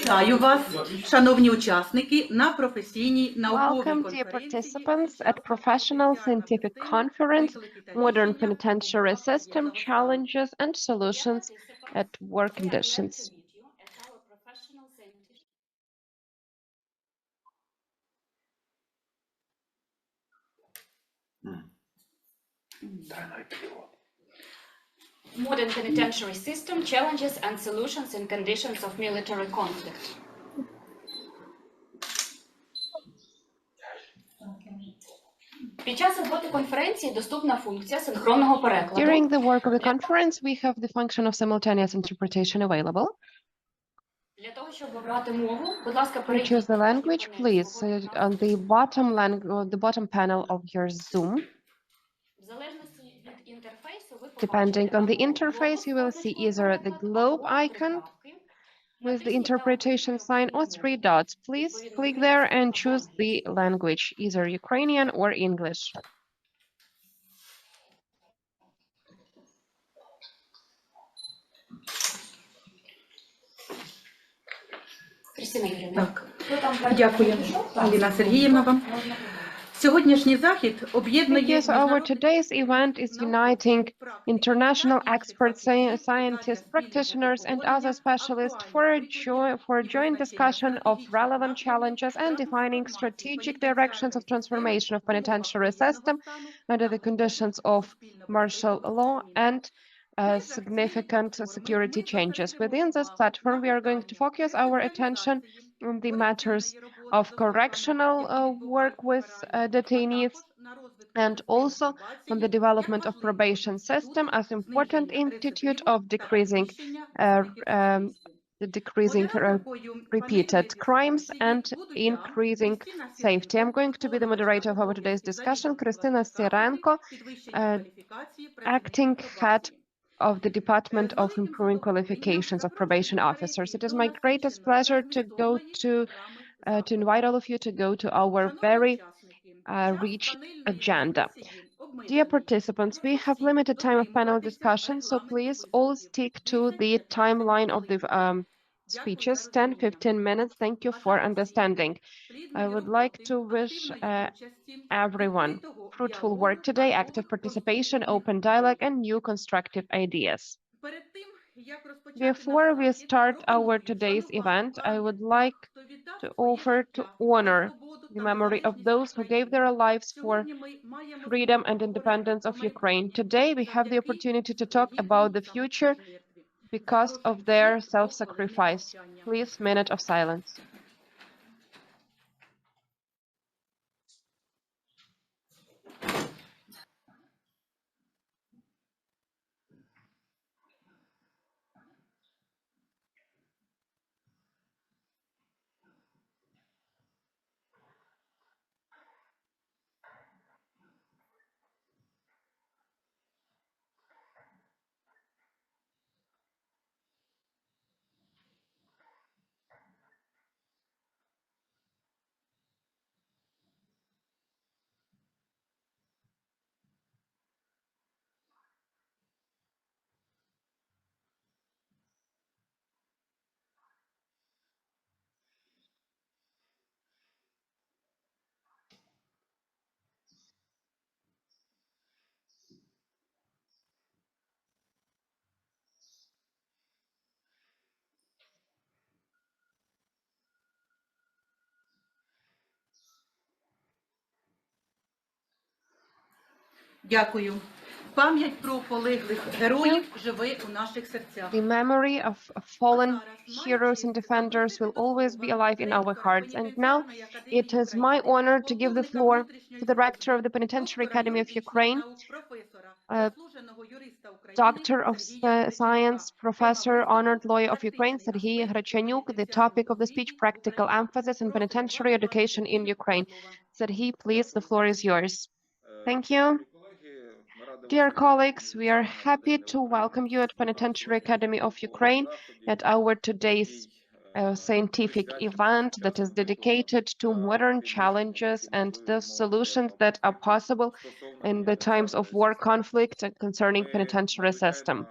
Вітаю вас, шановні учасники, на професійній науковій Welcome, dear participants, at Professional Scientific Conference, Modern Penitentiary System, Challenges and Solutions at Work Conditions. Modern penitentiary system, challenges and solutions in conditions of military conflict. Під час роботи конференції доступна функція синхронного перекладу. During the work of the conference, we have the function of simultaneous interpretation available. Для того, щоб обрати мову, будь ласка, To перейдіть choose the language, please, on the bottom panel of your Zoom. В залежності від інтерфейсу ви Depending on the або interface, you will see either the globe icon with the interpretation sign or three dots. Please click there and choose the language, either Ukrainian or English. Kristina Юріївна. Так, дякую, Олена Сергіївна вам. Сьогоднішній захід об'єднує Our today's event is uniting international experts, scientists, practitioners, and other specialists for a joint discussion of relevant challenges and defining strategic directions of transformation of penitentiary system under the conditions of martial law and significant security changes. Within this platform, we are going to focus our attention on the matters of correctional work with detainees and also on the development of probation system as important institute of decreasing repeated crimes and increasing safety. I'm going to be the moderator of our today's discussion, Kristina SIRENKO, acting head of the Department of Improving Qualifications of Probation Officers. It is my greatest pleasure to invite all of you to go to our very rich agenda. Dear participants, we have limited time of panel discussion, so please all stick to the timeline of the speeches, 10-15 minutes. Thank you for understanding. I would like to wish everyone fruitful work today, active participation, open dialogue, and new constructive ideas. Before we start our today's event, I would like to offer to honor the memory of those who gave their lives for freedom and independence of Ukraine. Today, we have the opportunity to talk about the future because of their self-sacrifice. Please, minute of silence. Дякую. Пам'ять про полеглих героїв живе у наших серцях. The memory of fallen heroes and defenders will always be alive in our hearts. And now it is my honor to give the floor to the Rector of the Penitentiary Academy of Ukraine, Doctor of Science, Professor, Honored Lawyer of Ukraine, Serhii HRECHANIUK. The topic of the speech, practical emphasis on penitentiary education in Ukraine. Serhii, please, the floor is yours. Thank you. Dear colleagues, we are happy to welcome you at Penitentiary Academy of Ukraine at our today's scientific event that is dedicated to modern challenges and the solutions that are possible in the times of war conflict concerning penitentiary system.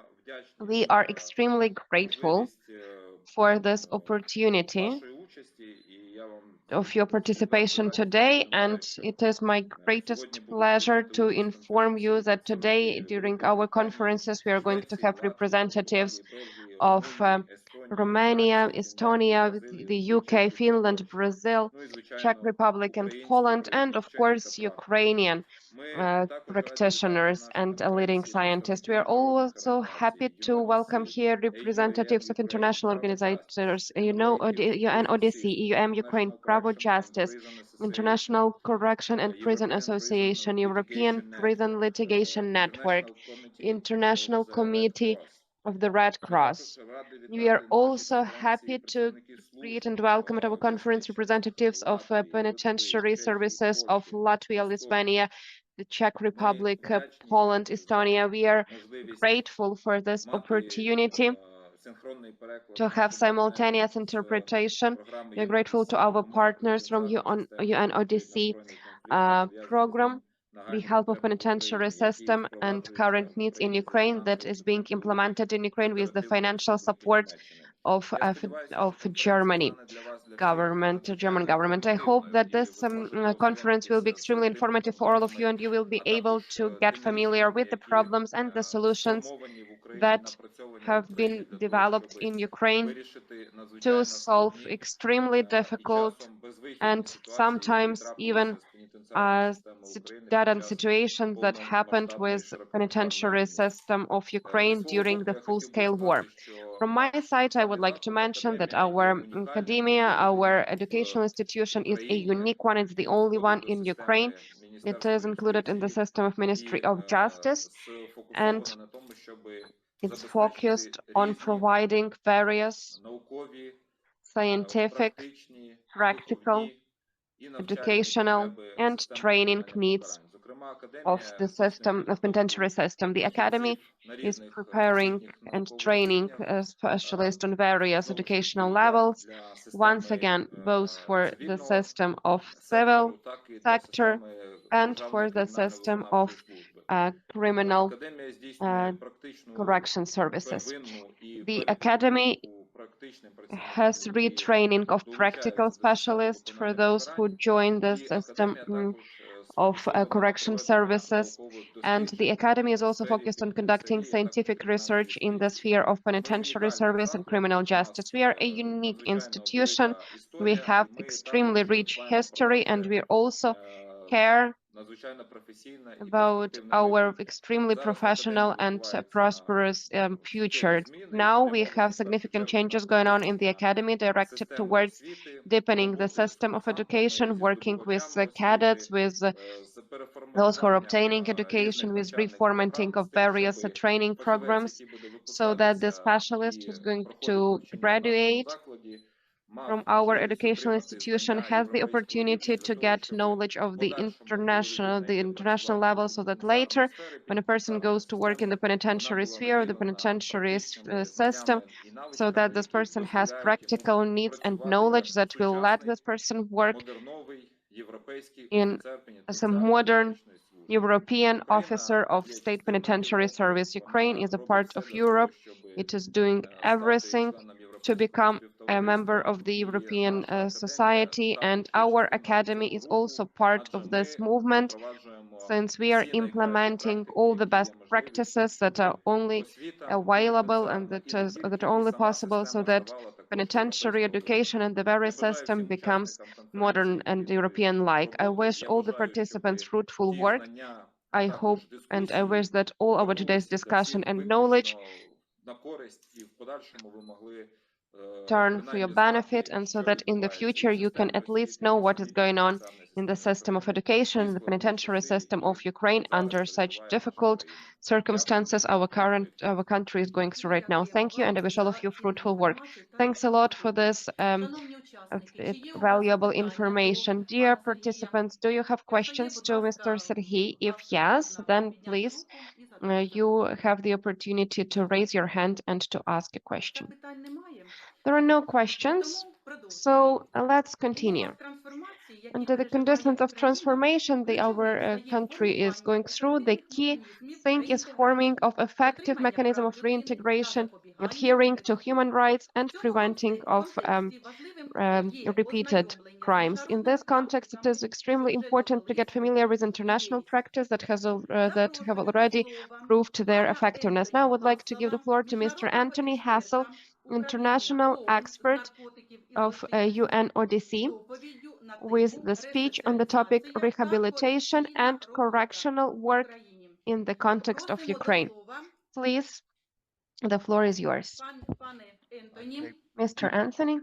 We are extremely grateful for this opportunity of your participation today, and it is my greatest pleasure to inform you that today during our conferences we are going to have representatives of Romania, Estonia, the UK, Finland, Brazil, Czech Republic and Poland, and of course Ukrainian practitioners and leading scientists. We are also happy to welcome here representatives of international organizations, UNODC, EUAM-Ukraine, Pravo-Justice, International Correction and Prison Association, European Prison Litigation Network, International Committee of the Red Cross. We are also happy to greet and welcome at our conference representatives of Penitentiary Services of Latvia, Lithuania, the Czech Republic, Poland, Estonia. We are grateful for this opportunity to have simultaneous interpretation. We are grateful to our partners from UNODC program, the help of penitentiary system and current needs in Ukraine that is being implemented in Ukraine with the financial support of German government. I hope that this conference will be extremely informative for all of you, and you will be able to get familiar with the problems and the solutions that have been developed in Ukraine to solve extremely difficult and sometimes even dead-end situations that happened with penitentiary system of Ukraine during the full-scale war. From my side, I would like to mention that our academia, our educational institution is a unique one. It's the only one in Ukraine. It is included in the system of Ministry of Justice, and it's focused on providing various scientific, practical, educational, and training needs of the system, of penitentiary system. The Academy is preparing and training specialists on various educational levels, once again, both for the system of civil sector and for the system of criminal correction services. The Academy has retraining of practical specialists for those who join the system of correction services, and the Academy is also focused on conducting scientific research in the sphere of penitentiary service and criminal justice. We are a unique institution. We have extremely rich history, and we also care about our extremely professional and prosperous future. Now we have significant changes going on in the Academy directed towards deepening the system of education, working with cadets, with those who are obtaining education, with reformatting of various training programs, so that the specialist who's going to graduate from our educational institution has the opportunity to get knowledge of the international level, so that later, when a person goes to work in the penitentiary sphere, the penitentiary system, so that this person has practical needs and knowledge that will let this person work as a modern European officer of state penitentiary service. Ukraine is a part of Europe. It is doing everything to become a member of the European society, and our academy is also part of this movement, since we are implementing all the best practices that are only available and that are only possible, so that penitentiary education and the very system becomes modern and European-like. I wish all the participants fruitful work. I hope and I wish that all our today's discussion and knowledge turn for your benefit, and so that in the future you can at least know what is going on in the system of education, the penitentiary system of Ukraine under such difficult circumstances our country is going through right now. Thank you, and I wish all of you fruitful work. Thanks a lot for this valuable information. Dear participants, do you have questions to Mr. Serhii? If yes, then please, you have the opportunity to raise your hand and to ask a question. There are no questions, so let's continue. Under the conditions of transformation our country is going through, the key thing is forming of effective mechanism of reintegration adhering to human rights and preventing of repeated crimes. In this context, it is extremely important to get familiar with international practice that have already proved their effectiveness. Now I would like to give the floor to Mr. Anthony HASSALL, international expert of UNODC, with the speech on the topic rehabilitation and correctional work in the context of Ukraine. Please, the floor is yours. Okay, Mr. Anthony.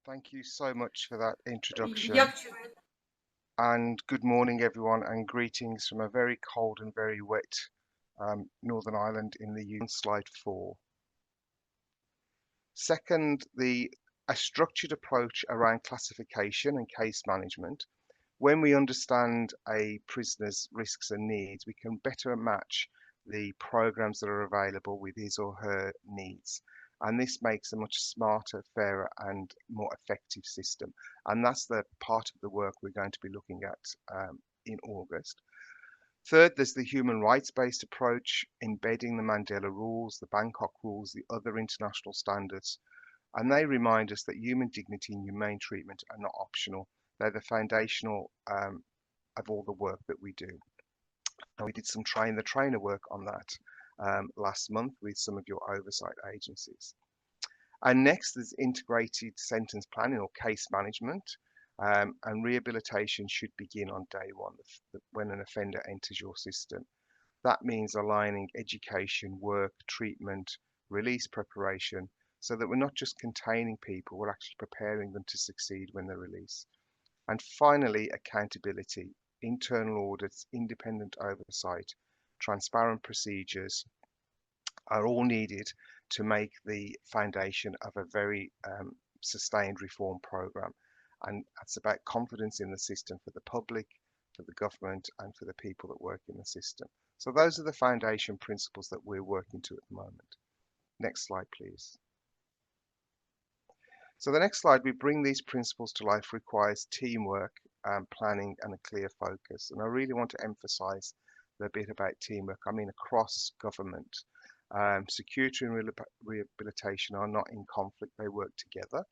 thank you so much for that introduction. And good morning, everyone, and greetings from a very cold and very wet Northern Ireland in the UK. Slide 4. Second, a structured approach around classification and case management. When we understand a prisoner's risks and needs, we can better match the programs that are available with his or her needs. And this makes a much smarter, fairer and more effective system. And that's the part of the work we're going to be looking at in August. Third, there's the human rights-based approach, embedding the Mandela rules, the Bangkok rules, the other international standards. And they remind us that human dignity and humane treatment are not optional. They're the foundational of all the work that we do. And we did some the trainer work on that last month with some of your oversight agencies. And next, there's integrated sentence planning or case management. And rehabilitation should begin on day one when an offender enters your system. That means aligning education, work, treatment, release preparation, so that we're not just containing people, we're actually preparing them to succeed when they're released. And finally, accountability, internal audits, independent oversight, transparent procedures are all needed to make the foundation of a very sustained reform program. And that's about confidence in the system for the public, for the government, and for the people that work in the system. So those are the foundation principles that we're working to at the moment. Next slide, please. So the next slide, we bring these principles to life, requires teamwork, planning and a clear focus. And I really want to emphasize the bit about teamwork. I mean, across government, security and rehabilitation are not in conflict, they work together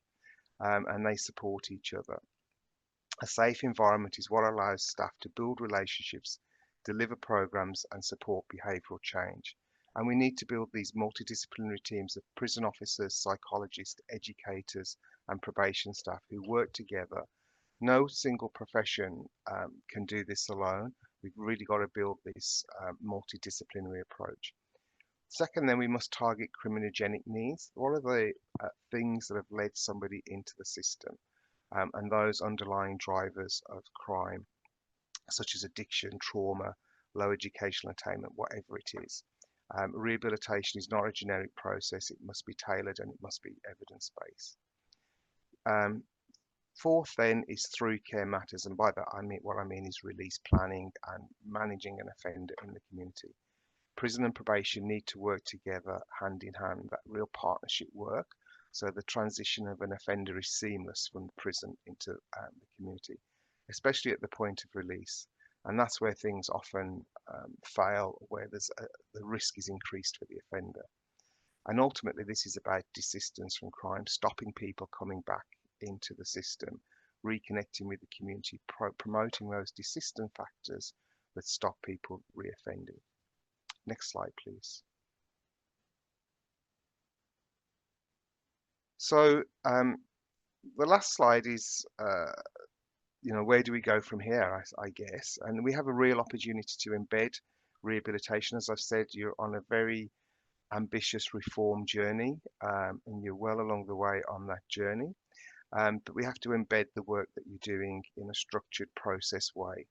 and they support each other. A safe environment is what allows staff to build relationships, deliver programs and support behavioral change. And we need to build these multidisciplinary teams of prison officers, psychologists, educators, and probation staff who work together. No single profession can do this alone. We've really got to build this multidisciplinary approach. Second, then we must target criminogenic needs. What are the things that have led somebody into the system and those underlying drivers of crime, such as addiction, trauma, low educational attainment, whatever it is. Rehabilitation is not a generic process. It must be tailored and it must be evidence-based. Fourth then is through care matters. And by that, what I mean is release planning and managing an offender in the community. Prison and probation need to work together hand in hand, that real partnership work. So the transition of an offender is seamless from prison into the community, especially at the point of release. And that's where things often fail, where the risk is increased for the offender. And ultimately, this is about desistance from crime, stopping people coming back into the system, reconnecting with the community, promoting those desistance factors that stop people reoffending. Next slide, please. So the last slide is where do we go from here, I guess. And we have a real opportunity to embed rehabilitation. As I've said, you're on a very ambitious reform journey and you're well along the way on that journey. But we have to embed the work that you're doing in a structured process way.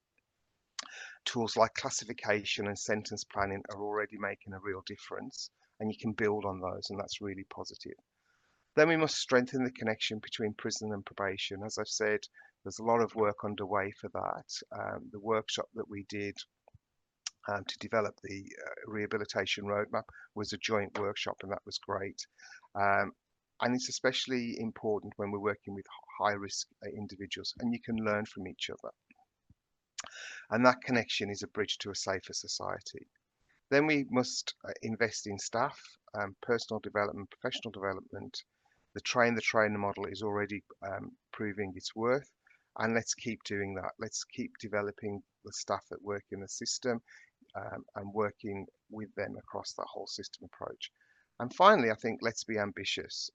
Tools like classification and sentence planning are already making a real difference, and you can build on those, and that's really positive. Then we must strengthen the connection between prison and probation. As I've said, there's a lot of work underway for that. The workshop that we did to develop the rehabilitation roadmap was a joint workshop, and that was great. And it's especially important when we're working with high-risk individuals, and you can learn from each other. And that connection is a bridge to a safer society. Then we must invest in staff. personal development, professional development. The train-the-trainer model is already proving its worth, and let's keep doing that. Let's keep developing the staff that work in the system and working with them across that whole system approach. And finally, I think let's be ambitious.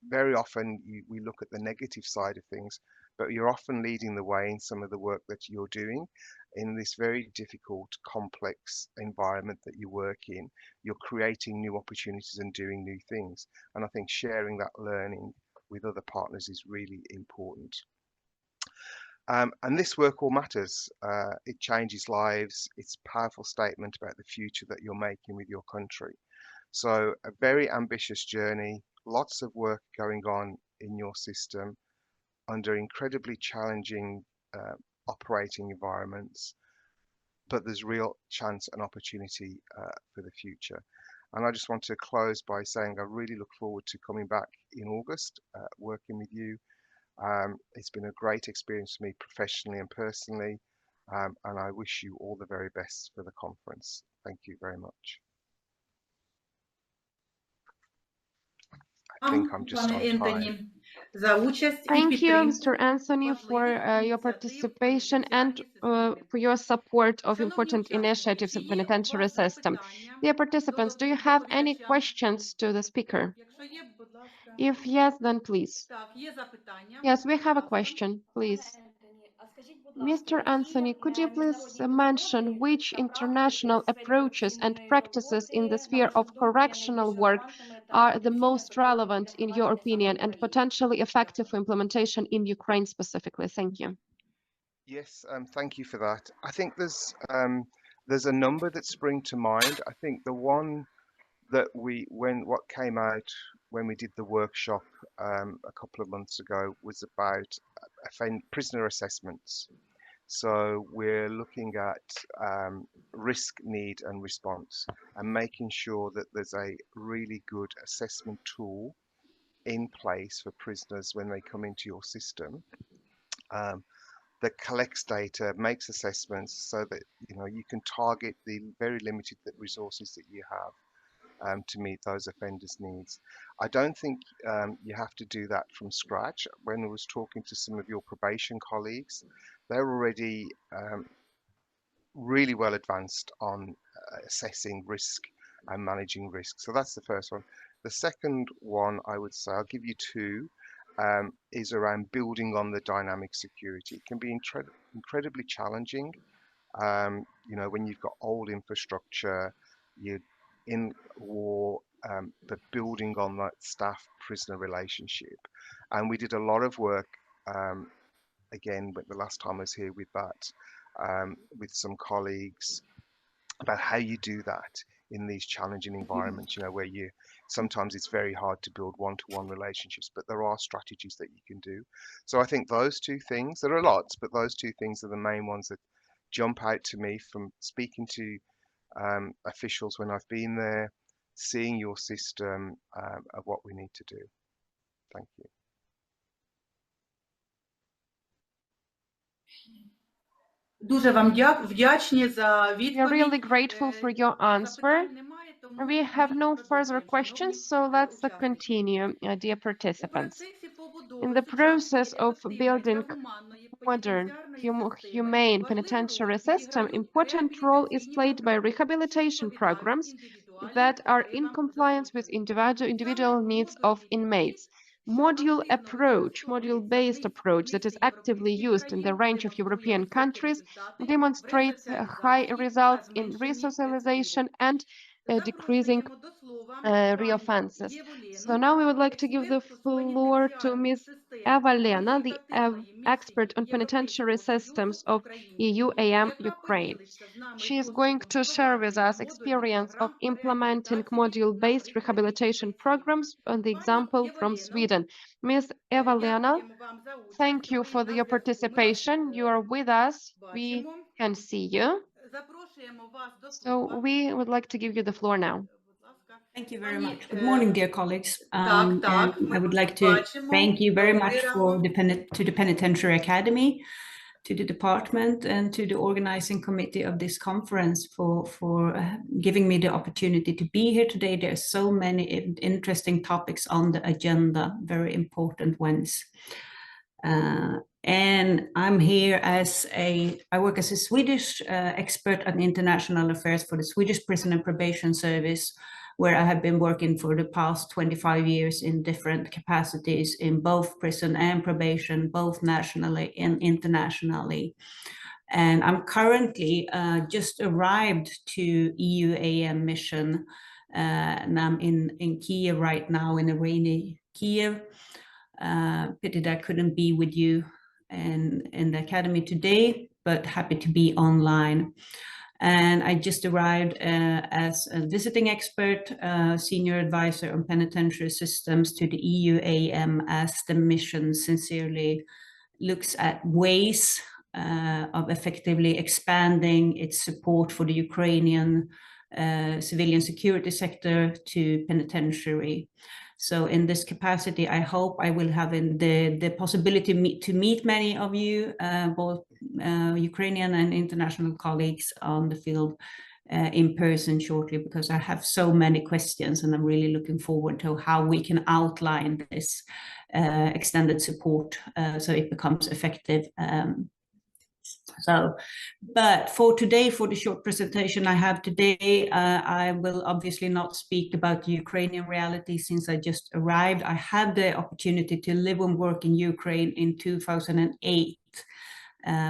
Very often we look at the negative side of things, but you're often leading the way in some of the work that you're doing in this very difficult, complex environment that you work in. You're creating new opportunities and doing new things. And I think sharing that learning with other partners is really important. And this work all matters. It changes lives. It's a powerful statement about the future that you're making with your country. So a very ambitious journey, lots of work going on in your system under incredibly challenging operating environments, but there's real chance and opportunity for the future. And I just want to close by saying I really look forward to coming back in August, working with you. It's been a great experience for me professionally and personally, and I wish you all the very best for the conference. Thank you very much. I think I'm just on time. Thank you, Mr. Anthony, for your participation and for your support of important initiatives in the penitentiary system. Dear participants, do you have any questions to the speaker? If yes, then please. Yes, we have a question, please. Mr. Anthony, could you please mention which international approaches and practices in the sphere of correctional work are the most relevant in your opinion and potentially effective for implementation in Ukraine specifically? Thank you. Yes, thank you for that. I think there's a number that spring to mind. I think the one that what came out when we did the workshop a couple of months ago was about prisoner assessments. So we're looking at risk, need and response and making sure that there's a really good assessment tool in place for prisoners when they come into your system that collects data, makes assessments so that you can target the very limited resources that you have to meet those offenders' needs. I don't think you have to do that from scratch. When I was talking to some of your probation colleagues, they're already really well advanced on assessing risk and managing risk. So that's the first one. The second one, I would say, I'll give you two, is around building on the dynamic security. It can be incredibly challenging, when you've got old infrastructure, you're in war, but building on that staff-prisoner relationship. And we did a lot of work, again, the last time I was here with that, with some colleagues about how you do that in these challenging environments, where sometimes it's very hard to build one-to-one relationships, but there are strategies that you can do. So I think those two things, there are lots, but those two things are the main ones that jump out to me from speaking to officials when I've been there, seeing your system of what we need to do. Thank you. We are really grateful for your answer. We have no further questions, so let's continue, dear participants. In the process of building modern, humane penitentiary system, important role is played by rehabilitation programs that are in compliance with individual needs of inmates. Module-based approach that is actively used in the range of European countries demonstrates high results in resocialization and decreasing reoffenses. So now we would like to give the floor to Ms. Eva-Lena, the expert on penitentiary systems of EUAM-Ukraine. She is going to share with us experience of implementing module-based rehabilitation programs on the example from Sweden. Ms. Eva-Lena, thank you for your participation. You are with us. We can see you. So we would like to give you the floor now. Thank you very much. Good morning, dear colleagues. And I would like to thank you very much to the Penitentiary Academy to the department and to the organizing committee of this conference for giving me the opportunity to be here today. There are so many interesting topics on the agenda, very important ones. And I'm here I work as a Swedish expert on international affairs for the Swedish Prison and Probation Service, where I have been working for the past 25 years in different capacities in both prison and probation, both nationally and internationally. And I'm currently just arrived to EUAM mission, and I'm in Kiev right now, in a rainy Kiev. Pity that I couldn't be with you in the academy today, but happy to be online. And I just arrived as a visiting expert, senior advisor on penitentiary systems to the EUAM, as the mission sincerely looks at ways of effectively expanding its support for the Ukrainian civilian security sector to penitentiary. So in this capacity, I hope I will have the possibility to meet many of you, both Ukrainian and international colleagues on the field in person shortly, because I have so many questions and I'm really looking forward to how we can outline this extended support so it becomes effective. But for today, for the short presentation I have today, I will obviously not speak about the Ukrainian reality since I just arrived. I had the opportunity to live and work in Ukraine in 2008,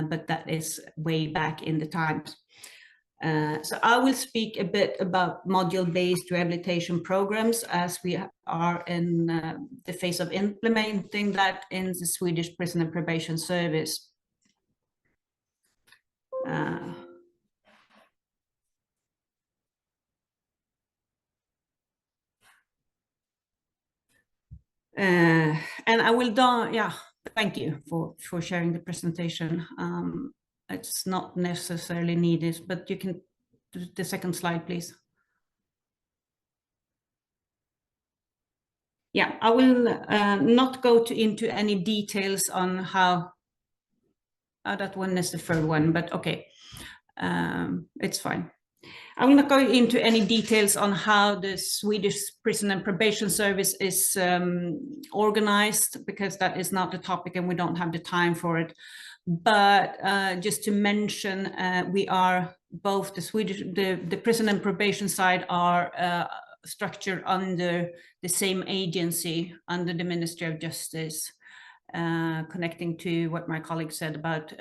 but that is way back in the times. So I will speak a bit about module-based rehabilitation programs as we are in the phase of implementing that in the Swedish Prison and Probation Service. And I will thank you for sharing the presentation. It's not necessarily needed, but you can do the second slide, please. Yeah, I will not go into any details on how, that one is the third one, but okay, it's fine. I will not go into any details on how the Swedish Prison and Probation Service is organized, because that is not the topic and we don't have the time for it. But just to mention, we are both the prison and probation side are structured under the same agency, under the Ministry of Justice, connecting to what my colleague said about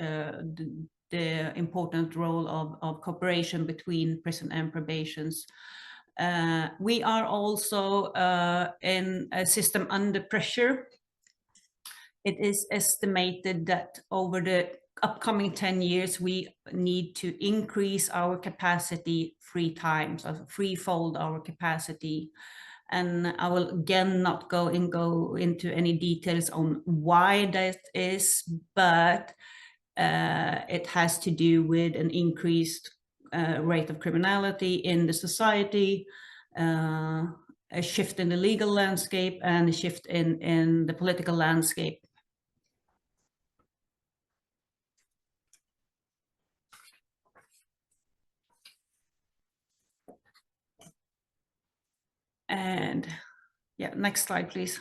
the important role of cooperation between prison and probations. We are also in a system under pressure. It is estimated that over the upcoming 10 years, we need to increase our capacity 3 times, or threefold our capacity. And I will again not go into any details on why that is, but it has to do with an increased rate of criminality in the society, a shift in the legal landscape, and a shift in the political landscape. And yeah, next slide, please.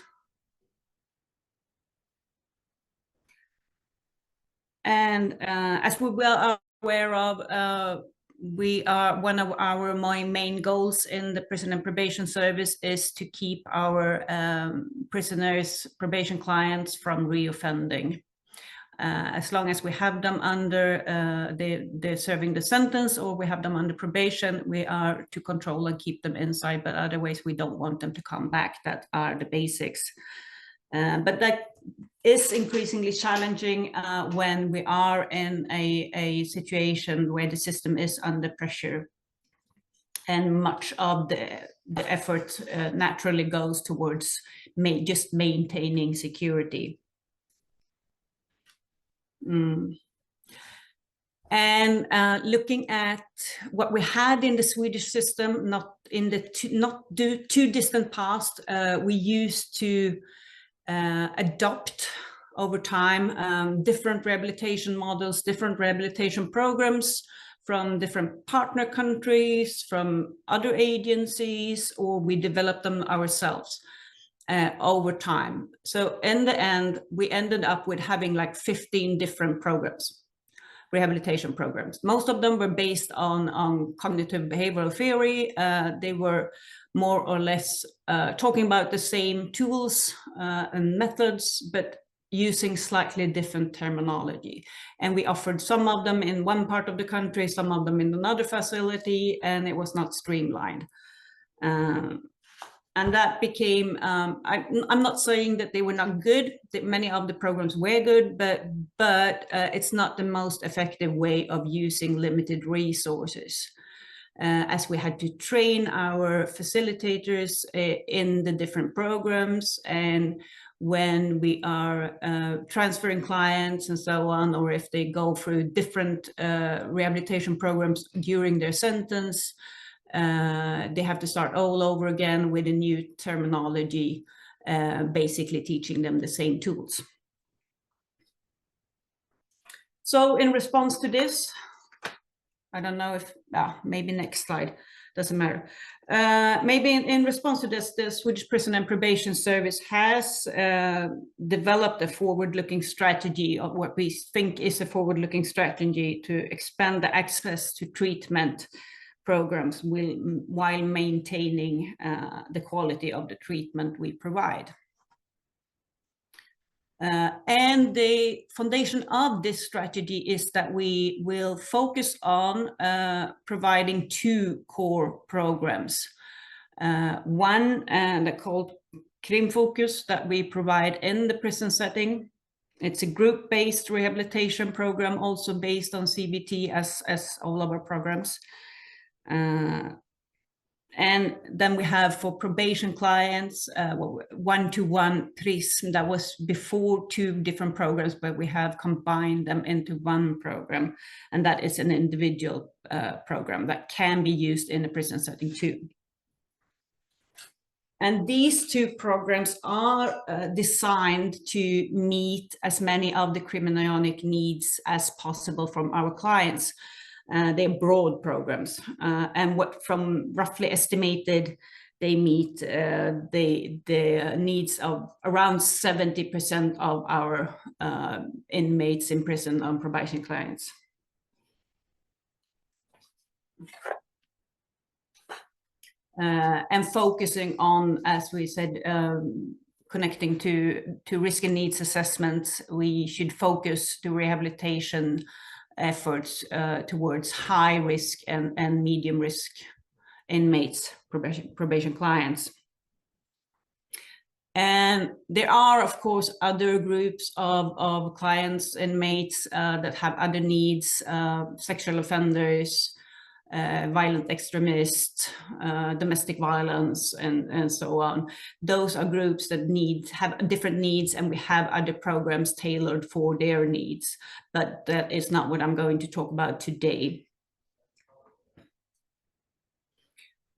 And as we well are aware of, one of our main goals in the Prison and Probation Service is to keep our prisoners, probation clients from reoffending. As long as we have them under they're serving the sentence, or we have them under probation, we are to control and keep them inside, but otherwise we don't want them to come back. That are the basics. But that is increasingly challenging when we are in a situation where the system is under pressure, and much of the effort naturally goes towards just maintaining security. And looking at what we had in the Swedish system, not too distant past, we used to adopt over time, different rehabilitation models, different rehabilitation programs from different partner countries, from other agencies, or we develop them ourselves over time. So in the end, we ended up with having like 15 different programs, rehabilitation programs. Most of them were based on cognitive behavioral theory. They were more or less talking about the same tools and methods, but using slightly different terminology. And we offered some of them in one part of the country, some of them in another facility, and it was not streamlined. And that became, I'm not saying that they were not good, that many of the programs were good, but it's not the most effective way of using limited resources. As we had to train our facilitators in the different programs, and when we are transferring clients and so on, or if they go through different rehabilitation programs during their sentence, they have to start all over again with a new terminology, basically teaching them the same tools. So in response to this, I don't know if, maybe next slide, doesn't matter. Maybe in response to this, the Swedish Prison and Probation Service has developed a forward-looking strategy of what we think is a forward-looking strategy to expand the access to treatment programs while maintaining the quality of the treatment we provide. And the foundation of this strategy is that we will focus on providing two core programs. One, they're called Krimfokus, that we provide in the prison setting. It's a group-based rehabilitation program, also based on CBT as all of our programs. And then we have for probation clients, one-to-one TRISM, that was before two different programs, but we have combined them into one program. And that is an individual program that can be used in a prison setting too. And these two programs are designed to meet as many of the criminogenic needs as possible from our clients. They're broad programs, and what from roughly estimated, they meet the needs of around 70% of our inmates in prison on probation clients. And focusing on, as we said, connecting to risk and needs assessments, we should focus the rehabilitation efforts towards high risk and medium risk inmates, probation clients. And there are, of course, other groups of clients, inmates that have other needs, sexual offenders, violent extremists, domestic violence, and so on. Those are groups that have different needs, and we have other programs tailored for their needs. But that is not what I'm going to talk about today.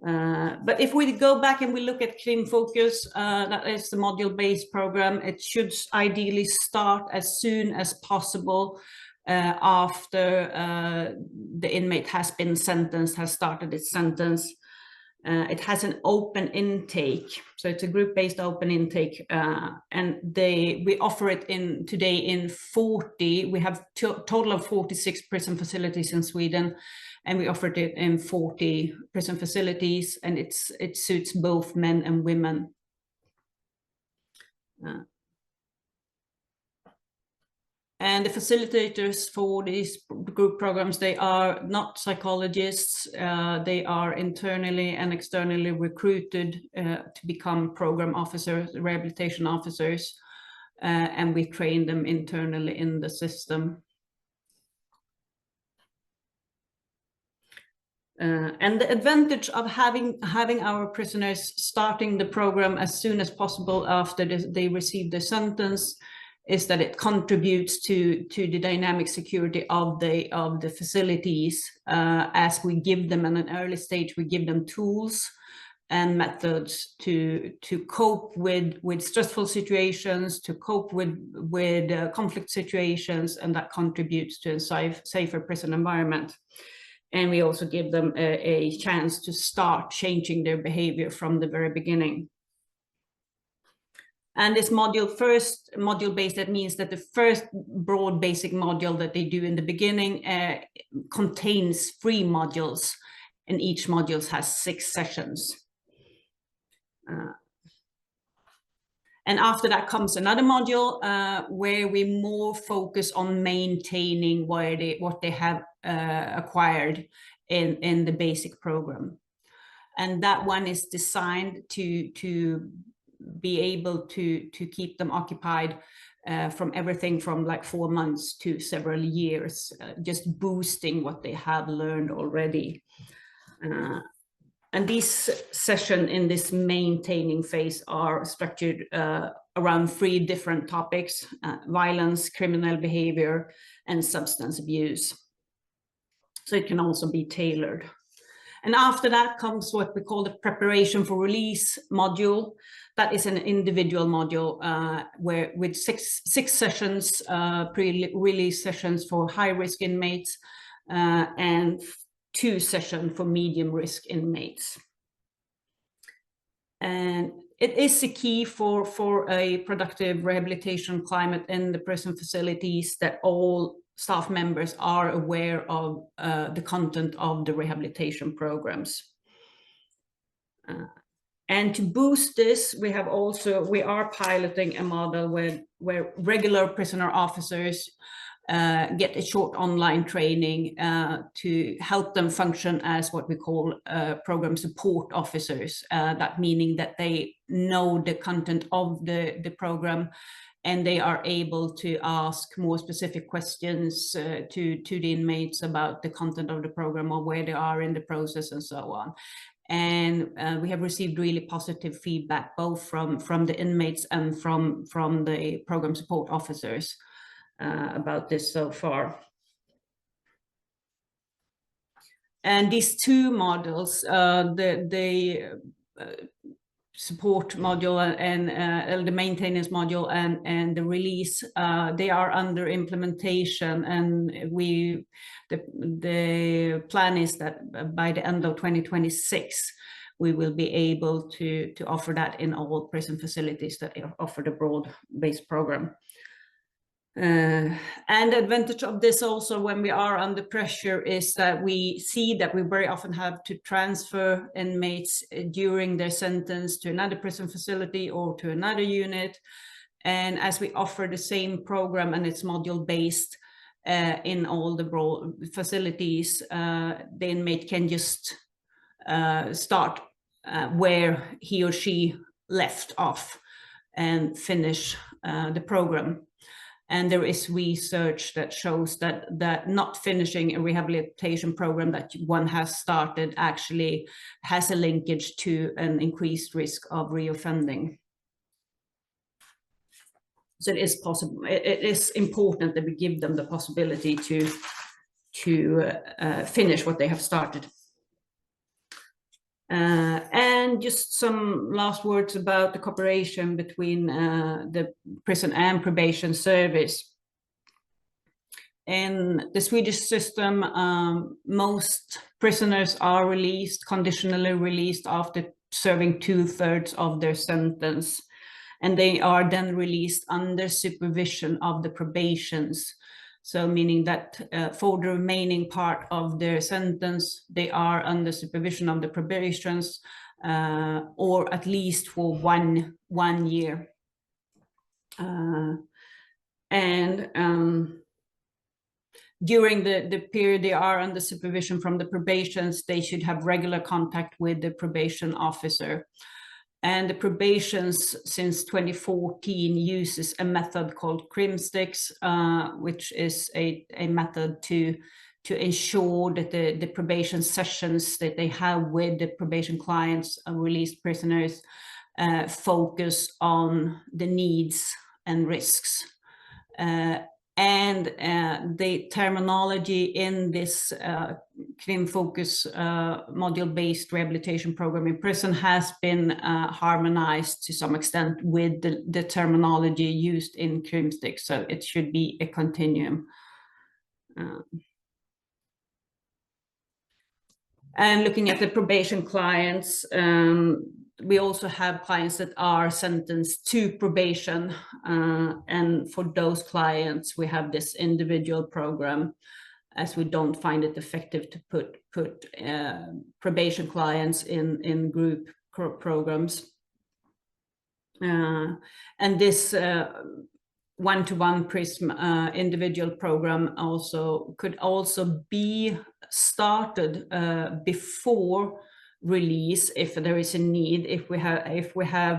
But if we go back and we look at Krimfokus, that is the module-based program. It should ideally start as soon as possible after the inmate has been sentenced, has started its sentence. It has an open intake, so it's a group-based open intake, and we offer it today in 40. We have total of 46 prison facilities in Sweden, and we offered it in 40 prison facilities, and it suits both men and women. And the facilitators for these group programs, they are not psychologists. They are internally and externally recruited to become program officers, rehabilitation officers, and we train them internally in the system. And the advantage of having our prisoners starting the program as soon as possible after they receive the sentence is that it contributes to the dynamic security of the facilities. As we give them in an early stage, we give them tools and methods to cope with stressful situations, to cope with conflict situations, and that contributes to a safer prison environment. And we also give them a chance to start changing their behavior from the very beginning. And this first module-based, that means that the first broad basic module that they do in the beginning contains 3 modules, and each module has 6 sessions. And after that comes another module where we more focus on maintaining what they have acquired in the basic program. And that one is designed to be able to keep them occupied from everything from like 4 months to several years, just boosting what they have learned already. And these sessions in this maintaining phase are structured around 3 different topics: violence, criminal behavior, and substance abuse. So it can also be tailored. And after that comes what we call the preparation for release module. That is an individual module where with six sessions, pre-release sessions for high-risk inmates and 2 sessions for medium-risk inmates. And it is a key for a productive rehabilitation climate in the prison facilities that all staff members are aware of the content of the rehabilitation programs. And to boost this, we are piloting a model where regular prisoner officers get a short online training to help them function as what we call program support officers. That meaning that they know the content of the program, and they are able to ask more specific questions to the inmates about the content of the program or where they are in the process and so on. And we have received really positive feedback, both from the inmates and from the program support officers about this so far. And these 2 models, the support module and the maintenance module and the release, they are under implementation, and the plan is that by the end of 2026 we will be able to offer that in all prison facilities that offer the broad-based program. And the advantage of this also when we are under pressure is that we see that we very often have to transfer inmates during their sentence to another prison facility or to another unit. And as we offer the same program and it's module based in all the broad facilities, the inmate can just start where he or she left off and finish the program. And there is research that shows that not finishing a rehabilitation program that one has started actually has a linkage to an increased risk of reoffending. So it is possible. It is important that we give them the possibility to finish what they have started. And just some last words about the cooperation between the prison and probation service. In the Swedish system, most prisoners are conditionally released after serving 2/3 of their sentence, and they are then released under supervision of the probations. So meaning that for the remaining part of their sentence, they are under supervision of the probations, or at least for one year. During the period they are under supervision from the probations, they should have regular contact with the probation officer. And the probations since 2014 uses a method called crimsticks, which is a method to ensure that the probation sessions that they have with the probation clients and released prisoners focus on the needs and risks. And the terminology in this CRIM focus module-based rehabilitation program in prison has been harmonized to some extent with the terminology used in CRIM-STIC, so it should be a continuum. And looking at the probation clients, we also have clients that are sentenced to probation, and for those clients we have this individual program, as we don't find it effective to put probation clients in group programs. And this one-to-one PRISM individual program could also be started before release if there is a need, if we have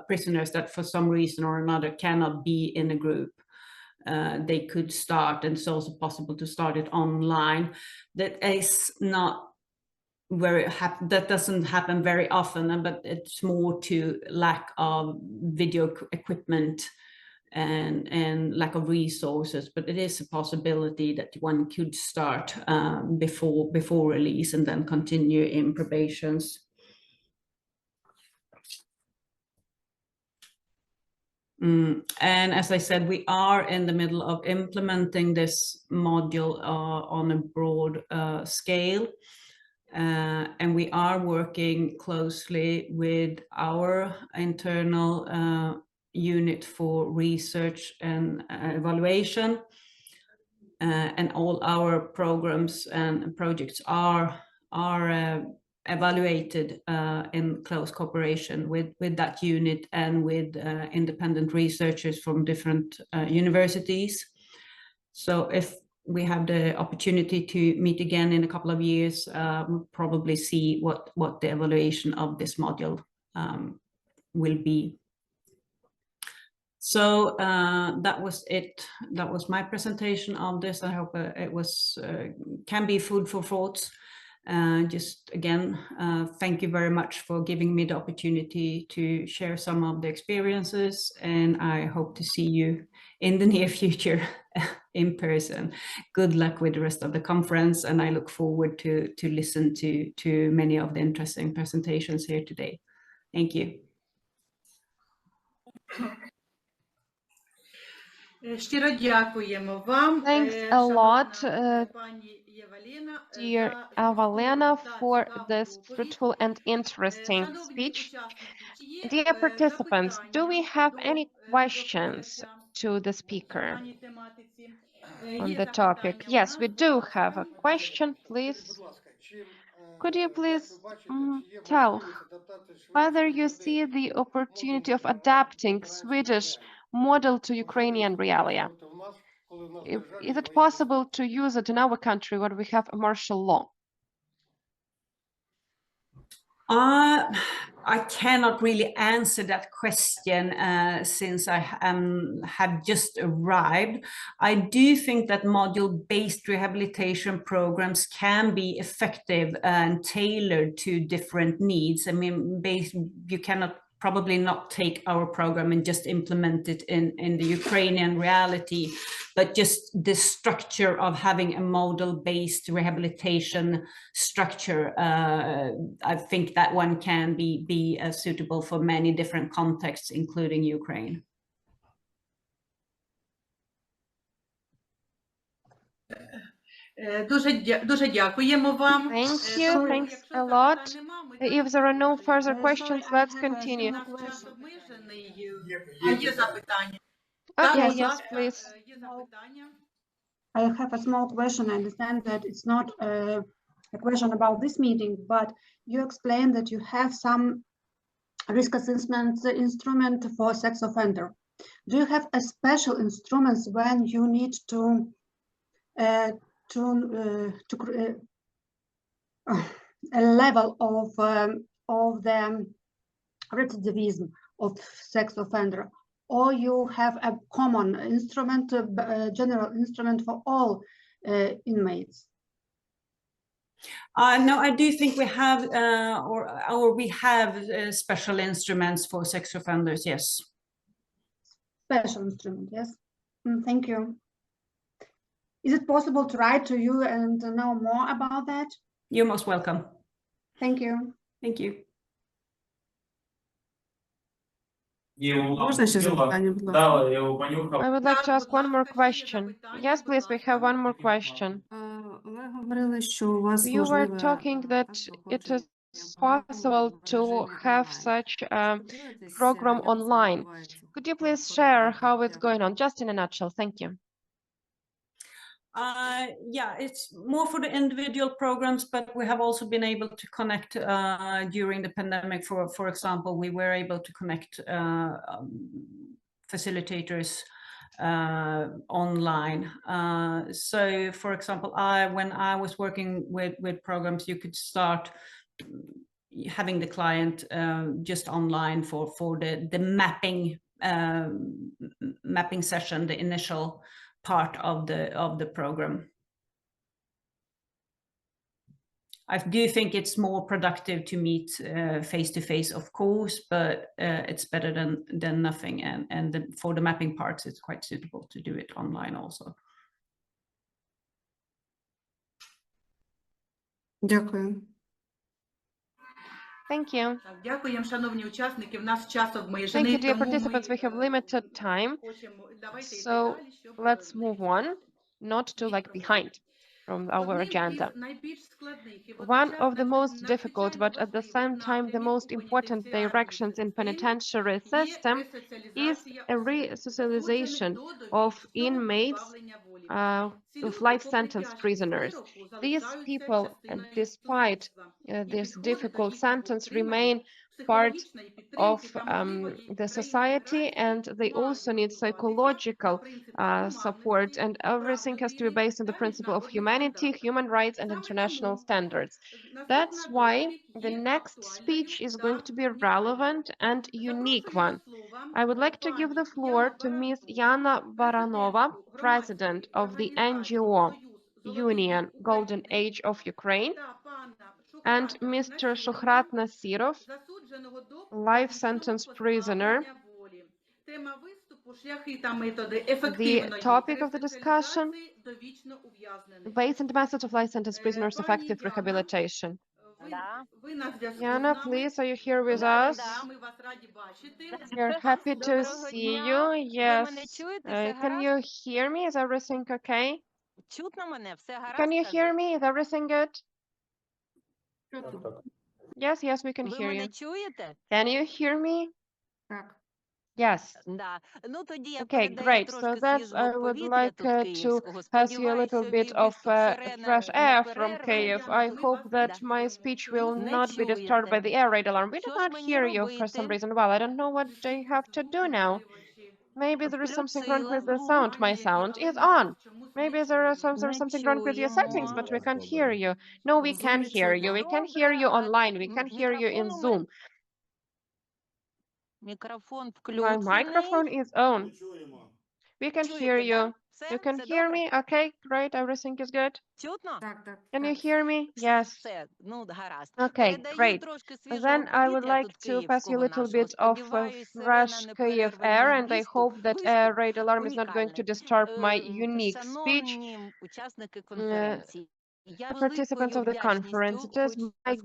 prisoners that for some reason or another cannot be in a group. They could start, and it's also possible to start it online. That is not that doesn't happen very often, but it's more to lack of video equipment and lack of resources. But it is a possibility that one could start before release and then continue in probations. And as I said, we are in the middle of implementing this module on a broad scale. And we are working closely with our internal unit for research and evaluation. And all our programs and projects are evaluated in close cooperation with that unit and with independent researchers from different universities. So if we have the opportunity to meet again in a couple of years, we'll probably see what the evaluation of this module will be. So that was it. That was my presentation of this. I hope it was can be food for thought. Just again, thank you very much for giving me the opportunity to share some of the experiences, and I hope to see you in the near future in person. Good luck with the rest of the conference, and I look forward to listen to many of the interesting presentations here today. Thank you. Щиро дякуємо вам. Thanks a lot, dear Eva-Lena, for this fruitful and interesting speech. Dear participants, do we have any questions to the speaker on the topic? Yes, we do have a question, please. Could you please tell whether you see the opportunity of adapting Swedish model to Ukrainian realia? Is it possible to use it in our country where we have a martial law? I cannot really answer that question since I have just arrived. I do think that module-based rehabilitation programs can be effective and tailored to different needs. I mean, you cannot probably not take our program and just implement it in the Ukrainian reality, but just the structure of having a model-based rehabilitation structure, I think that one can be suitable for many different contexts, including Ukraine. Дуже дякуємо вам. Thank you. Thanks a lot. If there are no further questions, let's continue. Є запитання. Okay, yes, please. Є запитання. I have a small question. I understand that it's not a question about this meeting, but you explained that you have some risk assessment instrument for sex offender. Do you have a special instruments when you need to a level of the recidivism of sex offender, or you have a common instrument, general instrument for all inmates? No, I do think we have, or we have special instruments for sex offenders. Yes. Special instrument, yes. Thank you. Is it possible to write to you and know more about that? You're most welcome. Thank you. Thank you. Можна ще запитання, будь ласка? I would like to ask one more question. Yes, please, we have one more question. Ви говорили, що у вас You were можливе, talking that it is проходження possible to навчання have онлайн. such a Поділитесь, program як це online. відбувається? Could you please share how it's going on, just in a nutshell? Thank you. Yeah, it's more for the individual programs, but we have also been able to connect during the pandemic. For example, we were able to connect facilitators online. So, for example, when I was working with programs, you could start having the client just online for the mapping session, the initial part of the program. I do think it's more productive to meet face to face, of course, but it's better than nothing. And for the mapping parts, it's quite suitable to do it online also. Дякую. Thank you. Дякуємо, шановні учасники. В нас час Thank you, обмежений, dear тому participants. We have limited time, хочемо давайте йти so далі, щоб let's не move on, відставати not to від like програми. behind from our Одним agenda. із найбільш складних і One водночас of the most надзвичайно difficult, but at the same time the напрямів most у important пенітенціарній directions in системі penitentiary є system is ресоціалізація a осіб, resocialization засуджених до of довічного inmates позбавлення волі. Ці of люди, life попри sentence тяжкий prisoners. вирок, These залишаються people, частиною despite суспільства. І this підходи до difficult їхнього sentence, утримання, remain part психологічної підтримки of та можливої the society, and they also need psychological support, and everything has to be based on the principle of humanity, human rights, and international standards. That's why the next speech is going to be a relevant and unique one. I would like to give the floor to Ms. Yana Baranova, President of the NGO Union Golden Age of Ukraine, and Mr. Shukhrat Nasirov, life sentence prisoner. The topic of the discussion: ways and methods of life sentence prisoners' effective rehabilitation. Yana, please, are you here with us? We're happy to see you. Yes. Can you hear me? Is everything okay? Can you hear me? Is everything good? Yes, yes, we can hear you. Can you hear me? Так. Yes. Okay, great. So that's, I would like to pass you a little bit of fresh air from Kyiv. I hope that my speech will not be disturbed by the air raid alarm. We did not hear you for some reason. Well, I don't know what I have to do now. Maybe there is something wrong with the sound. My sound is on. Maybe there's something wrong with your settings, but we can't hear you. No, we can hear you. We can hear you online. We can hear you in Zoom. My microphone is on. We can hear you. You can hear me? Okay, great. Everything is good. Так, так. Can you hear me? Yes. Okay, great. Then I would like to pass you a little bit of fresh Kyiv air, and I hope that air raid alarm is not going to disturb my unique speech. Participants of the conference, it is my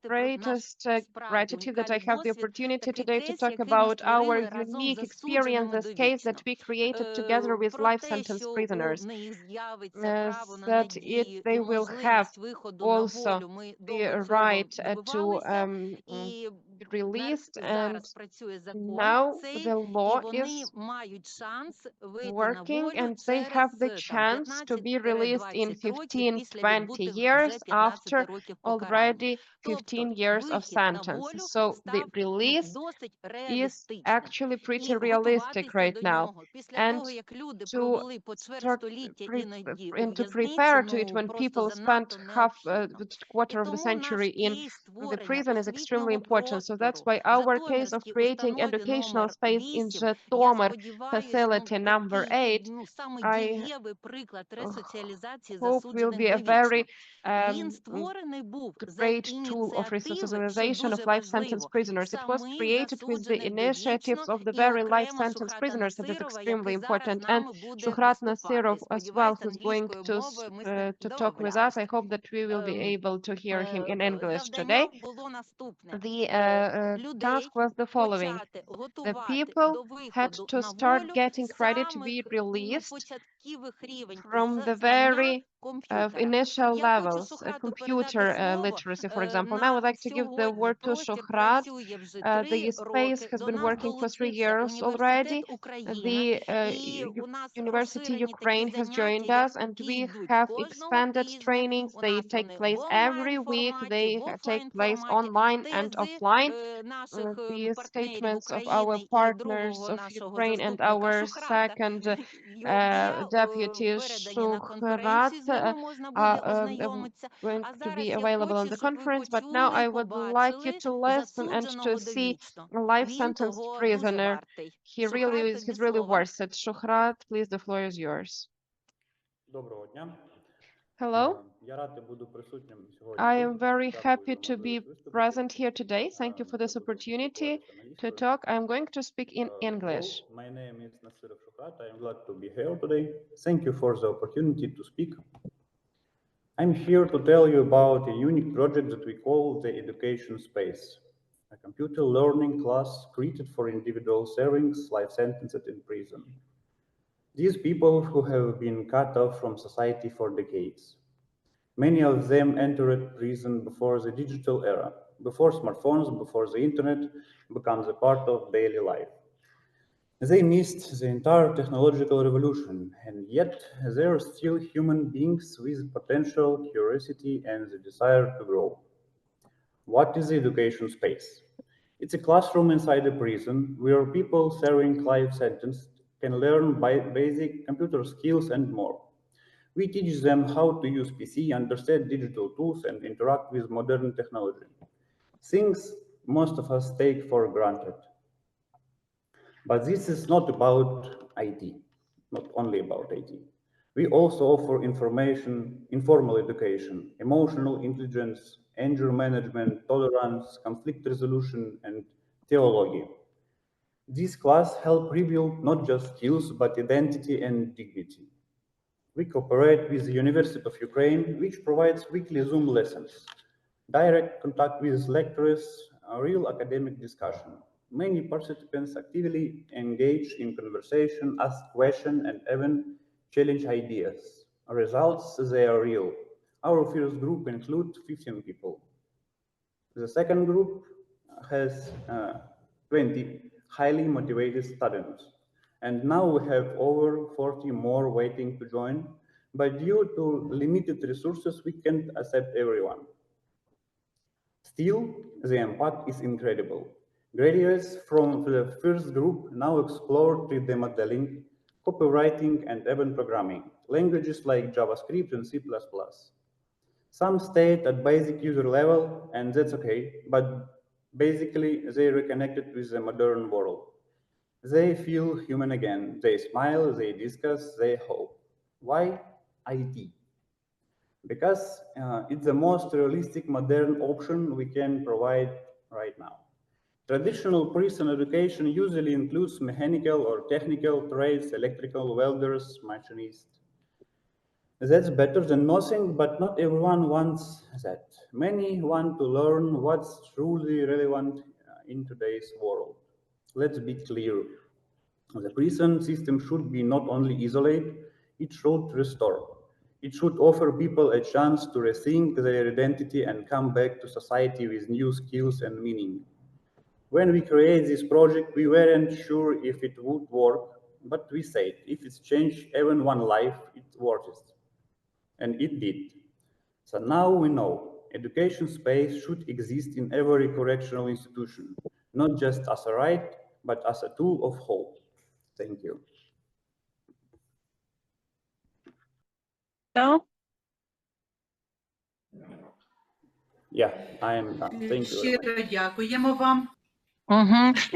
greatest gratitude that I have the opportunity today to talk about our unique experience, this case that we created together with life sentence prisoners, that they will have also the right to be released, and now the law is working and they have the chance to be released in 15-20 years after already 15 years of sentence. So the release is actually pretty realistic right now. And to start to prepare to it, when people spent half quarter of the century in the prison is extremely important. So that's why our case of creating educational space in Zhytomyr facility number 8, I hope will be a very great tool of resocialization of life sentence prisoners. It was created with the initiatives of the very life sentence prisoners, that is extremely important. And Shukhrat NASIROV as well, who's going to talk with us. I hope that we will be able to hear him in English today. The task was the following. The people had to start getting ready to be released from the very initial levels, computer literacy, for example. Now I would like to give the word to Shukhrat. The space has been working for 3 years already. The University Ukraine has joined us, and we have expanded trainings. They take place every week. They take place online and offline. The statements of our partners of Ukraine and our second deputy Shukhrat are going to be available on the conference. But now I would like you to listen and to see a life sentenced prisoner. He's really worth it. Shukhrat, please, the floor is yours. Hello. I am very happy to be present here today. Thank you for this opportunity to talk. I'm going to speak in English. My name is NASIROV Shukhrat. I am glad to be here today. Thank you for the opportunity to speak. I'm here to tell you about a unique project that we call the Education Space, a computer learning class created for individuals serving life sentences in prison. These people who have been cut off from society for decades. Many of them entered prison before the digital era, before smartphones, before the internet becomes a part of daily life. They missed the entire technological revolution, and yet they are still human beings with potential, curiosity, and the desire to grow. What is the education space? It's a classroom inside a prison where people serving life sentence can learn basic computer skills and more. We teach them how to use PC, understand digital tools, and interact with modern technology. Things most of us take for granted. But this is not about IT, not only about IT. We also offer information, informal education, emotional intelligence, anger management, tolerance, conflict resolution, and theology. This class helps rebuild not just skills, but identity and dignity. We cooperate with the University of Ukraine, which provides weekly Zoom lessons, direct contact with lecturers, a real academic discussion. Many participants actively engage in conversation, ask questions, and even challenge ideas. Results, they are real. Our first group includes 15 people. The second group has 20 highly motivated students. And now we have over 40 more waiting to join, but due to limited resources, we can't accept everyone. Still, the impact is incredible. Graduates from the first group now explore 3D modeling, copywriting, and even programming, languages like JavaScript and C++. Some stayed at basic user level, and that's okay, but basically they reconnected with the modern world. They feel human again. They smile, they discuss, they hope. Why IT? Because it's the most realistic modern option we can provide right now. Traditional prison education usually includes mechanical or technical trades, electrical, welders, machinists. That's better than nothing, but not everyone wants that. Many want to learn what's truly relevant in today's world. Let's be clear. The prison system should be not only isolate, it should restore. It should offer people a chance to rethink their identity and come back to society with new skills and meaning. When we created this project, we weren't sure if it would work, but we said, if it's changed even one life, it's worth it. And it did. So now we know education space should exist in every correctional institution, not just as a right, but as a tool of hope. Thank you. Yeah, I am. Thank you very much. Щиро дякуємо вам.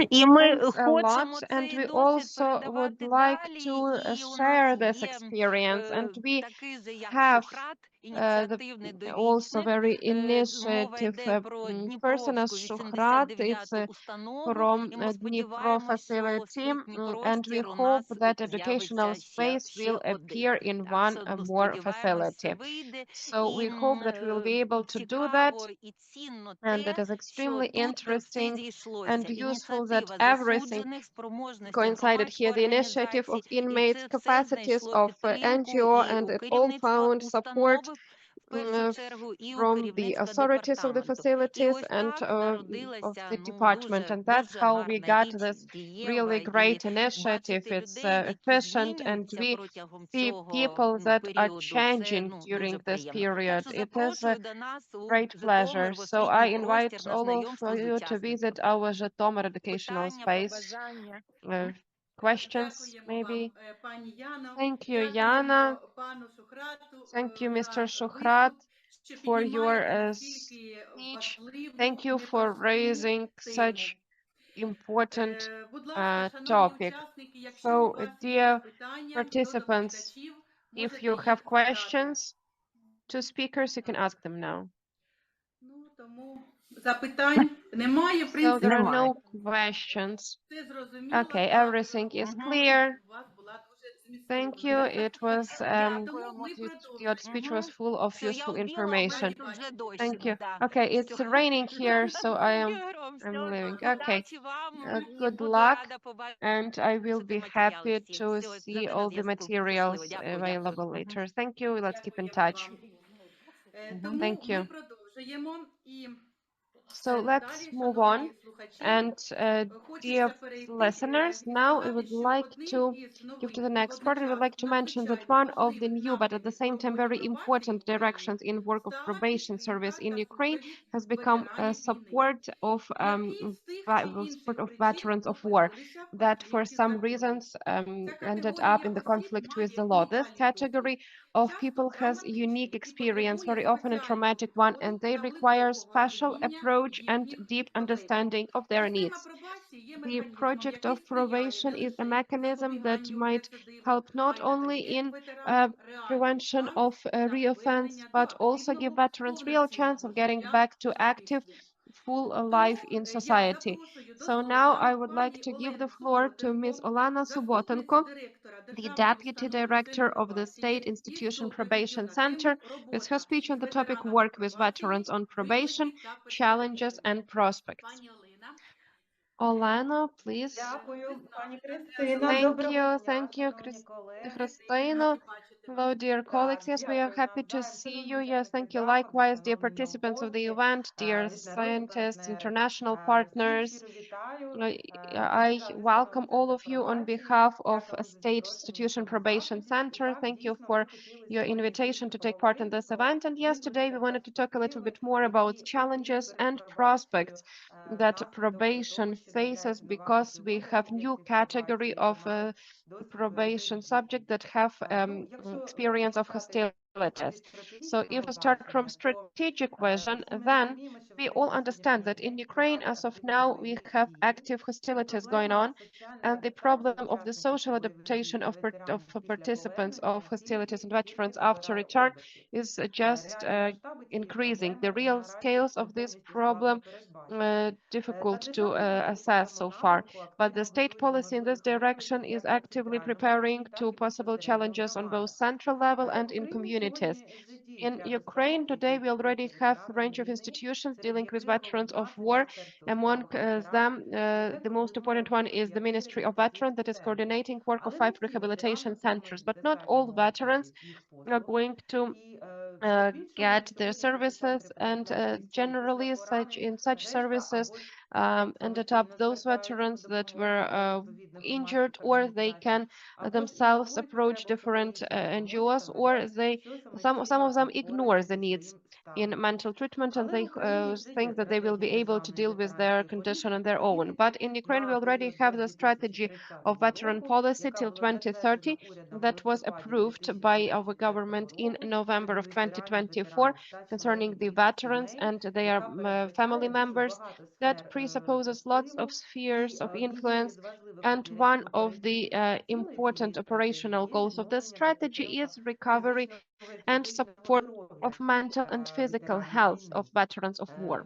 І ми Thanks a lot, хочемо and цей we досвід also would передавати like далі. to І у share нас this є experience, and we такий же, як have Шухрат, the ініціативний also довічник. very Мова initiative йде про person as Дніпровську Shukhrat. It's 89-ту установу, from і ми Dnipro сподіваємося, що facility, освітній and we простір у hope нас that educational з'явиться space ще will один. appear in Так one що, more сподіваємось, це facility. вийде. So we І hope that we will be able to do that, цікаво і цінно and те, it is що extremely тут все interesting зійшлося. and useful that Ініціатива everything засуджених, спроможності coincided here, громадської the initiative of організації, і inmates, це все capacities знайшло of підтримку NGO, і and у it all керівництва found support установи, в першу чергу, і у from the керівництва authorities of the департаменту. І facilities ось and так of народилася, the ну, department. дуже, And that's дуже how we гарна got річ, this дієва, really і great initiative. бачити It's людей, які efficient, and змінюються we протягом see цього people that are періоду. Це, changing ну, during дуже this приємно. period. Так що It is a запрошую до нас у great pleasure. Житомир, в So I освітній invite простір на all of знайомство з you to учасниками. visit our Zhytomyr educational Питання, space. побажання. Questions, Дякуємо maybe? вам, пані Яно. Thank you, Yana. Дякуємо пану Шухрату Thank you, Mr. за Shukhrat, виступ, що for your піднімаєте настільки speech. важливу, Thank you for непросту raising тему. such important Будь ласка, шановні topic. учасники, якщо у So, вас є dear запитання до participants, доповідачів, if можете you їх have задати. questions to speakers, you can ask them now. Ну, тому запитань немає, в So принципі, there are no questions. все зрозуміло. Okay, та everything is розмова clear. у вас була дуже Thank змістовною. you. It was Дякуємо. Тому ми your продовжуємо. speech was full of Все, я useful в білому, information. але тут вже дощ Thank you. іде. Okay, it's Все. raining here, so Ігором, I'm все, leaving. Okay, удачі вам. І good буду luck, рада побачити and I will be матеріали happy всі. to Все, see завжди на all the зв'язку. materials Щасливо. Дякую, available дякую. later. Thank you. Let's keep in Дякуємо touch. вам. Тому Thank ми you. продовжуємо. І So let's далі, move шановні on. слухачі, And dear хочеться перейти listeners, і now I сказати, would що like одним to із give to нових the і next part. I would like to водночас mention that надзвичайно one of the важливих new, but at the напрямів same time роботи very пробації important в Україні directions in work of стала probation підтримка service in та Ukraine супровід has become a ветеранів війни, support of які з тих чи support інших of причин veterans of war опинилися в that for конфлікті з some законом. reasons Ця ended up категорія in the осіб conflict with має the law. This унікальний досвід, category of часто people has травматичний unique і experience, потребує very often a спеціального traumatic one, підходу and they та require глибокого special розуміння approach and їхніх deep потреб. understanding of their Система needs. пробації є The механізмом, project який of сприяє probation не is a лише mechanism that запобіганню might рецидиву, help а not й only надає in ветеранам реальний prevention шанс of на reoffense, повернення but до also give активного, veterans real chance повноцінного of getting життя back to в active, суспільстві. full Тому life in я society. запрошую до So now слова I would like пані to give the Олену floor to Ms. Суботенко, Olena заступницю SUBOTENKO, директора the Державної Deputy установи Director центру of the State пробації із Institution доповіддю Probation на Center, тему with her робота speech on з the topic ветеранами Work with пробації, Veterans on Probation, виклики та Challenges перспективи. and Prospects. Пані Олена. Olena, please. Дякую, пані Кристина. Thank Доброго you, дня, thank you, шановні колеги. Christina. Hello, dear colleagues. Yes, we are happy to see you. Yes, thank you. Likewise, dear participants of the event, dear scientists, international partners. Всіх вітаю. I welcome all of you on behalf of State Institution Probation Center. Thank you for your invitation to take part in this event. And yes, today we wanted to talk a little bit more about challenges and prospects that probation faces because we have new category of probation subject that have experience of hostilities. So if we start from strategic vision, then we all understand that in Ukraine, as of now, we have active hostilities going on, and the problem of the social adaptation of participants of hostilities and veterans after return is just increasing. The real scales of this problem difficult to assess so far, but the state policy in this direction is actively preparing to possible challenges on both central level and in communities. In Ukraine today, we already have a range of institutions dealing with veterans of war. Among them, the most important one is the Ministry of Veterans that is coordinating work of 5 rehabilitation centers, but not all veterans are going to get their services, and generally in such services ended up those veterans that were injured, or they can themselves approach different NGOs, or some of them ignore the needs in mental treatment, and they think that they will be able to deal with their condition on their own. But in Ukraine, we already have the strategy of veteran policy till 2030 that was approved by our government in November of 2024 concerning the veterans and their family members that presupposes lots of spheres of influence. And one of the important operational goals of this strategy is recovery and support of mental and physical health of veterans of war.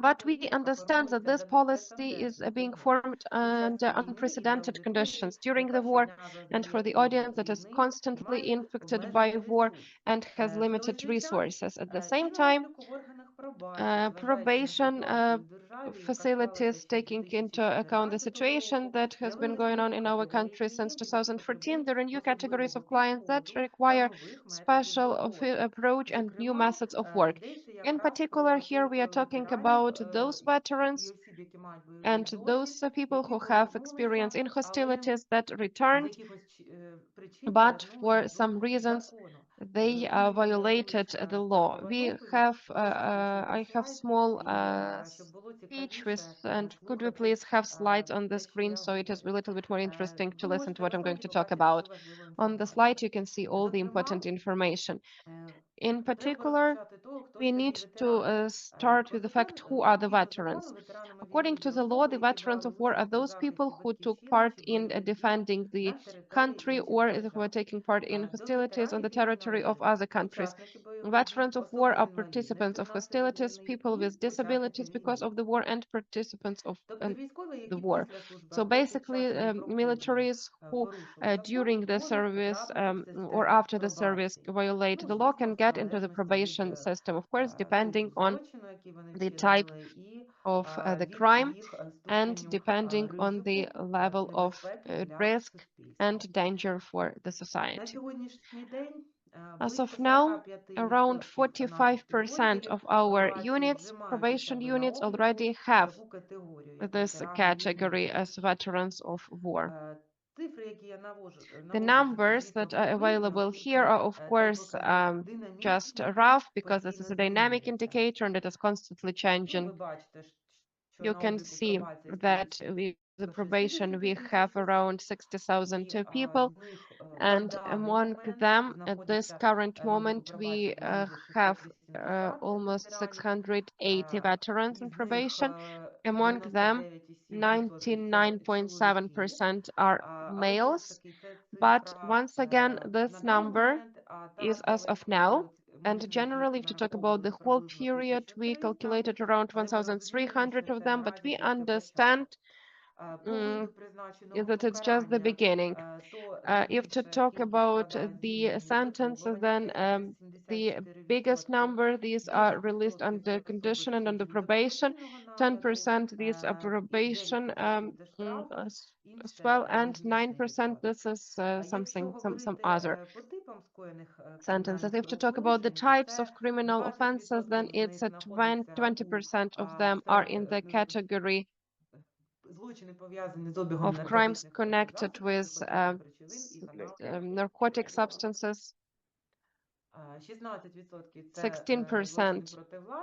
But we understand that this policy is being formed under unprecedented conditions during the war, and for the audience that is constantly infected by war and has limited resources. At the same time, probation facilities, taking into account the situation that has been going on in our country since 2014, there are new categories of clients that require special approach and new methods of work. In particular, here we are talking about those veterans and those people who have experience in hostilities that returned, but for some reasons they violated the law. I have small speech with, and could we please have slides on the screen so it is a little bit more interesting to listen to what I'm going to talk about. On the slide you can see all the important information. In particular, we need to start with the fact who are the veterans. According to the law, the veterans of war are those people who took part in defending the country or who are taking part in hostilities on the territory of other countries. Veterans of war are participants of hostilities, people with disabilities because of the war, and participants of the war. So basically, militaries who during the service or after the service violate the law can get into the probation system, of course, depending on the type of the crime and depending on the level of risk and danger for the society. As of now, around 45% of our units, probation units, already have this category as veterans of war. The numbers that are available here are, of course, just rough because this is a dynamic indicator and it is constantly changing. You can see that with the probation we have around 60,000 people, and among them at this current moment we have almost 680 veterans in probation. Among them 99.7% are males, but once again this number is as of now, and generally if to talk about the whole period we calculated around 1,300 of them, but we understand that it's just the beginning. If to talk about the sentences, then the biggest number, these are released under condition and under probation. 10% these are probation as well, and 9% this is some other sentences. If to talk about the types of criminal offenses, then it's at 20% of them are in the category of crimes connected with narcotic substances. 16%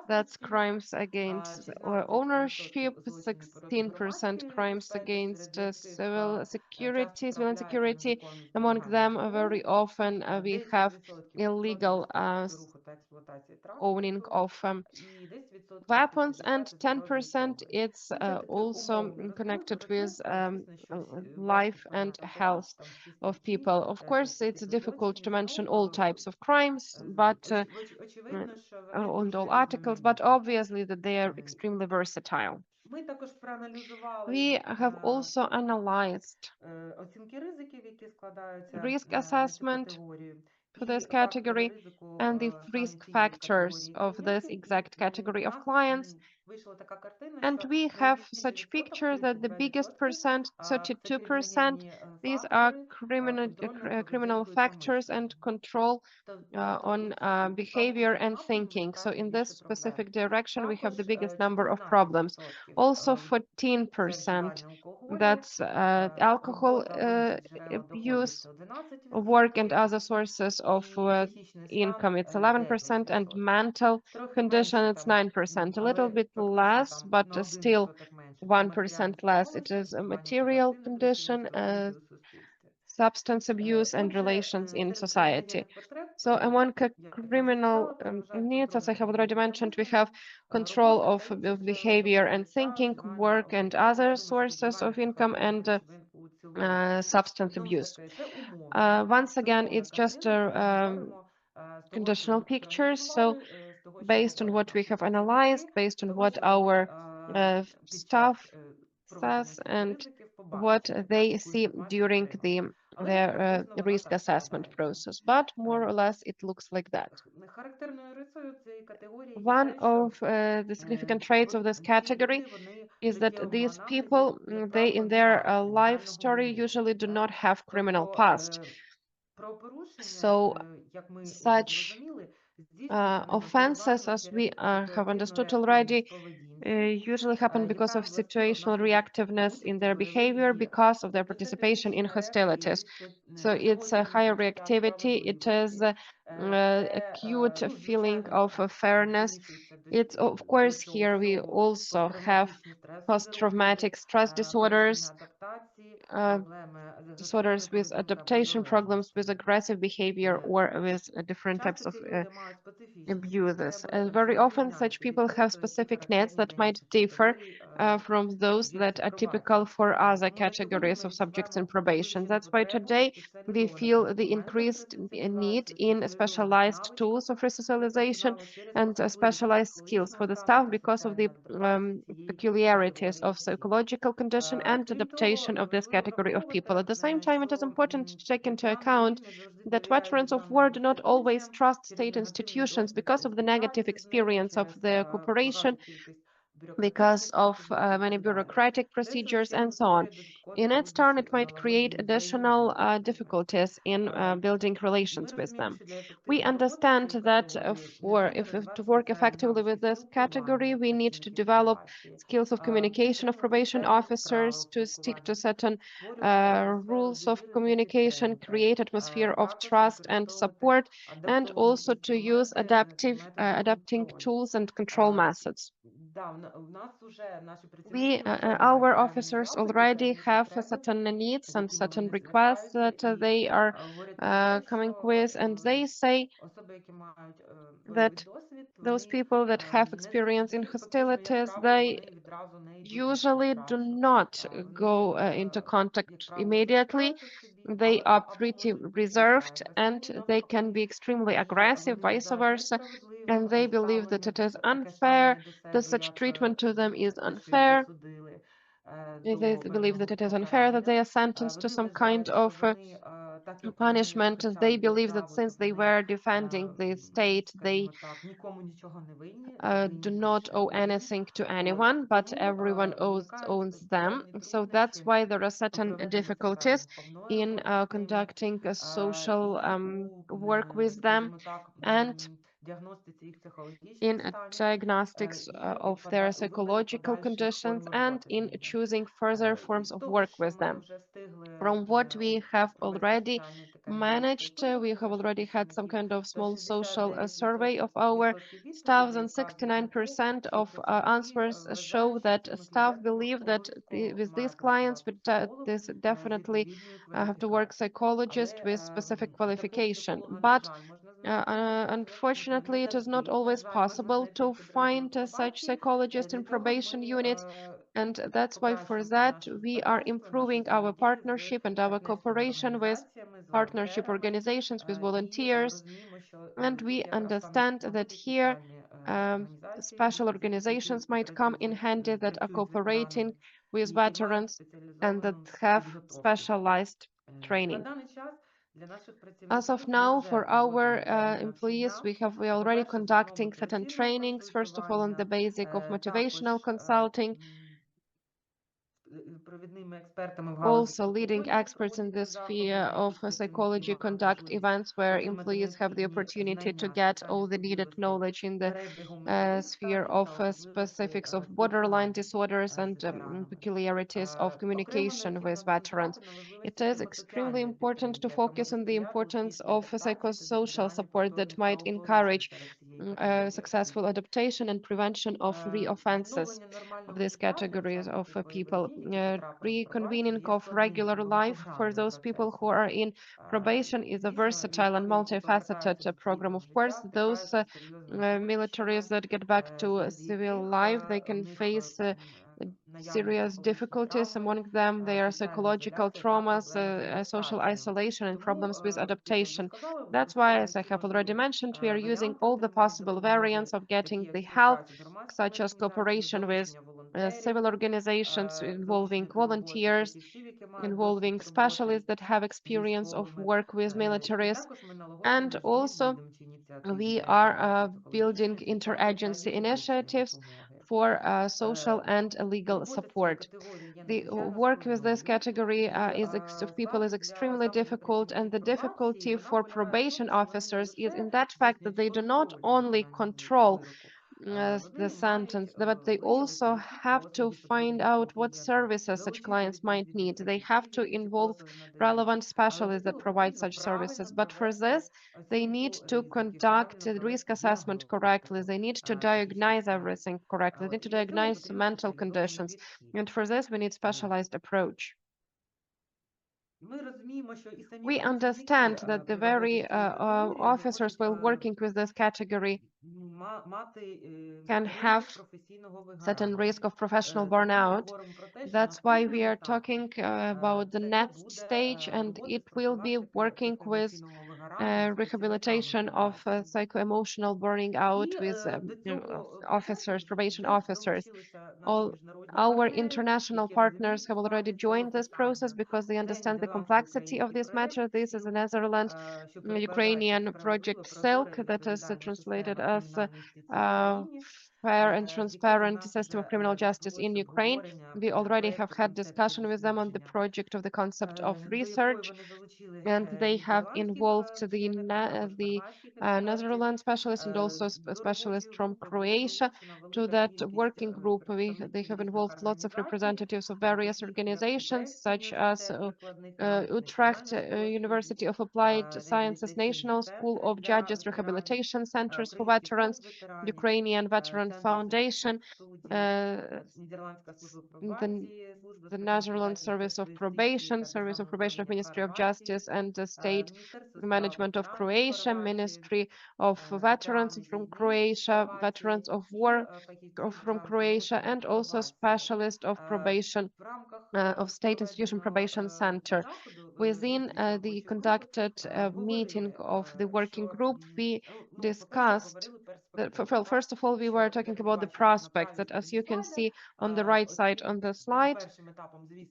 that's crimes against ownership, 16% crimes against civil security. Among them, very often we have illegal owning of weapons, and 10% it's also connected with life and health of people. Of course, it's difficult to mention all types of crimes, but on all articles, but obviously that they are extremely versatile. We have also analyzed risk assessment for this category and the risk factors of this exact category of clients. And we have such picture that the biggest percent, 32%, these are criminal factors and control on behavior and thinking. So in this specific direction, we have the biggest number of problems. Also 14%, that's alcohol abuse, work and other sources of income, it's 11%, and mental condition, it's 9%, a little bit less, but still 1% less. It is a material condition, substance abuse and relations in society. So among criminal needs, as I have already mentioned, we have control of behavior and thinking, work and other sources of income, and substance abuse. Once again, it's just conditional pictures. So based on what we have analyzed, based on what our staff says and what they see during their risk assessment process. But more or less, it looks like that. One of the significant traits of this category is that these people, they in their life story usually do not have criminal past. So such offenses, as we have understood already, usually happen because of situational reactiveness in their behavior, because of their participation in hostilities. So it's a higher reactivity, it is acute feeling of fairness. It's, of course, here we also have post-traumatic stress disorders, disorders with adaptation problems, with aggressive behavior, or with different types of abuses. Very often such people have specific needs that might differ from those that are typical for other categories of subjects in probation. That's why today we feel the increased need in specialized tools of resocialization and specialized skills for the staff because of the peculiarities of psychological condition and adaptation of this category of people. At the same time, it is important to take into account that veterans of war do not always trust state institutions because of the negative experience of the cooperation, because of many bureaucratic procedures and so on. In its turn, it might create additional difficulties in building relations with them. We understand that to work effectively with this category, we need to develop skills of communication of probation officers, to stick to certain rules of communication, create atmosphere of trust and support, and also to use adapting tools and control methods. Our officers already have certain needs and certain requests that they are coming with, and they say that those people that have experience in hostilities, they usually do not go into contact immediately. They are pretty reserved and they can be extremely aggressive, vice versa, and they believe that it is unfair, that such treatment to them is unfair. They believe that it is unfair that they are sentenced to some kind of punishment. They believe that since they were defending the state, they do not owe anything to anyone, but everyone owns them. So that's why there are certain difficulties in conducting a social work with them and in diagnostics of their psychological conditions and in choosing further forms of work with them. From what we have already managed, we have already had some kind of small social survey of our staff, and 69% of answers show that staff believe that with these clients, this definitely have to work psychologist with specific qualification. But unfortunately, it is not always possible to find such psychologists in probation units. And that's why for that, we are improving our partnership and our cooperation with partnership organizations, with volunteers. And we understand that here special organizations might come in handy that are cooperating with veterans and that have specialized training. As of now, for our employees, we are already conducting certain trainings, first of all, on the basic of motivational consulting, also leading experts in the sphere of psychology conduct events where employees have the opportunity to get all the needed knowledge in the sphere of specifics of borderline disorders and peculiarities of communication with veterans. It is extremely important to focus on the importance of psychosocial support that might encourage successful adaptation and prevention of reoffenses of these categories of people. Reconvening of regular life for those people who are in probation is a versatile and multifaceted program. Of course, those militaries that get back to civil life, they can face serious difficulties. Among them, there are psychological traumas, social isolation, and problems with adaptation. That's why, as I have already mentioned, we are using all the possible variants of getting the help, such as cooperation with civil organizations involving volunteers, involving specialists that have experience of work with militaries, and also we are building interagency initiatives for social and legal support. The work with this category of people is extremely difficult, and the difficulty for probation officers is in that fact that they do not only control the sentence, but they also have to find out what services such clients might need. They have to involve relevant specialists that provide such services. But for this, they need to conduct a risk assessment correctly. They need to diagnose everything correctly. They need to diagnose mental conditions. And for this, we need specialized approach. We understand that the very officers while working with this category can have certain risk of professional burnout. That's why we are talking about the next stage, and it will be working with rehabilitation of psycho-emotional burning out with officers, probation officers. All our international partners have already joined this process because they understand the complexity of this matter. This is a Netherlands Ukrainian project SILK, that is translated as fair and transparent system of criminal justice in Ukraine. We already have had discussion with them on the project of the concept of research, and they have involved the Netherlands specialist and also a specialist from Croatia to that working group. They have involved lots of representatives of various organizations such as Utrecht University of Applied Sciences National School of Judges Rehabilitation Centers for Veterans, Ukrainian Veteran Foundation, the Netherlands Service of Probation of Ministry of Justice and the State Management of Croatia, Ministry of Veterans from Croatia, Veterans of War from Croatia, and also specialist of probation of State Institution Probation Center. Within the conducted meeting of the working group, we discussed that, first of all, we were talking about the prospects that, as you can see on the right side on the slide,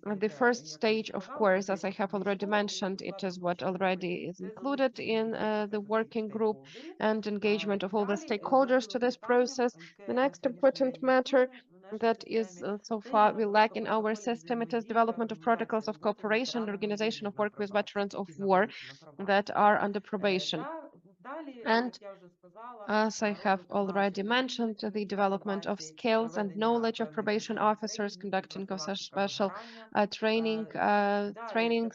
the first stage, of course, as I have already mentioned, it is what already is included in the working group and engagement of all the stakeholders to this process. The next important matter that is so far we lack in our system, it is development of protocols of cooperation and organization of work with veterans of war that are under probation. And as I have already mentioned, the development of skills and knowledge of probation officers, conducting of such special trainings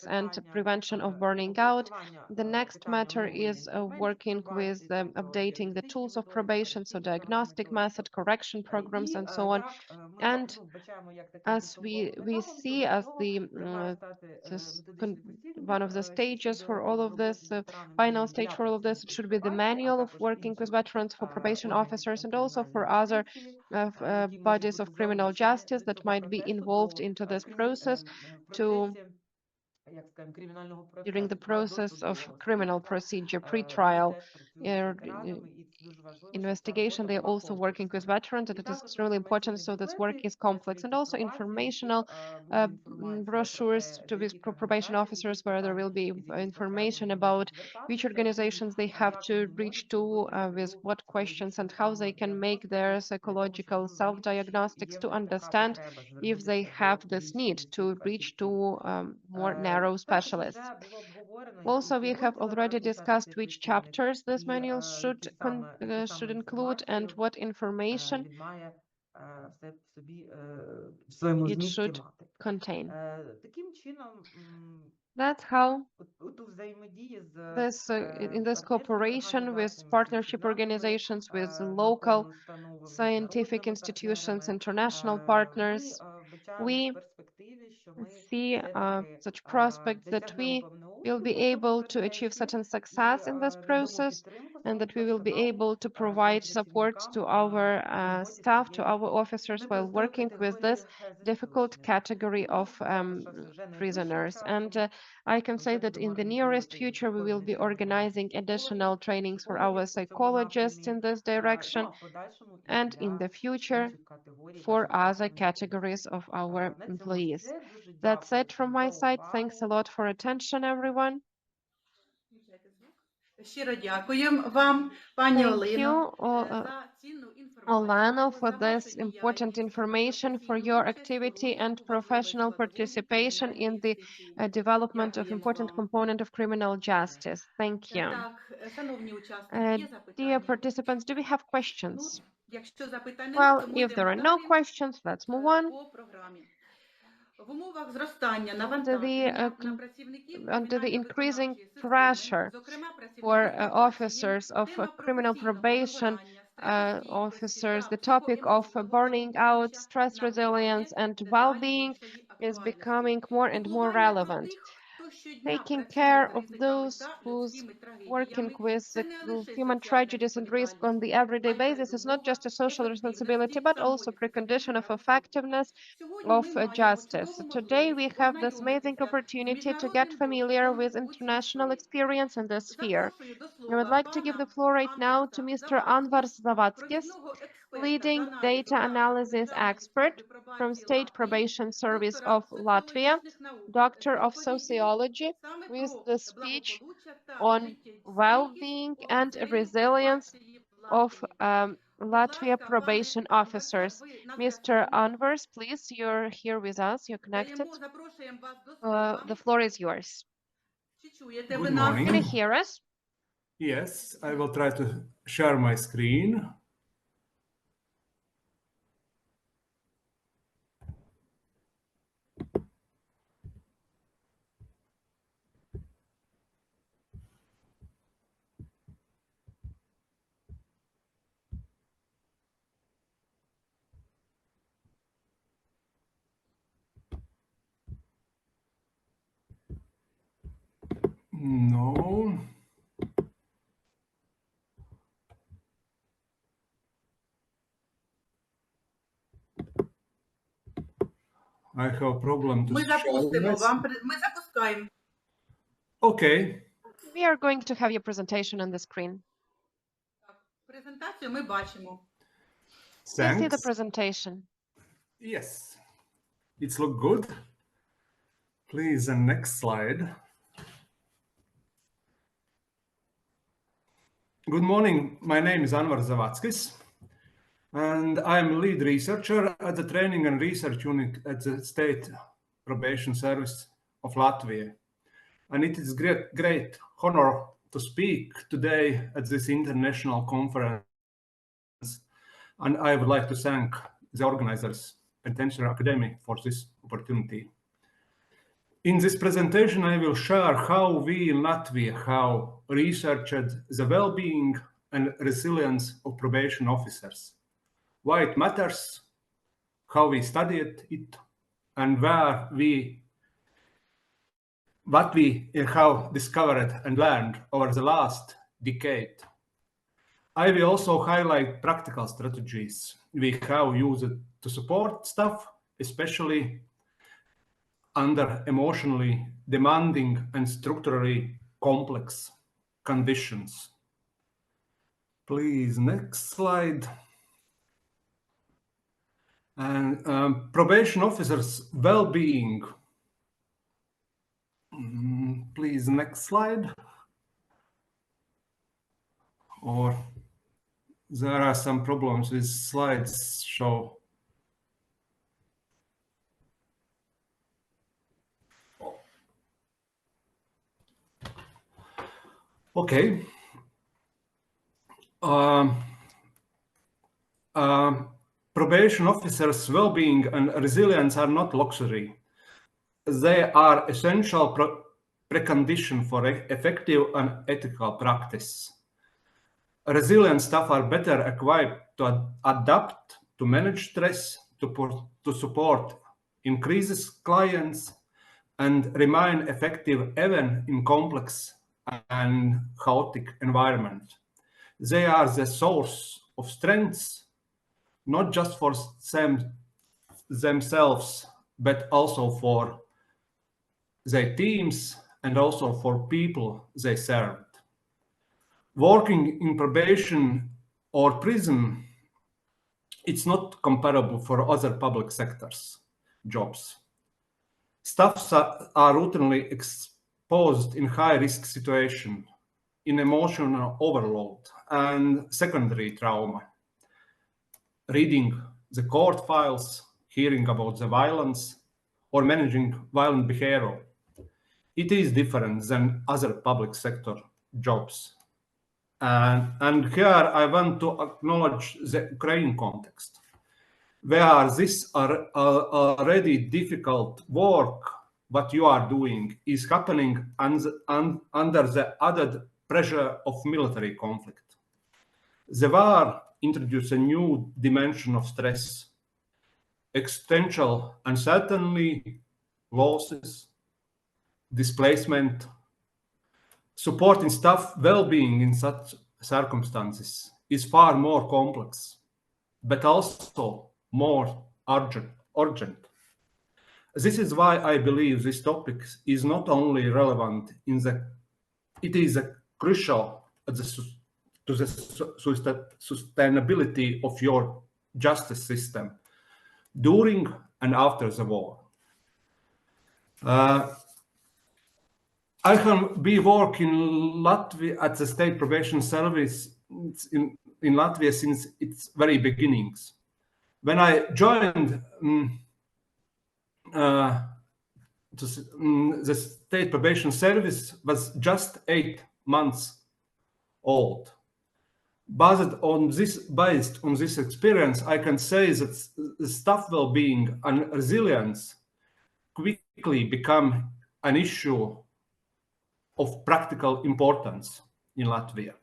and prevention of burning out. The next matter is working with updating the tools of probation, so diagnostic method, correction programs, and so on. And as we see as the one of the stages for all of this, final stage for all of this, it should be the manual of working with veterans for probation officers and also for other bodies of criminal justice that might be involved into this process during the process of criminal procedure, pre-trial investigation. They're also working with veterans, and it is extremely important, so this work is complex. And also informational brochures to these probation officers where there will be information about which organizations they have to reach to, with what questions, and how they can make their psychological self-diagnostics to understand if they have this need to reach to more narrow specialists. Also, we have already discussed which chapters this manual should include and what information все в собі в своєму it змісті should мати. contain. Таким чином, That's how у взаємодії з in this cooperation with partnership organizations, with local науковими установами, scientific міжнародними institutions, партнерами, international ми partners, вбачаємо we в перспективі, що ми see все-таки such prospects that досягнемо we певного will успіху be в цьому able to achieve процесі certain і success in this надамо process, підтримку and своєму that we will be персоналу, able to своїм provide support працівникам to в our роботі з staff, to цією our officers while непростою working with this категорією difficult засуджених. category Можу of сказати, що вже найближчим prisoners. And часом I can say вже that будемо in the nearest організовувати future, we will відповідні be тренінги для organizing additional trainings for our психологів у цьому psychologists напрямі, in this ну, direction, а в подальшому і and in для the future інших категорій for наших other працівників. categories of our На цьому employees. все. Дуже That's дякую it from всім my за side. Thanks a увагу. lot for attention, everyone. Щиро дякуємо вам, пані Thank Олено, you, за цінну інформацію, Olena, for за this вашу important діяльність, information, for професійну your участь у activity and розвитку важливої professional складової participation in кримінальної the юстиції. development of Дякуємо important вам. component of criminal justice. Thank you. Так, шановні учасники, є Dear запитання? participants, do we have questions? Ну, якщо запитань немає, Well, то ми if there йдемо are no далі questions, let's move on. по програмі. В умовах зростання Under навантаження на працівників the increasing кримінально-виконавчої pressure системи, зокрема for працівників officers пробації, of тема criminal професійного probation вигорання, стресостійкості officers, та the topic of психоемоційного burning out, благополуччя stress resilience, набуває and дедалі well-being більшої is актуальності. becoming more and more Піклування про relevant. тих, хто щодня Taking працює care з of ризиками those та who's людськими working трагедіями, with це the не лише human соціальна tragedies and risk on the відповідальність, everyday а й basis is not передумова just a social responsibility, ефективності but also самої системи precondition of правосуддя. effectiveness Сьогодні of ми маємо justice. чудову Today we можливість have this amazing ознайомитися з opportunity to get міжнародним familiar досвідом with у цій international сфері. experience in this sphere. Запрошую до I would слова like to give the пана floor right now to Анварса Mr. Anvars Завацькіс, ZAVACKIS, провідного експерта з leading аналізу data та analysis Державної expert служби from пробації State Латвії, Probation Service доктора of Latvia, соціологічних наук Doctor з of відповіді Sociology, саме with про the speech благополуччя та on життєстійкість well-being and офіцерів resilience пробації в of Латвії. Будь Latvia ласка, пане probation Анварсе, officers. ви на Mr. зв'язку. Anvars, please, you're here with us, you're connected. Запрошуємо вас до слова. The floor is yours. Чи чуєте ви Good нас? morning. Can you hear us? Yes, I will try to share my screen. No. I have problem to Ми share запустимо my вам. Ми запускаємо. Okay. We are going to have your presentation on the screen. Презентацію ми бачимо. Do you see the Thanks. presentation? Yes. It's look good. Please, the next slide. Good morning. My name is Anvars ZAVACKIS, and I'm lead researcher at the Training and Research Unit at the State Probation Service of Latvia. And it is great honor to speak today at this international conference. And I would like to thank the organizers, Penitentiary Academy, for this opportunity. In this presentation, I will share how we in Latvia have researched the well-being and resilience of probation officers, why it matters, how we studied it, and what we have discovered and learned over the last decade. I will also highlight practical strategies we have used to support staff, especially under emotionally demanding and structurally complex conditions. Please, next slide. And probation officers' well-being. Please, next slide. Or there are some problems with slides show. Okay. probation officers' well-being and resilience are not luxury. They are essential precondition for effective and ethical practice. Resilient staff are better equipped to adapt, to manage stress, to support increases clients, and remain effective even in complex and chaotic environment. They are the source of strengths, not just for themselves, but also for their teams and also for people they served. Working in probation or prison, it's not comparable for other public sectors jobs. Staffs are routinely exposed in high-risk situation, in emotional overload and secondary trauma. Reading the court files, hearing about the violence, or managing violent behavior. It is different than other public sector jobs. And here I want to acknowledge the Ukraine context, where this are already difficult work, what you are doing is happening under the added pressure of military conflict. The war introduced a new dimension of stress, existential uncertainty, losses, displacement. Supporting staff well-being in such circumstances is far more complex, but also more urgent. This is why I believe this topic is not only relevant it is crucial to the sustainability of your justice system during and after the war. I have been working in Latvia at the State Probation Service in Latvia since its very beginnings. When I joined the State Probation Service was just 8 months old. Based on this experience, I can say that the staff well-being and resilience quickly become an issue of practical importance in Latvia.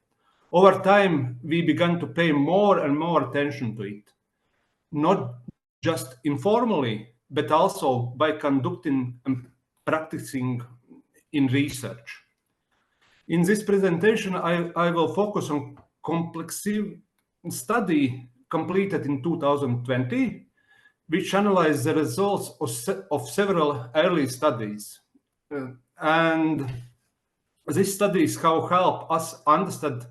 Over time, we began to pay more and more attention to it, not just informally, but also by conducting and practicing in research. In this presentation, I will focus on complexive study completed in 2020, which analyzed the results of several early studies. And these studies have helped us understand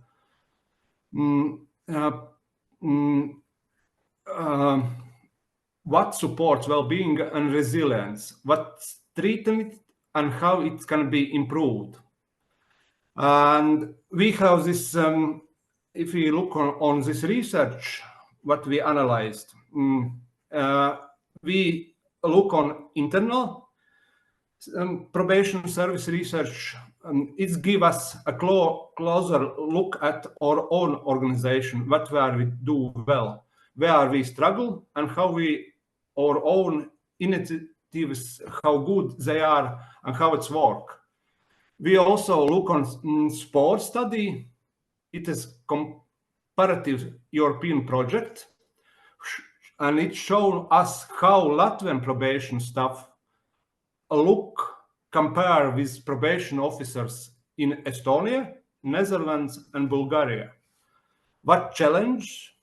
what supports well-being and resilience, what's treated and how it can be improved. And we have this, if we look on this research, what we analyzed, we look on internal probation service research. It gives us a closer look at our own organization, what we do well, where we struggle, and how our own initiatives, how good they are, and how it's work. We also look on sport study. It is comparative European project, and it shows us how Latvian probation staff compare with probation officers in Estonia, Netherlands, and Bulgaria. What challenge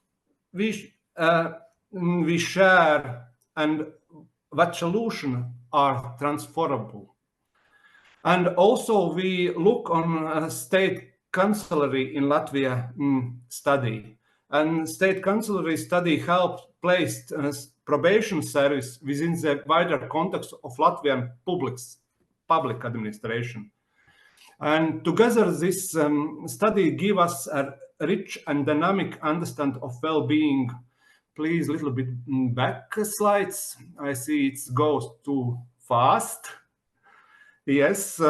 we share and what solutions are transferable. And also we look on a state cancellery in Latvia study. And state cancellery study helped place probation service within the wider context of Latvian public administration. And together this study gives us a rich and dynamic understanding of well-being. Please, a little bit back slides. I see it goes too fast. Yes,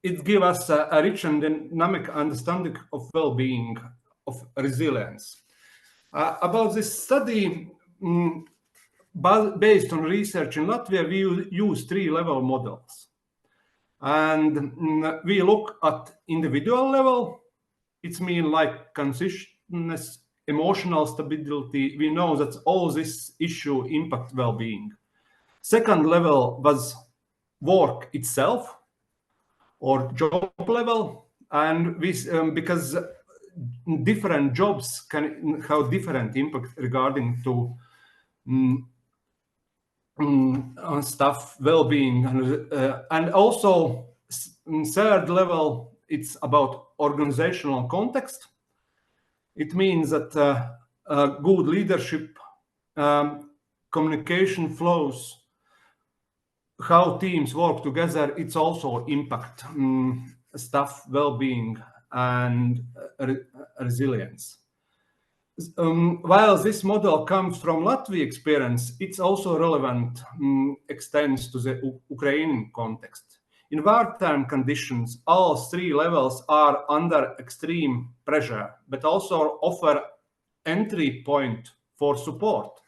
it gives us a rich and dynamic understanding of well-being, of resilience. About this study, based on research in Latvia, we use 3-level models. And we look at individual level. It's mean like consciousness, emotional stability. We know that all this issue impact well-being. Second level was work itself or job level, and we, because different jobs can have different impact regarding to staff well-being, and also third level, it's about organizational context. It means that good leadership, communication flows, how teams work together, it's also impact staff well-being and resilience. While this model comes from Latvian experience, it's also relevant, extends to the Ukrainian context. In wartime conditions, all 3 levels are under extreme pressure, but also offer entry point for support.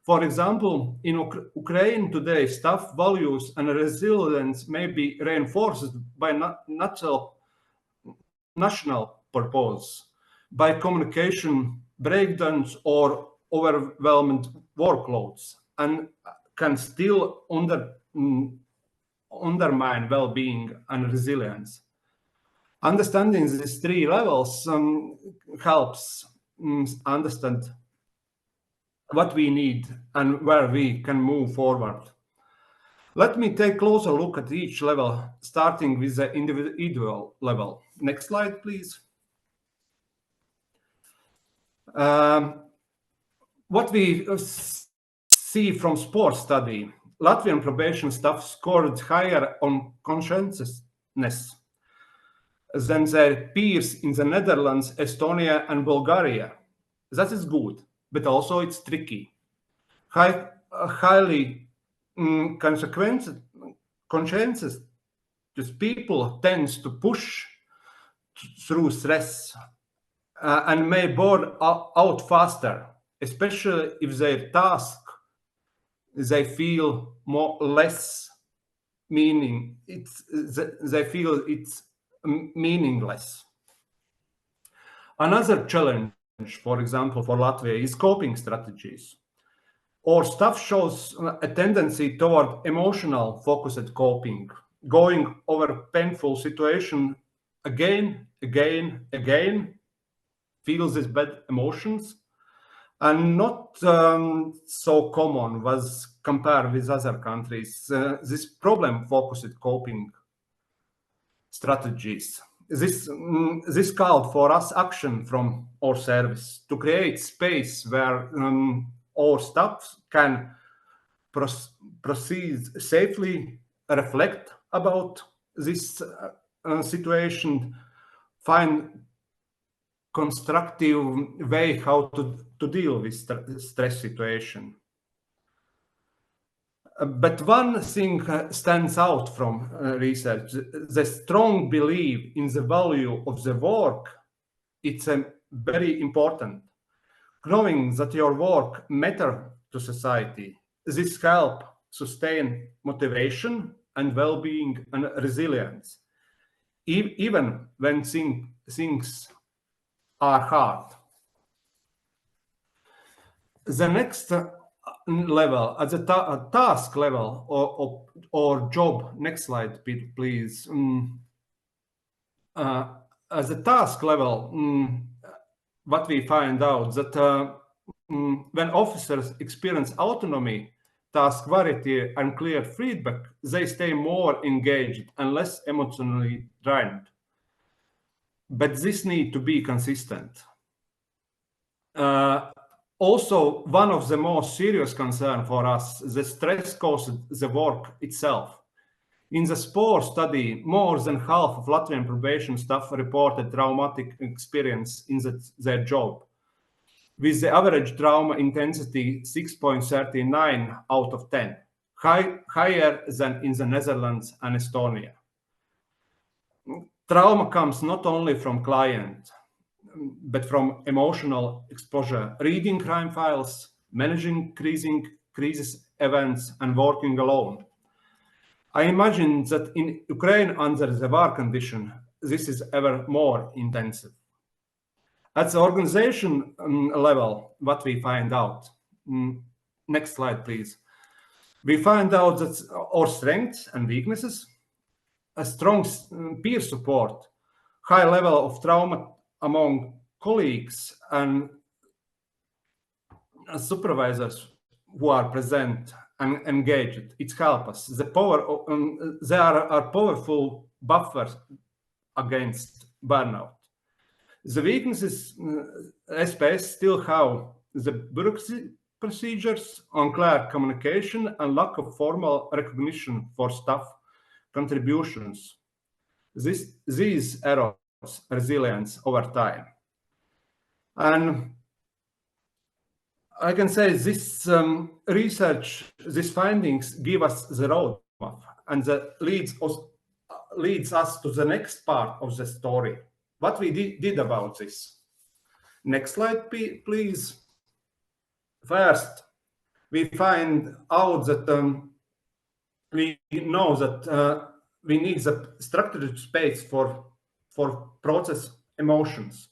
For example, in Ukraine today, staff values and resilience may be reinforced by national purpose, by communication breakdowns or overwhelming workloads, and can still undermine well-being and resilience. Understanding these 3 levels helps understand what we need and where we can move forward. Let me take a closer look at each level, starting with the individual level. Next slide, please. What we see from sports study, Latvian probation staff scored higher on conscientiousness than their peers in the Netherlands, Estonia, and Bulgaria. That is good, but also it's tricky. Highly conscientious people tend to push through stress and may burn out faster, especially if their task they feel less meaning. They feel it's meaningless. Another challenge, for example, for Latvia is coping strategies. Our staff shows a tendency toward emotional focused coping, going over painful situation again, feels these bad emotions, and not so common was compared with other countries. This problem-focused coping strategies. This called for us action from our service to create space where our staff can proceed safely, reflect about this situation, find constructive way how to deal with stress situation. But one thing stands out from research: the strong belief in the value of the work. It's very important. Knowing that your work matters to society, this helps sustain motivation and well-being and resilience, even when things are hard. The next level, at the task level or job, next slide, please. At the task level, what we find out that when officers experience autonomy, task variety, and clear feedback, they stay more engaged and less emotionally drained. But this needs to be consistent. Also, one of the most serious concerns for us, the stress caused the work itself. In the SPORE study, more than half of Latvian probation staff reported traumatic experience in their job, with the average trauma intensity 6.39 out of 10, higher than in the Netherlands and Estonia. Trauma comes not only from client, but from emotional exposure, reading crime files, managing crisis events, and working alone. I imagine that in Ukraine under the war condition, this is ever more intensive. At the organization level, what we find out, next slide, please. We find out that our strengths and weaknesses, a strong peer support, high level of trauma among colleagues and supervisors who are present and engaged. It helps us. The power they are powerful buffers against burnout. The weaknesses SPS still have the bureaucracy procedures, unclear communication, and lack of formal recognition for staff contributions. These errors resilience over time. And I can say this research, these findings give us the roadmap, and that leads us to the next part of the story. What we did about this. Next slide, please. First, we find out that we know that we need the structured space for process emotions.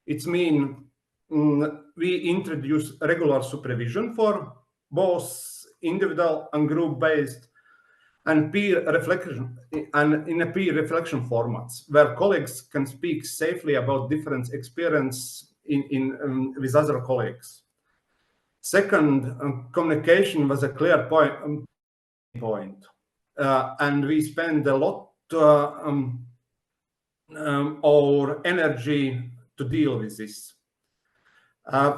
It means we introduce regular supervision for both individual and group-based and peer reflection, and in a peer reflection formats where colleagues can speak safely about different experience with other colleagues. Second, communication was a clear point, and we spend a lot our energy to deal with this.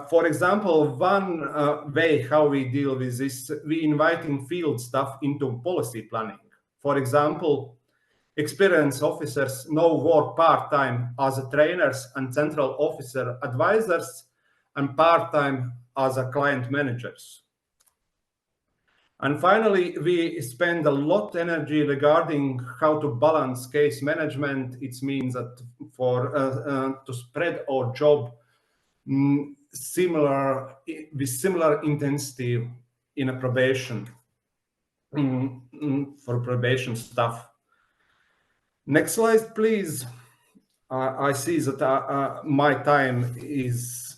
For example, one way how we deal with this, we inviting field staff into policy planning. For example, experienced officers now work part-time as trainers and central officer advisors and part-time as a client managers. And finally, we spend a lot of energy regarding how to balance case management. It means that for to spread our job with similar intensity in a probation for probation staff. Next slide, please. I see that my time is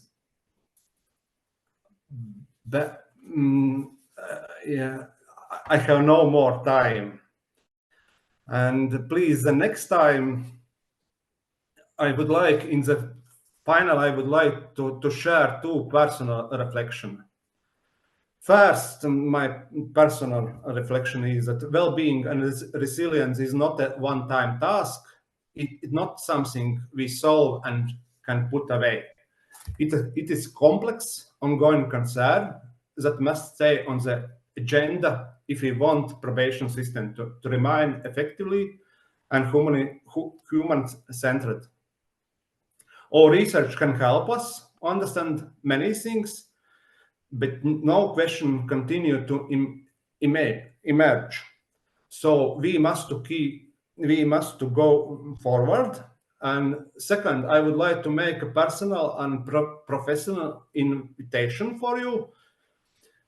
yeah, I have no more time. And please, the next time, I would like, in the final, I would like to share two personal reflections. First, my personal reflection is that well-being and resilience is not a one-time task. It's not something we solve and can put away. It is complex, ongoing concern that must stay on the agenda if we want probation system to remain effectively and human-centered. Our research can help us understand many things, but no question continue to emerge. So we must go forward. And second, I would like to make a personal and professional invitation for you.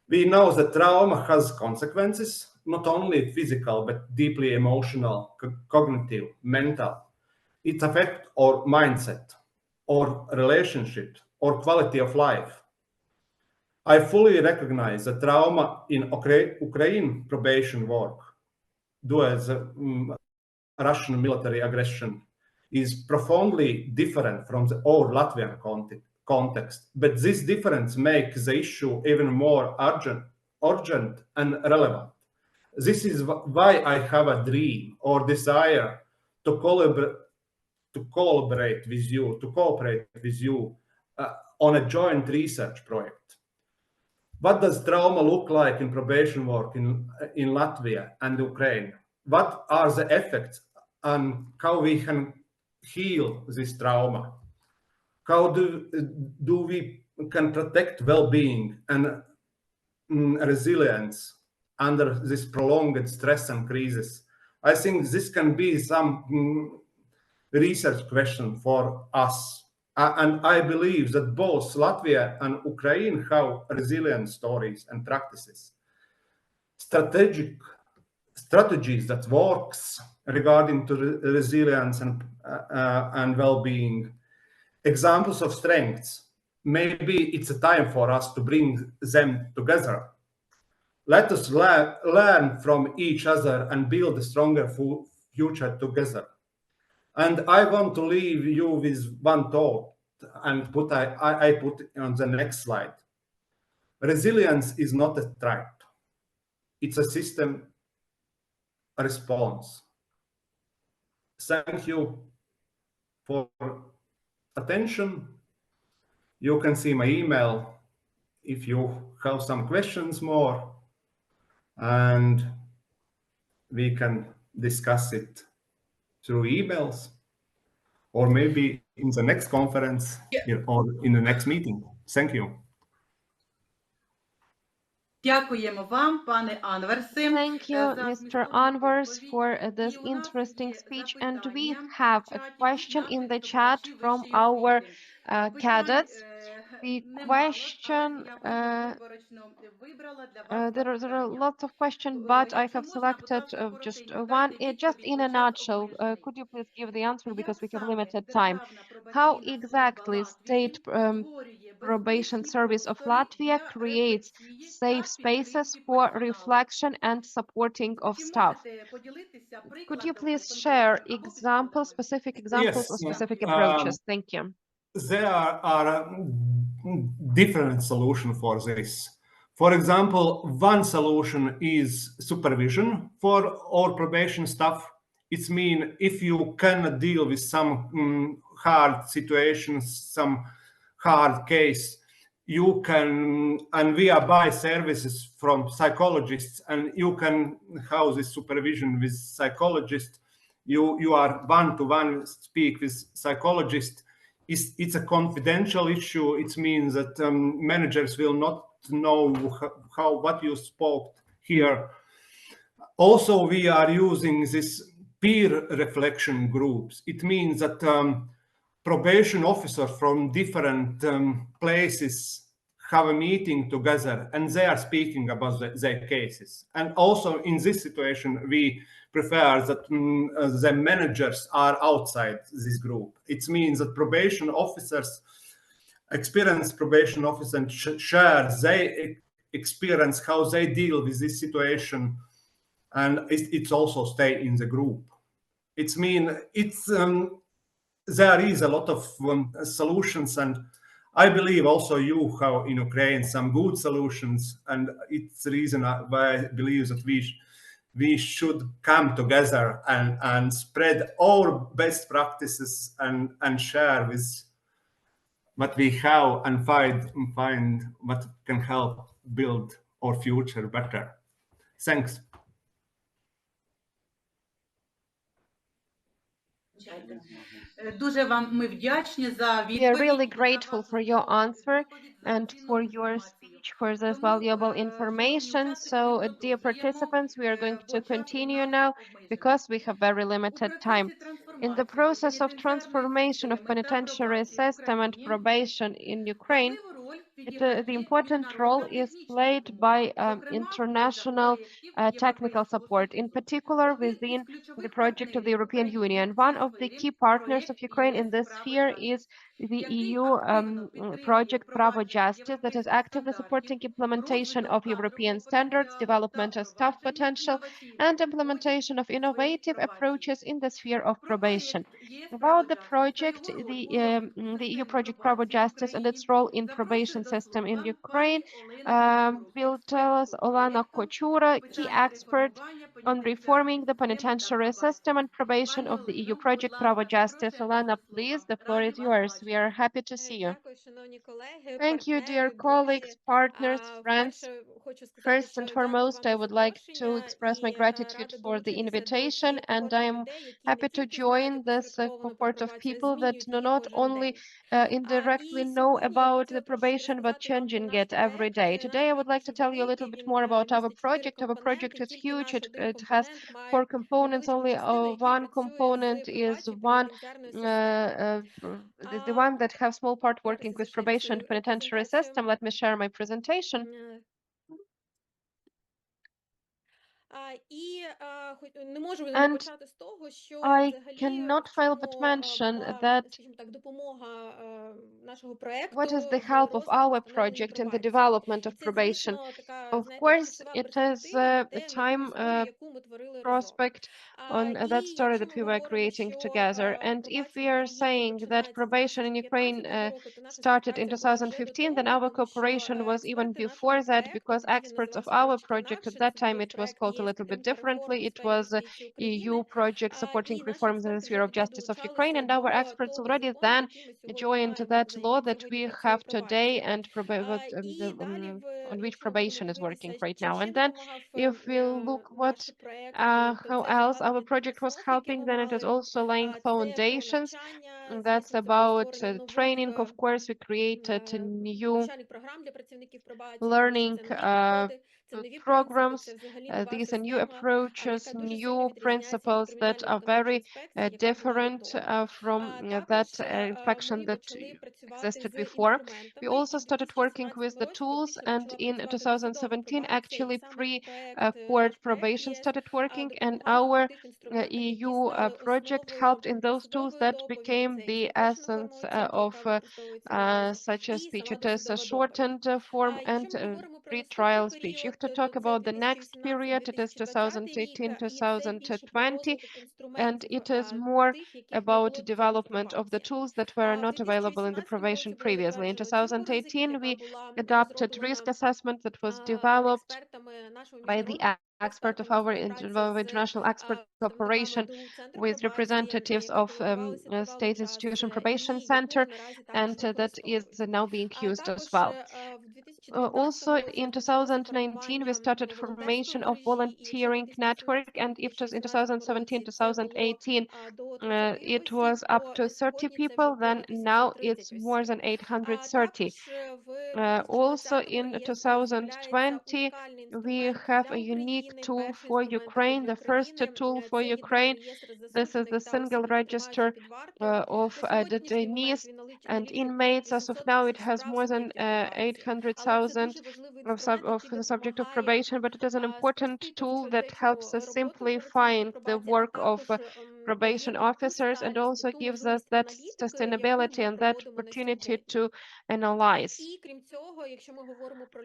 We know that trauma has consequences, not only physical, but deeply emotional, cognitive, mental. It affects our mindset, our relationship, our quality of life. I fully recognize that trauma in Ukraine probation work, due to the Russian military aggression, is profoundly different from our Latvian context. But this difference makes the issue even more urgent and relevant. This is why I have a dream or desire to cooperate with you on a joint research project. What does trauma look like in probation work in Latvia and Ukraine? What are the effects and how we can heal this trauma? How do we can protect well-being and resilience under this prolonged stress and crisis? I think this can be some research question for us. And I believe that both Latvia and Ukraine have resilient stories and practices, strategies that works regarding to resilience and well-being, examples of strengths. Maybe it's a time for us to bring them together. Let us learn from each other and build a stronger future together. And I want to leave you with one thought, and I put it on the next slide. Resilience is not a trait. It's a system response. Thank you for attention. You can see my email if you have some questions more, and we can discuss it through emails, or maybe in the next conference or in the next meeting. Thank you. Дякуємо вам, пане Анварсе. Thank you, Mr. Anvars, for this interesting speech. And we have a question in the chat from our cadets. The question, there are lots of questions, but I have selected just one. Just in a nutshell, could you please give the answer, because we have limited time. How exactly State Probation Service of Latvia creates safe spaces for reflection and supporting of staff? Could you please share examples, specific examples or specific approaches? Thank you. There are different solutions for this. For example, one solution is supervision for all probation staff. It means if you cannot deal with some hard situations, some hard case, you can, and we buy services from psychologists, and you can have this supervision with psychologists. You are one-to-one speak with psychologists. It's a confidential issue. It means that managers will not know what you spoke here. Also, we are using this peer reflection groups. It means that probation officers from different places have a meeting together, and they are speaking about their cases. And also in this situation, we prefer that the managers are outside this group. It means that probation officers, experienced probation officers, share their experience, how they deal with this situation, and it's also stay in the group. It means there is a lot of solutions, and I believe also you have in Ukraine some good solutions, and it's the reason why I believe that we should come together and spread our best practices and share with what we have and find what can help build our future better. Thanks. Дуже вам ми вдячні за We are really grateful for your answer and for your speech, for this valuable information. So, dear participants, we are going to continue now because we have very limited time. In the process of transformation of penitentiary system and probation in Ukraine, the important role is played by international technical support, in particular within the project of the European Union. One of the key partners of Ukraine in this sphere is the EU project Pravo-Justice, that is actively supporting implementation of European standards, development of staff potential, and implementation of innovative approaches in the sphere of probation. About the project, the EU project Pravo-Justice and its role in probation system in Ukraine will tell us Olena KOCHURA, key expert on reforming the penitentiary system and probation of the EU project Pravo-Justice. Olena, please, the floor is yours. We are happy to see you. Thank you, dear colleagues, partners, friends. First and foremost, I would like to express my gratitude for the invitation, and I am happy to join this cohort of people that not only indirectly know about the probation, but changing it every day. Today, I would like to tell you a little bit more about our project. Our project is huge. It has 4 components. Only one component is the one that have small part working with probation and penitentiary system. Let me share my presentation. And I cannot fail but mention that what is the help of our project in the development of probation? Of course, it is a time prospect on that story that we were creating together. And if we are saying that probation in Ukraine started in 2015, then our cooperation was even before that, because experts of our project at that time, it was called a little bit differently. It was a EU project supporting reforms in the sphere of justice of Ukraine, and our experts already then joined that law that we have today and on which probation is working right now. And then if we look what how else our project was helping, then it is also laying foundations. And that's about training. Of course, we created new learning programs. These are new approaches, new principles that are very different from that infection that existed before. We also started working with the tools, and in 2017, actually pre-court probation started working, and our EU project helped in those tools that became the essence of such a speech. It is a shortened form and pre-trial speech. If to talk about the next period, it is 2018-2020, and it is more about development of the tools that were not available in the probation previously. In 2018, we adopted risk assessment that was developed by the expert of our international expert cooperation with representatives of State Institution Probation Center, and that is now being used as well. Also, in 2019, we started formation of volunteering network, and if it was in 2017-2018, it was up to 30 people, then now it's more than 830. Also in 2020, we have a unique tool for Ukraine, the first tool for Ukraine. This is the single register of detainees and inmates. As of now, it has more than 800,000 of the subject of probation, but it is an important tool that helps us simplifying the work of probation officers, and also gives us that sustainability and that opportunity to analyze.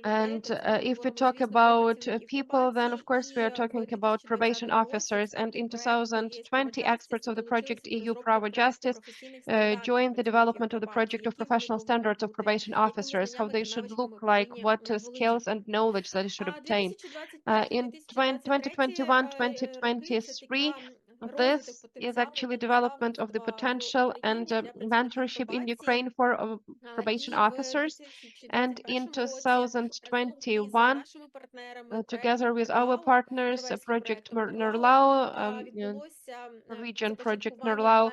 And if we talk about people, then of course we are talking about probation officers. And in 2020, experts of the project EU Pravo-Justice joined the development of the project of professional standards of probation officers, how they should look like, what skills and knowledge that they should obtain. In 2021-2023, this is actually development of the potential and mentorship in Ukraine for probation officers. And in 2021, together with our partners, Project Norlau, region Project Norlau,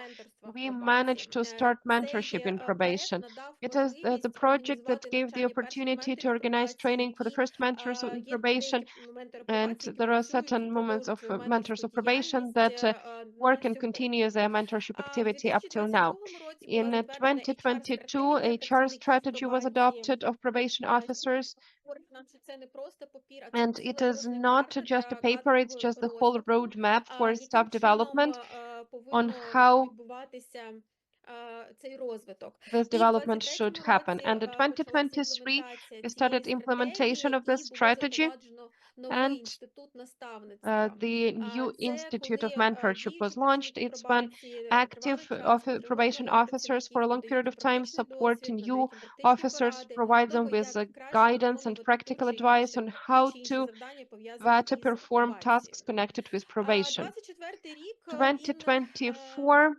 we managed to start mentorship in probation. It is the project that gave the opportunity to organize training for the first mentors in probation, and there are certain moments of mentors of probation that work and continue their mentorship activity up till now. In 2022, a HR strategy was adopted of probation officers, and it is not just a paper, it's just the whole roadmap for staff development on how this development should happen. And in 2023, we started implementation of this strategy, and the new Institute of Mentorship was launched. It's when active probation officers for a long period of time support new officers, provide them with guidance and practical advice on how to better perform tasks connected with probation. 2024,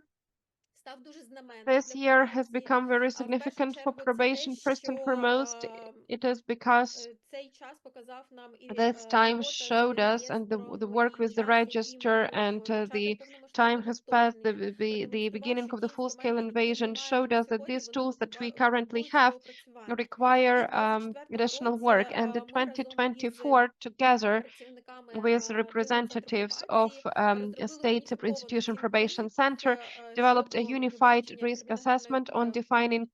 this year has become very significant for probation. First and foremost, it is because This time showed us, and the work with the register, and the time has passed, the beginning of the full-scale invasion showed us that these tools that we currently have require additional work. And in 2024, together with representatives of a state institution probation center, developed a unified risk assessment on defining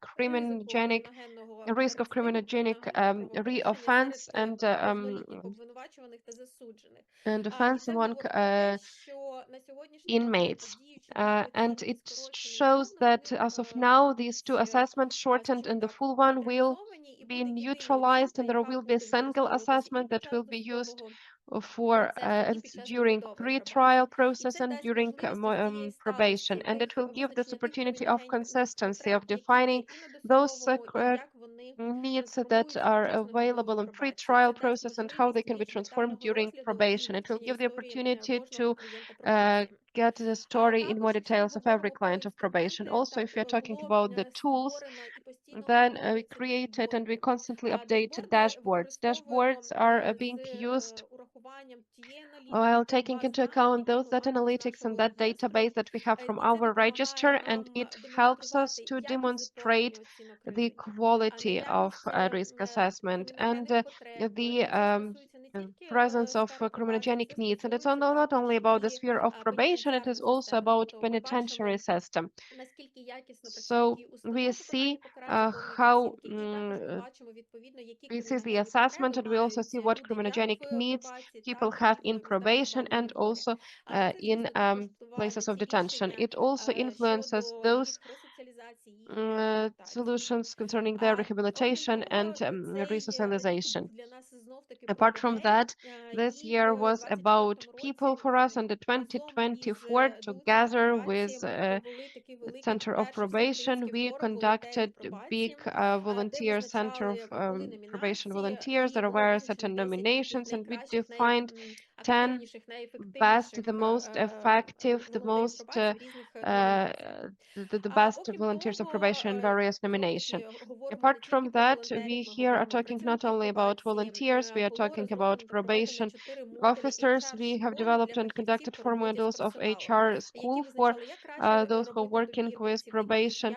risk of criminogenic re-offense and offense among inmates. And it shows that as of now, these two assessments, shortened and the full one, will be neutralized, and there will be a single assessment that will be used for during pre-trial process and during probation, and it will give this opportunity of consistency of defining those needs that are available in pre-trial process and how they can be transformed during probation. It will give the opportunity to get the story in more details of every client of probation. Also, if you're talking about the tools, then we created and we constantly update dashboards. Dashboards are being used while taking into account those data analytics and that database that we have from our register, and it helps us to demonstrate the quality of risk assessment and the presence of criminogenic needs. And it's not only about the sphere of probation, it is also about penitentiary system. So we see how we see the assessment, and we also see what criminogenic needs people have in probation and also in places of detention. It also influences those solutions concerning their rehabilitation and resocialization. Apart from that, this year was about people for us, and the 2024, together with Center of Probation, we conducted a big volunteer center of probation volunteers. There were certain nominations, and we defined 10 best, the most effective, the most the best volunteers of probation in various nominations. Apart from that, we here are talking not only about volunteers, we are talking about probation officers. We have developed and conducted 4 modules of HR school for those who are working with probation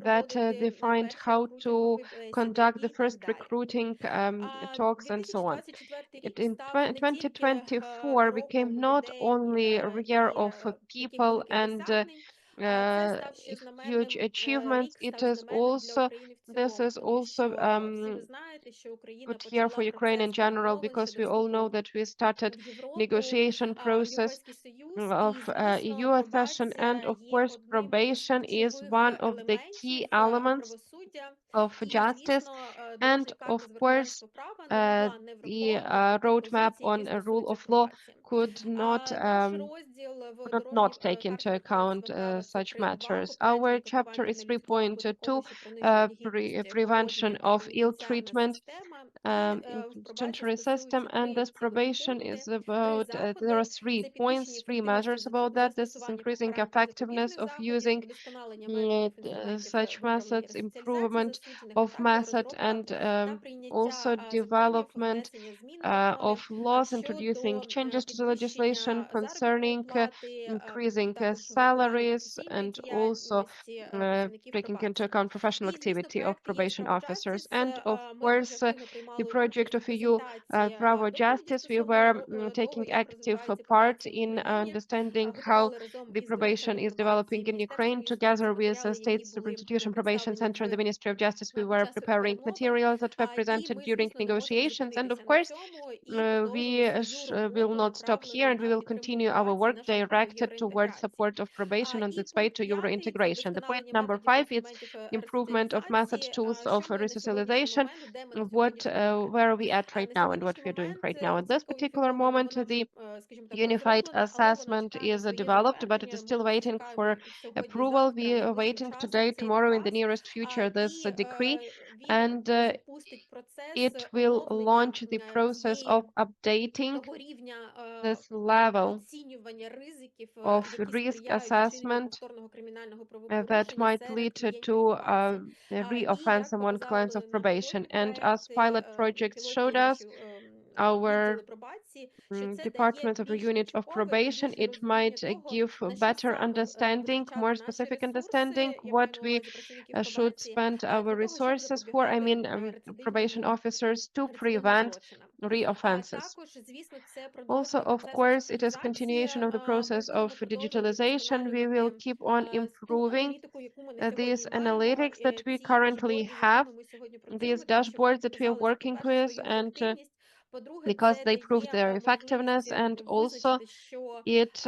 that defined how to conduct the first recruiting talks and so on. In 2024 became not only a year of people and huge achievements, this is also good year for Ukraine in general, because we all know that we started negotiation process of EU accession, and of course probation is one of the key elements of justice, and of course the roadmap on a rule of law could not take into account such matters. Our chapter is 3.2, prevention of ill treatment in penitentiary system, and this probation is about there are 3 points, 3 measures about that. This is increasing effectiveness of using such methods, improvement of method, and also development of laws, introducing changes to the legislation concerning increasing salaries, and also taking into account professional activity of probation officers. And of course, the project of EU Pravo-Justice, we were taking active part in understanding how the probation is developing in Ukraine. Together with the State Institution Probation Center and the Ministry of Justice, we were preparing materials that were presented during negotiations. And of course, we will not stop here, and we will continue our work directed towards support of probation on its way to Euro integration. The point number 5 is improvement of method tools of resocialization. Where are we at right now and what we are doing right now? At this particular moment, the unified assessment is developed, but it is still waiting for approval. We are waiting today, tomorrow, in the nearest future, this decree and it will launch the process of updating this level of risk assessment that might lead to a re-offense among clients of probation. And as pilot projects showed us, our Department of a Unit of Probation, it might give better understanding, more specific understanding, what we should spend our resources for, I mean, probation officers, to prevent re-offenses. Also, of course, it is continuation of the process of digitalization. We will keep on improving these analytics that we currently have, these dashboards that we are working with, and because they prove their effectiveness, and also it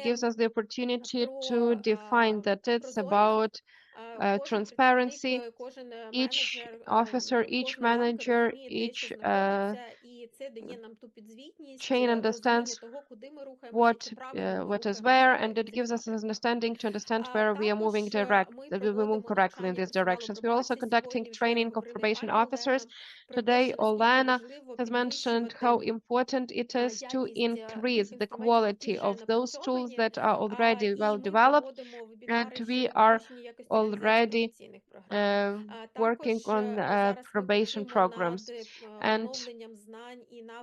gives us the opportunity to define that it's about transparency. Each officer, each manager, each chain understands what is where, and it gives us an understanding to understand where we are moving we move correctly in these directions. We're also conducting training of probation officers. Today, Olena has mentioned how important it is to increase the quality of those tools that are already well developed, and we are already working on probation programs. And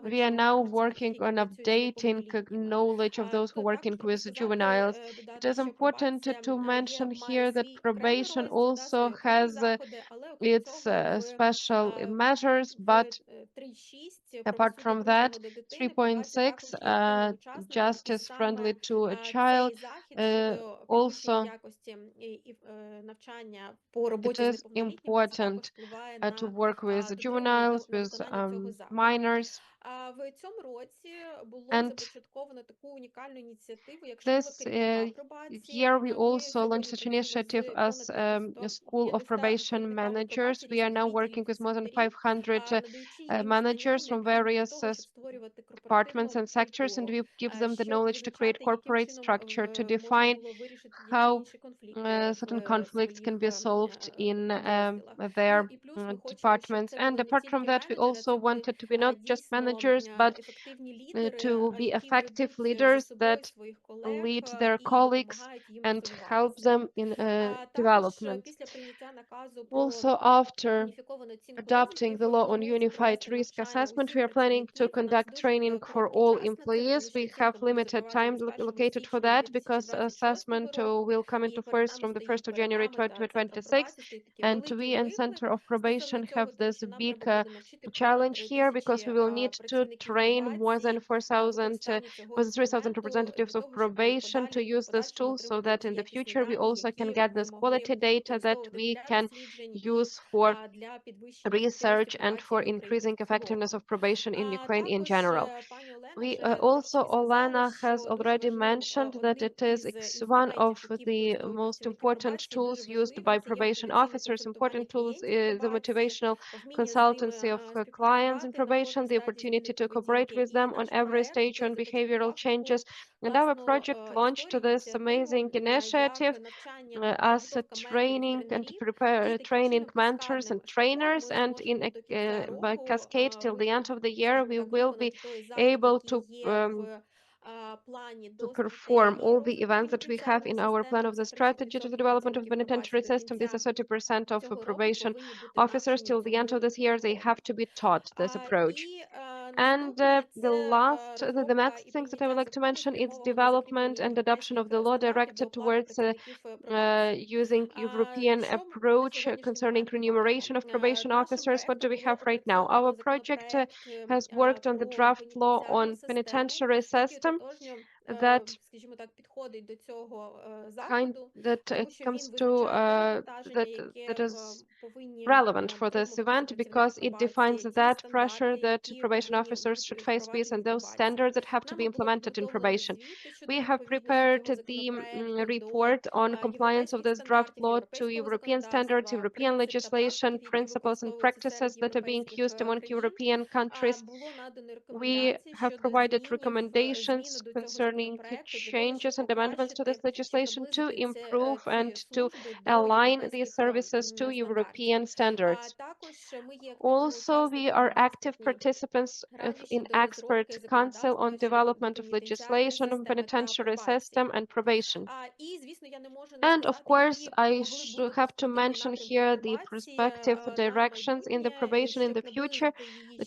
we are now working on updating knowledge of those who are working with juveniles. It is important to mention here that probation also has its special measures, but apart from that, 3.6, justice friendly to a child, also it is important to work with juveniles, with minors. And this year we also launched such initiative as a School of Probation Managers. We are now working with more than 500 managers from various departments and sectors, and we give them the knowledge to create corporate structure, to define how certain conflicts can be solved in their departments. And apart from that, we also wanted to be not just managers, but to be effective leaders that lead their colleagues and help them in development. Also, after adopting the law on unified risk assessment, we are planning to conduct training for all employees. We have limited time allocated for that because assessment will come into force from the 1st of January 2026. And we and Center of Probation have this big challenge here, because we will need to train more than 3,000 representatives of probation to use this tool, so that in the future we also can get this quality data that we can use for research and for increasing effectiveness of probation in Ukraine in general. We also, Olena has already mentioned that it is one of the most important tools used by probation officers. Important tools is the motivational consultancy of clients in probation, the opportunity to cooperate with them on every stage on behavioral changes. And our project launched this amazing initiative as a training and training mentors and trainers, and in by cascade till the end of the year we will be able to perform all the events that we have in our plan of the strategy to the development of the penitentiary system. This is 30% of probation officers. Till the end of this year, they have to be taught this approach. And the next thing that I would like to mention is development and adoption of the law directed towards using European approach concerning remuneration of probation officers. What do we have right now? Our project has worked on the draft law on penitentiary system that comes to that is relevant for this event, because it defines that pressure that probation officers should face with and those standards that have to be implemented in probation. We have prepared the report on compliance of this draft law to European standards, European legislation, principles and practices that are being used among European countries. We have provided recommendations concerning concerning changes and amendments to this legislation to improve and to align these services to European standards. Also, we are active participants in expert council on development of legislation on penitentiary system and probation. And of course, I have to mention here the prospective directions in the probation in the future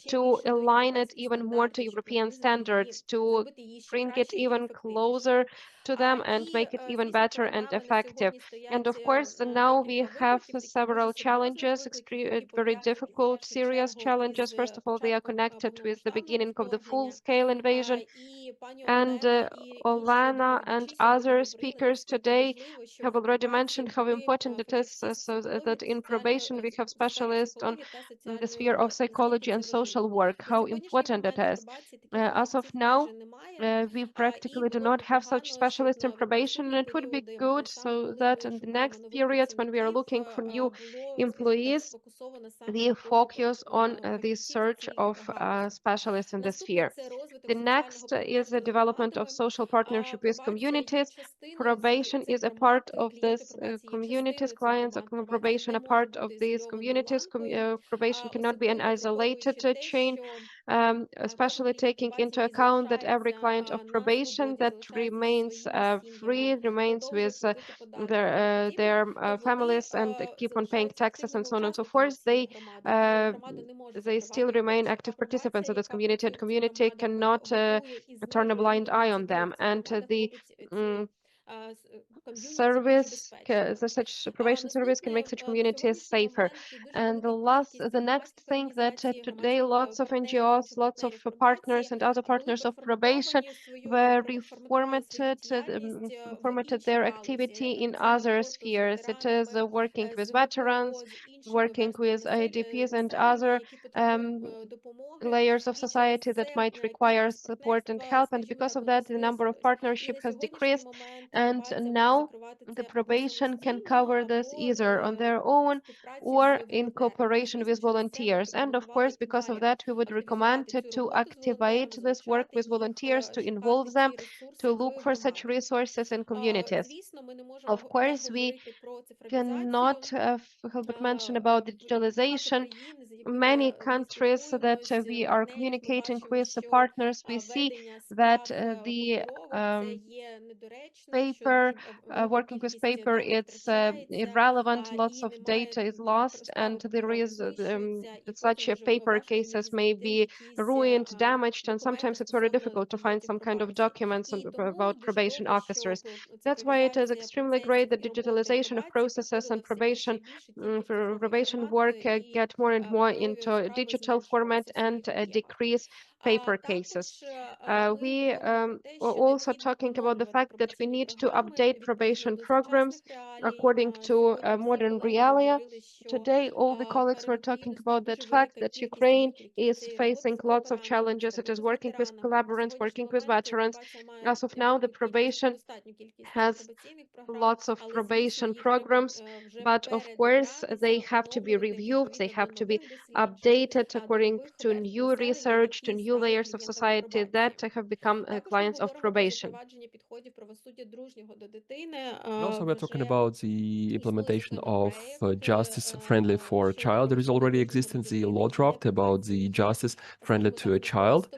to align it even more to European standards, to bring it even closer to them and make it even better and effective. And of course, now we have several challenges, very difficult, serious challenges. First of all, they are connected with the beginning of the full-scale invasion. And Olena and other speakers today have already mentioned how important it is, so that in probation we have specialists on the sphere of psychology and social work, how important it is. As of now, we practically do not have such specialists in probation, and it would be good so that in the next periods when we are looking for new employees, we focus on the search of specialists in this sphere. The next is the development of social partnership with communities. Probation is a part of this communities, clients of probation a part of these communities. Probation cannot be an isolated chain, especially taking into account that every client of probation that remains free, remains with their families and keep on paying taxes and so on and so forth, they still remain active participants of this community, and community cannot turn a blind eye on them. And the service, such probation service can make such communities safer. And the next thing that today lots of NGOs, lots of partners and other partners of probation were reformatted their activity in other spheres. It is working with veterans, working with IDPs and other layers of society that might require support and help, and because of that the number of partnership has decreased, and now the probation can cover this either on their own or in cooperation with volunteers. And of course, because of that, we would recommend to activate this work with volunteers, to involve them, to look for such resources in communities. Of course, we cannot help but mention about digitalization. Many countries that we are communicating with, the partners, we see that the paper, working with paper, it's irrelevant. Lots of data is lost, and there is such paper cases may be ruined, damaged, and sometimes it's very difficult to find some kind of documents about probation officers. That's why it is extremely great that digitalization of processes and probation work get more and more into digital format and decrease paper cases. We are also talking about the fact that we need to update probation programs according to modern realia. Today, all the colleagues were talking about that fact that Ukraine is facing lots of challenges. It is working with collaborants, working with veterans. As of now, the probation has lots of probation programs, but of course they have to be reviewed, they have to be updated according to new research, to new layers of society that have become clients of probation. And also, we're talking about the implementation of justice friendly for a child. There is already existence the law draft about the justice friendly to a child.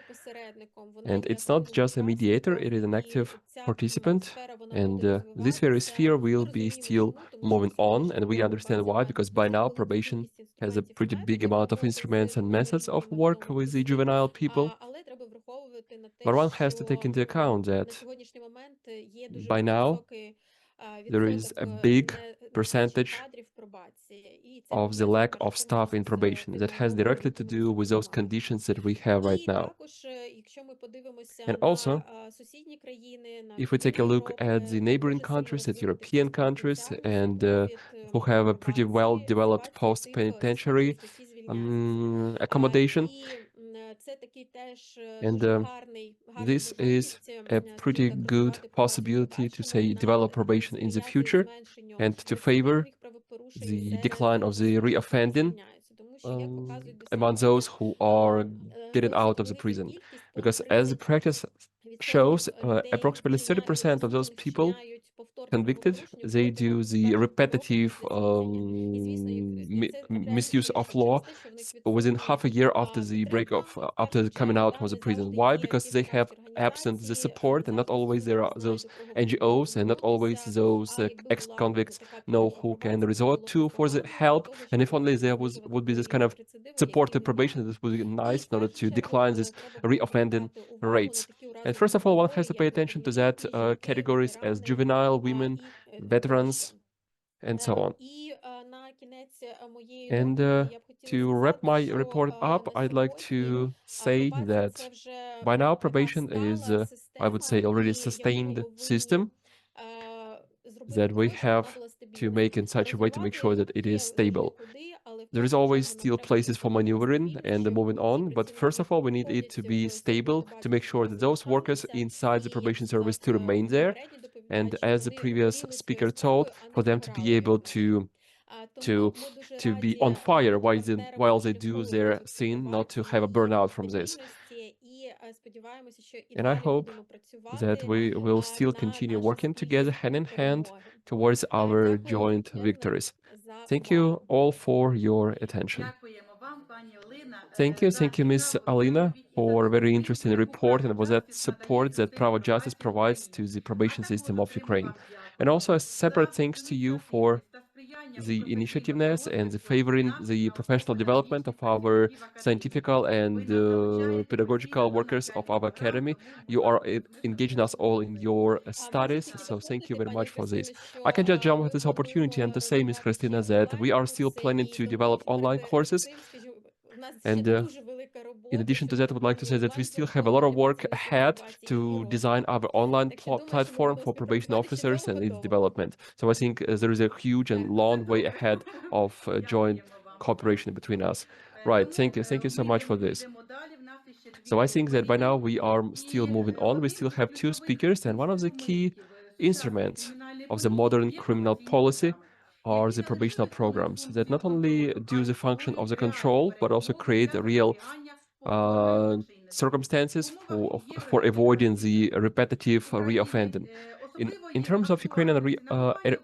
And it's not just a mediator, it is an active participant. And this very sphere will be still moving on. And we understand why, because by now probation has a pretty big amount of instruments and methods of work with the juvenile people. But one has to take into account that by now there is a big percentage of the lack of staff in probation that has directly to do with those conditions that we have right now. And also, if we take a look at the neighboring countries, at European countries, and who have a pretty well-developed post-penitentiary accommodation, and this is a pretty good possibility to say develop probation in the future and to favor the decline of the reoffending among those who are getting out of the prison. Because as the practice shows approximately 30% of those people convicted, they do the repetitive misuse of law within half a year after the after coming out from the prison. Why? Because they have absent the support, and not always there are those NGOs, and not always those ex-convicts know who can resort to for the help. And if only there would be this kind of supportive probation, this would be nice in order to decline this reoffending rates. And first of all, one has to pay attention to that categories as juvenile, women, veterans, and so on. And to wrap my report up, I'd like to say that by now probation is, I would say, already a sustained system that we have to make in such a way to make sure that it is stable. There is always still places for maneuvering and moving on, but first of all, we need it to be stable to make sure that those workers inside the probation service to remain there. And as the previous speaker told, for them to be able to be on fire while they do their thing, not to have a burnout from this. And I hope that we will still continue working together hand in hand towards our joint victories. Thank you all for your attention. Thank you, Ms. Olena, for a very interesting report and for that support that Pravo-Justice provides to the probation system of Ukraine. And also a separate thanks to you for the initiativeness and the favoring the professional development of our scientific and pedagogical workers of our academy. You are engaging us all in your studies, so thank you very much for this. I can just jump at this opportunity and to say, Ms. Kristina, that we are still planning to develop online courses. And in addition to that, I would like to say that we still have a lot of work ahead to design our online platform for probation officers and its development. So I think there is a huge and long way ahead of joint cooperation between us. Right, thank you so much for this. So I think that by now we are still moving on. We still have two speakers, and one of the key instruments of the modern criminal policy are the probational programs that not only do the function of the control, but also create real circumstances for avoiding the repetitive reoffending. In terms of Ukrainian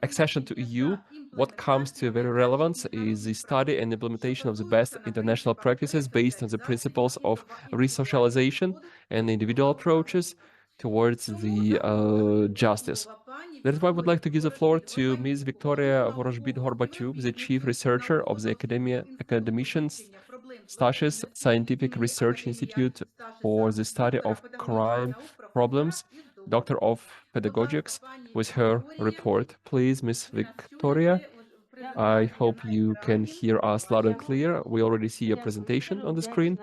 accession to EU, what comes to very relevance is the study and implementation of the best international practices based on the principles of resocialization and individual approaches towards the justice. That's why I would like to give the floor to Ms. Viktoriia VOROZHBIT-HORBATIUK, the Chief Researcher of the Academician Stashis Scientific Research Institute for the Study of Crime Problems, Doctor of Pedagogics, with her report. Please, Ms. Viktoriia, I hope you can hear us loud and clear. We already see your presentation on the screen.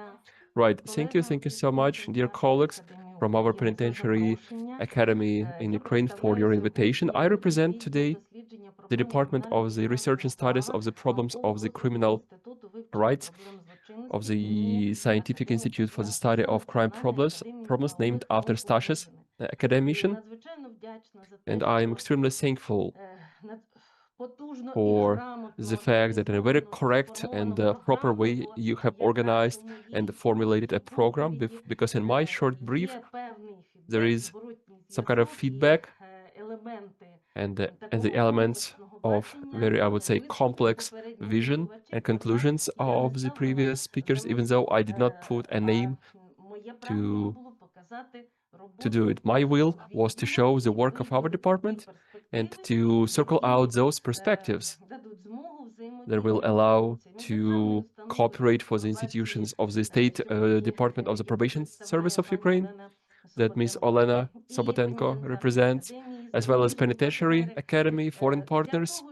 Right, thank you so much, dear colleagues from our Penitentiary Academy in Ukraine for your invitation. I represent today the Department of the Research and Studies of the Problems of the Criminal Rights of the Scientific Institute for the Study of Crime Problems named after Stashis, the Academician. And I am extremely thankful for the fact that in a very correct and proper way you have organized and formulated a program, because in my short brief there is some kind of feedback and the elements of very, I would say, complex vision and conclusions of the previous speakers, even though I did not put a name to do it. My will was to show the work of our department and to circle out those perspectives that will allow to cooperate for the institutions of the State Department of the Probation Service of Ukraine that Ms. Olena SUBOTENKO represents, as well as Penitentiary Academy, foreign partners,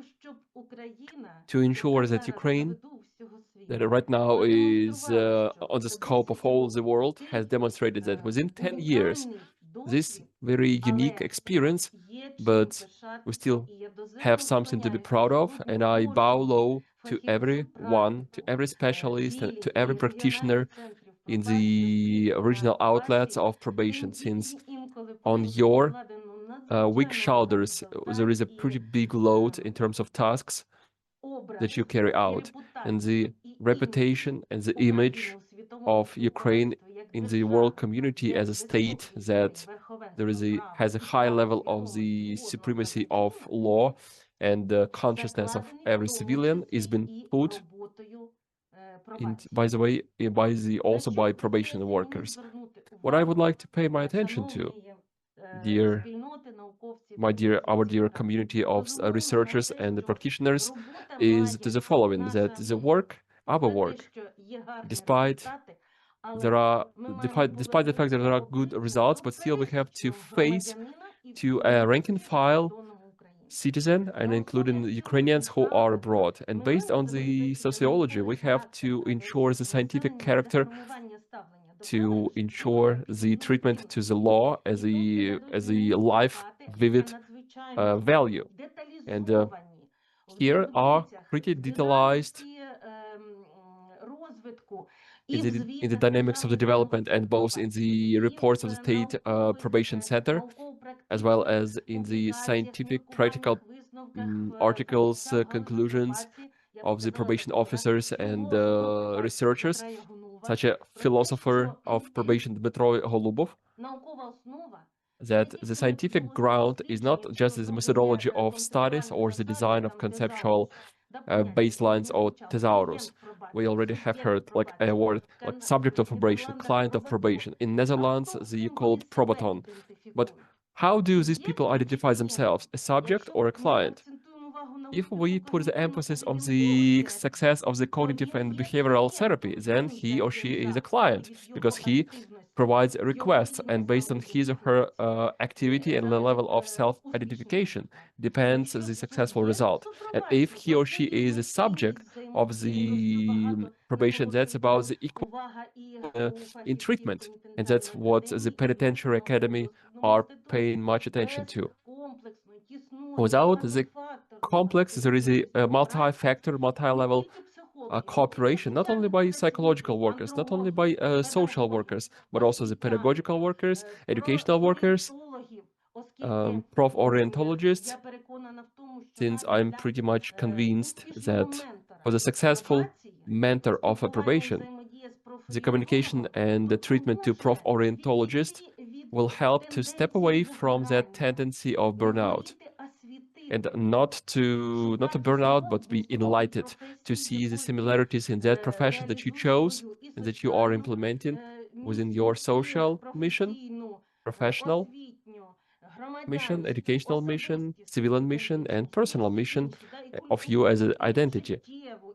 to ensure that Ukraine, that right now is on the scope of all the world, has demonstrated that within 10 years, this very unique experience, but we still have something to be proud of, and I bow low to everyone, to every specialist, and to every practitioner in the original outlets of probation, since on your weak shoulders there is a pretty big load in terms of tasks that you carry out, and the reputation and the image of Ukraine in the world community as a state that has a high level of the supremacy of law, and the consciousness of every civilian is been put in, by the way, also by probation workers. What I would like to pay my attention to, our dear community of researchers and practitioners, is to the following: that our work, despite the fact that there are good results, but still we have to face to a rank and file citizen, and including Ukrainians who are abroad. And based on the sociology, we have to ensure the scientific character, to ensure the treatment to the law as a life, vivid value. And here are pretty detailized in the dynamics of the development, and both in the reports of the State Probation Center, as well as in the scientific practical articles, conclusions of the probation officers and researchers, such a philosopher of probation, Dmitro Golubov, that the scientific ground is not just the methodology of studies or the design of conceptual baselines or thesaurus. We already have heard like a word like subject of probation, client of probation. In Netherlands, they called probaton. But how do these people identify themselves, a subject or a client? If we put the emphasis on the success of the cognitive and behavioral therapy, then he or she is a client, because he provides requests, and based on his or her activity and the level of self-identification depends the successful result. And if he or she is a subject of the probation, that's about the equal in treatment, and that's what the Penitentiary Academy are paying much attention to. Without the complex, there is a multi-factor, multi-level cooperation, not only by psychological workers, not only by social workers, but also the pedagogical workers, educational workers, prof-orientologists, since I'm pretty much convinced that for the successful mentor of a probation, the communication and the treatment to prof-orientologist will help to step away from that tendency of burnout. And not to burn out, but be enlightened, to see the similarities in that profession that you chose and that you are implementing within your social mission, professional mission, educational mission, civilian mission, and personal mission of you as an identity.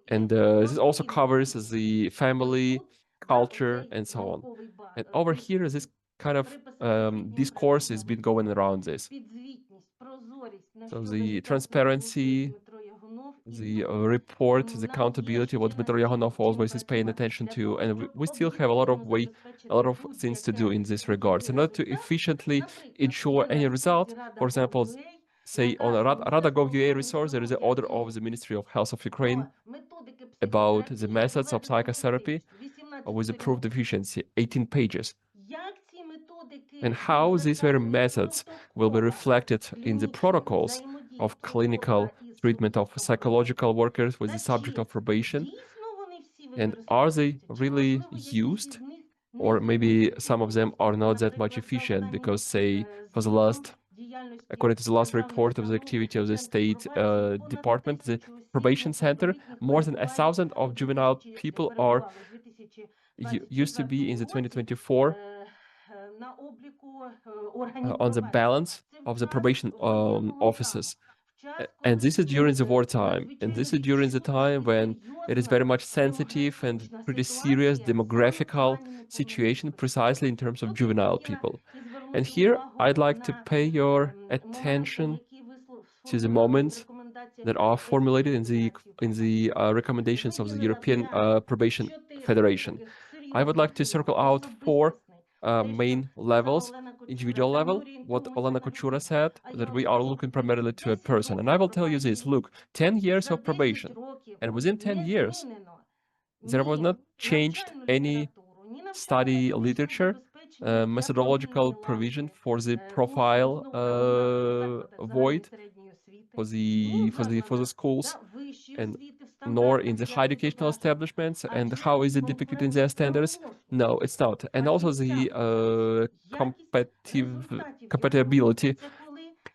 And this also covers the family, culture, and so on. And over here, this kind of discourse has been going around this. So the transparency, the report, the accountability, what Dmitry Yahanov always is paying attention to, and we still have a lot of things to do in this regard. In order to efficiently ensure any result, for example, say on a Rada.gov.ua resource, there is an order of the Ministry of Health of Ukraine about the methods of psychotherapy with approved efficiency, 18 pages. And how these very methods will be reflected in the protocols of clinical treatment of psychological workers with the subject of probation, and are they really used, or maybe some of them are not that much efficient, because say for the last, according to the last report of the activity of the State Department, the Probation Center, more than 1,000 of juvenile people are used to be in the 2024 on the balance of the probation officers. And this is during the wartime, and this is during the time when it is very much sensitive and pretty serious demographical situation, precisely in terms of juvenile people. And here I'd like to pay your attention to the moments that are formulated in the recommendations of the European Probation Federation. I would like to circle out 4 main levels. Individual level, what Olena KOCHURA said, that we are looking primarily to a person. And I will tell you this, look, 10 years of probation, and within 10 years, there was not changed any study literature, methodological provision for the profile void for the schools, and nor in the high educational establishments. And how is it depicted in their standards? No, it's not. And also the compatibility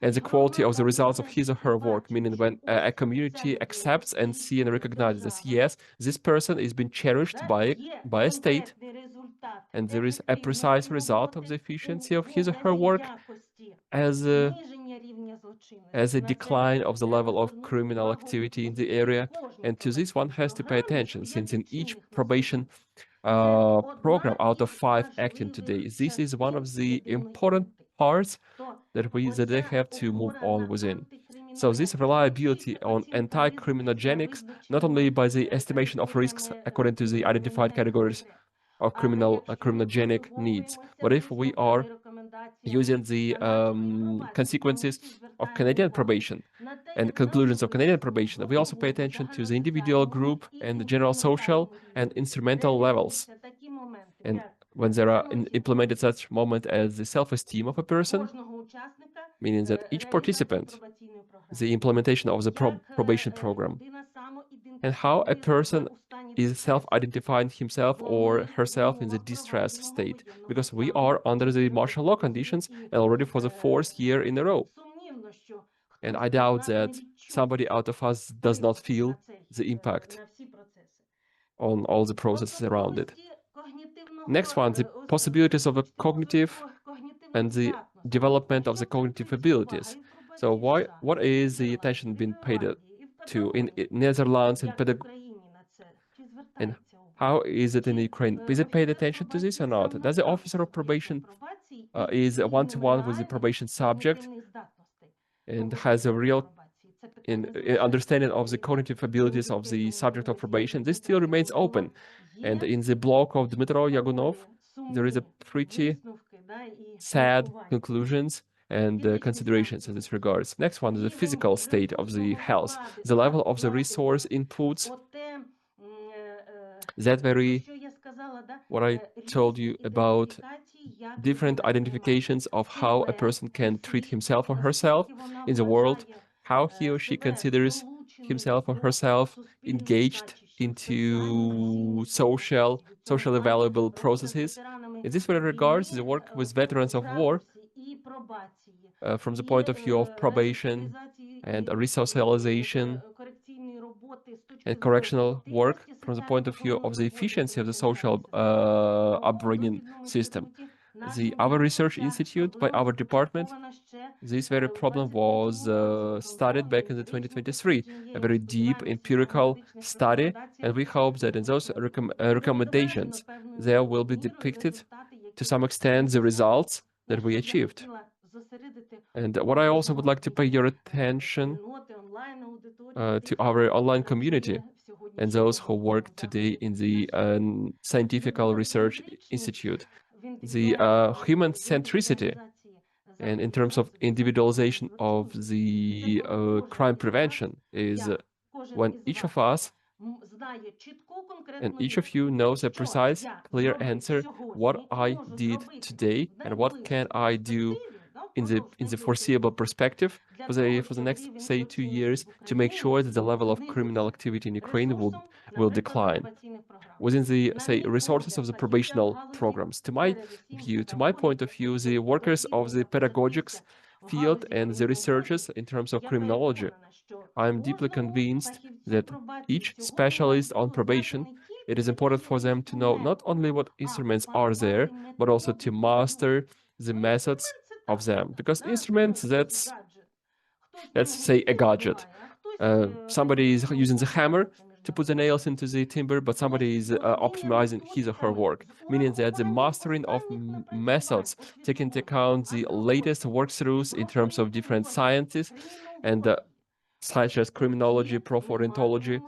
and the quality of the results of his or her work, meaning when a community accepts and sees and recognizes that, yes, this person is being cherished by a state, and there is a precise result of the efficiency of his or her work as a decline of the level of criminal activity in the area. And to this one has to pay attention, since in each probation program out of 5 acting today, this is one of the important parts that they have to move on within. So this reliability on anti-criminogenics, not only by the estimation of risks according to the identified categories of criminogenic needs, but if we are using the consequences of Canadian probation and conclusions of Canadian probation, we also pay attention to the individual, group, and the general social and instrumental levels. And when there are implemented such moment as the self-esteem of a person, meaning that each participant, the implementation of the probation program, and how a person is self-identifying himself or herself in the distress state, because we are under the martial law conditions and already for the 4th year in a row. And I doubt that somebody out of us does not feel the impact on all the processes around it. Next one, the possibilities of a cognitive and the development of the cognitive abilities. So what is the attention being paid to in Netherlands and how is it in Ukraine? Is it paid attention to this or not? Does the officer of probation is one-to-one with the probation subject and has a real understanding of the cognitive abilities of the subject of probation? This still remains open. And in the blog of Dmitro Yagunov, there is a pretty sad conclusions and considerations in this regards. Next one is the physical state of the health, the level of the resource inputs. That very, what I told you about different identifications of how a person can treat himself or herself in the world, how he or she considers himself or herself engaged into socially valuable processes. In this very regards, the work with veterans of war, from the point of view of probation and resocialization and correctional work, from the point of view of the efficiency of the social upbringing system. Our research institute by our department, this very problem was studied back in the 2023, a very deep empirical study, and we hope that in those recommendations there will be depicted to some extent the results that we achieved. And what I also would like to pay your attention to our online community and those who work today in the Scientific Research Institute. The human centricity and in terms of individualization of the crime prevention is when each of us and each of you knows a precise, clear answer, what I did today and what can I do in the foreseeable perspective for the next, say, 2 years to make sure that the level of criminal activity in Ukraine will decline. Within the, say, resources of the probational programs, to my view, to my point of view, the workers of the pedagogics field and the researchers in terms of criminology, I'm deeply convinced that each specialist on probation, it is important for them to know not only what instruments are there, but also to master the methods of them, because instruments, that's say a gadget. Somebody is using the hammer to put the nails into the timber, but somebody is optimizing his or her work, meaning that the mastering of methods, taking into account the latest workthroughs in terms of different sciences and such as criminology, proforentology,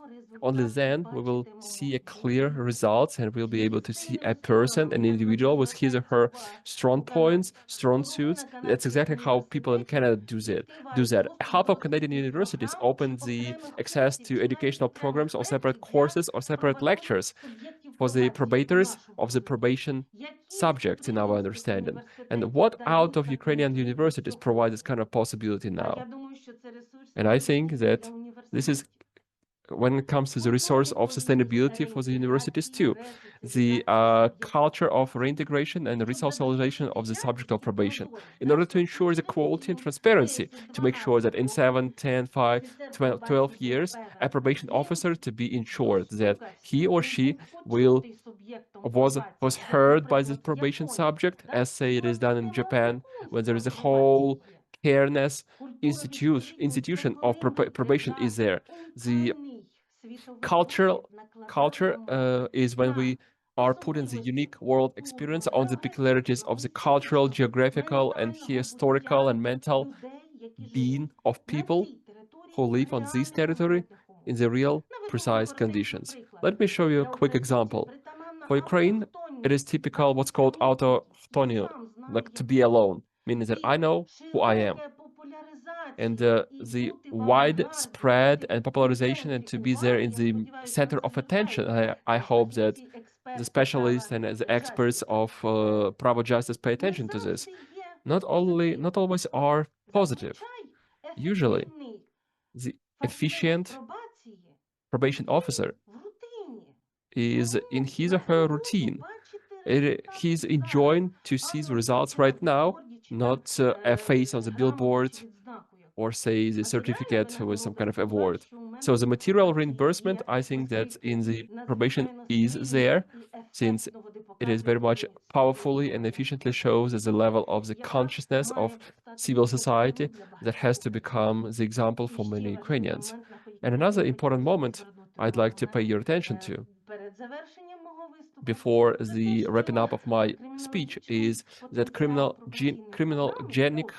only then we will see a clear results and we'll be able to see a person, an individual with his or her strong points, strong suits. That's exactly how people in Canada do that. Half of Canadian universities open the access to educational programs or separate courses or separate lectures for the probators of the probation subjects in our understanding. And what out of Ukrainian universities provide this kind of possibility now? And I think that this is when it comes to the resource of sustainability for the universities too, the culture of reintegration and resocialization of the subject of probation, in order to ensure the quality and transparency, to make sure that in 7, 10, 5, 12 years, a probation officer to be ensured that he or she was heard by the probation subject, as say it is done in Japan, when there is a whole careness institution of probation is there. The culture is when we are putting the unique world experience on the peculiarities of the cultural, geographical, and historical and mental being of people who live on this territory in the real, precise conditions. Let me show you a quick example. For Ukraine, it is typical what's called autochtonia, like to be alone, meaning that I know who I am. And the widespread and popularization and to be there in the center of attention, I hope that the specialists and the experts of Pravo-Justice pay attention to this. Not always are positive. Usually, the efficient probation officer is in his or her routine. He's enjoying to see the results right now, not a face on the billboard or say the certificate with some kind of award. So the material reimbursement, I think that in the probation is there, since it is very much powerfully and efficiently shows as a level of the consciousness of civil society that has to become the example for many Ukrainians. And another important moment I'd like to pay your attention to before the wrapping up of my speech is that criminogenic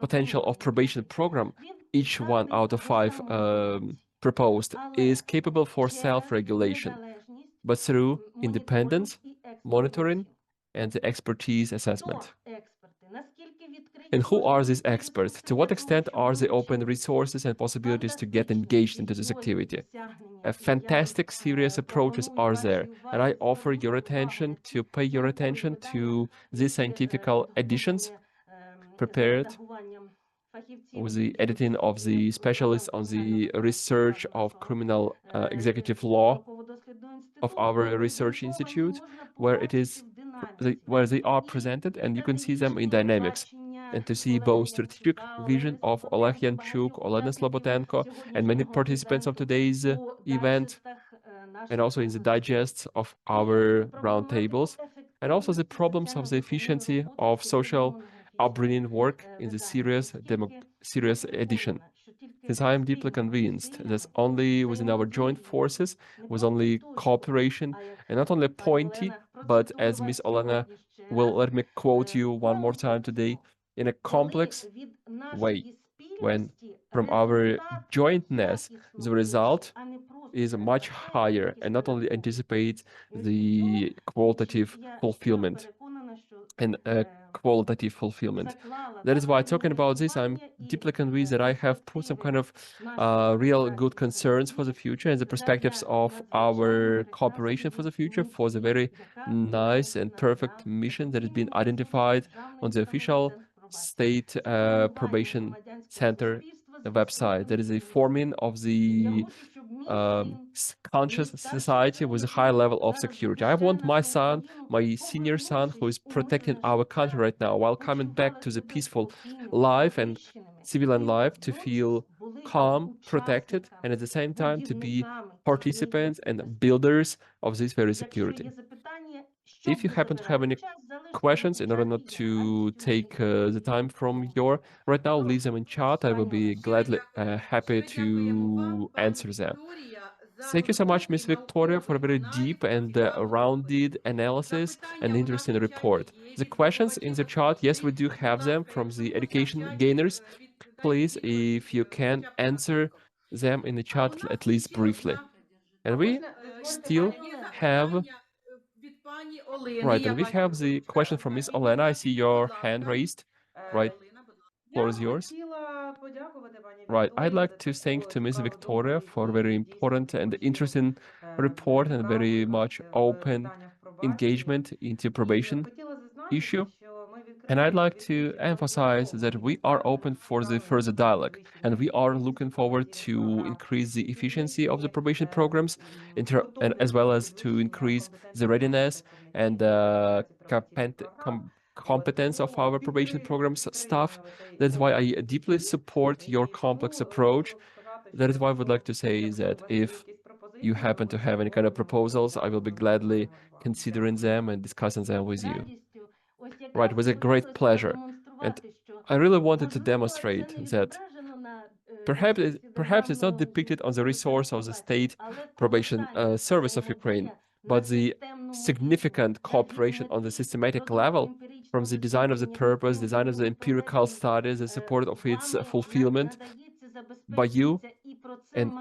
potential of probation program, each 1 out of 5 proposed, is capable for self-regulation, but through independence, monitoring, and the expertise assessment. And who are these experts? To what extent are they open resources and possibilities to get engaged into this activity? Fantastic, serious approaches are there, and I offer your attention to pay your attention to these scientific editions prepared with the editing of the specialists on the research of criminal executive law of our research institute, where they are presented, and you can see them in dynamics, and to see both strategic vision of Oleh Yanchuk, Olena SUBOTENKO, and many participants of today's event, and also in the digests of our roundtables, and also the problems of the efficiency of social upbringing work in the serious edition. Since I am deeply convinced that only within our joint forces, with only cooperation, and not only pointy, but as Miss Olena will let me quote you one more time today, in a complex way, when from our jointness, the result is much higher and not only anticipates the qualitative fulfillment and qualitative fulfillment. That is why, talking about this, I'm deeply convinced that I have put some kind of real good concerns for the future and the perspectives of our cooperation for the future, for the very nice and perfect mission that has been identified on the official state probation center website. That is a forming of the conscious society with a high level of security. I want my son, my senior son, who is protecting our country right now while coming back to the peaceful life and civilian life, to feel calm, protected, and at the same time to be participants and builders of this very security. If you happen to have any questions, in order not to take the time from your right now, leave them in chat. I will be gladly happy to answer them. Thank you so much, Miss Victoria, for a very deep and rounded analysis and interesting report. The questions in the chat, yes, we do have them from the education gainers. Please, if you can, answer them in the chat at least briefly. And we still have... Right, and we have the question from Miss Olena. I see your hand raised. Right, floor is yours. Right, I'd like to thank to Miss Victoria for a very important and interesting report and very much open engagement into probation issue. And I'd like to emphasize that we are open for the further dialogue, and we are looking forward to increase the efficiency of the probation programs, and as well as to increase the readiness and competence of our probation programs staff. That's why I deeply support your complex approach. That is why I would like to say that if you happen to have any kind of proposals, I will be gladly considering them and discussing them with you. Right, it was a great pleasure. And I really wanted to demonstrate that perhaps it's not depicted on the resource of the State Probation Service of Ukraine, but the significant cooperation on the systematic level from the design of the purpose, design of the empirical studies, the support of its fulfillment by you, and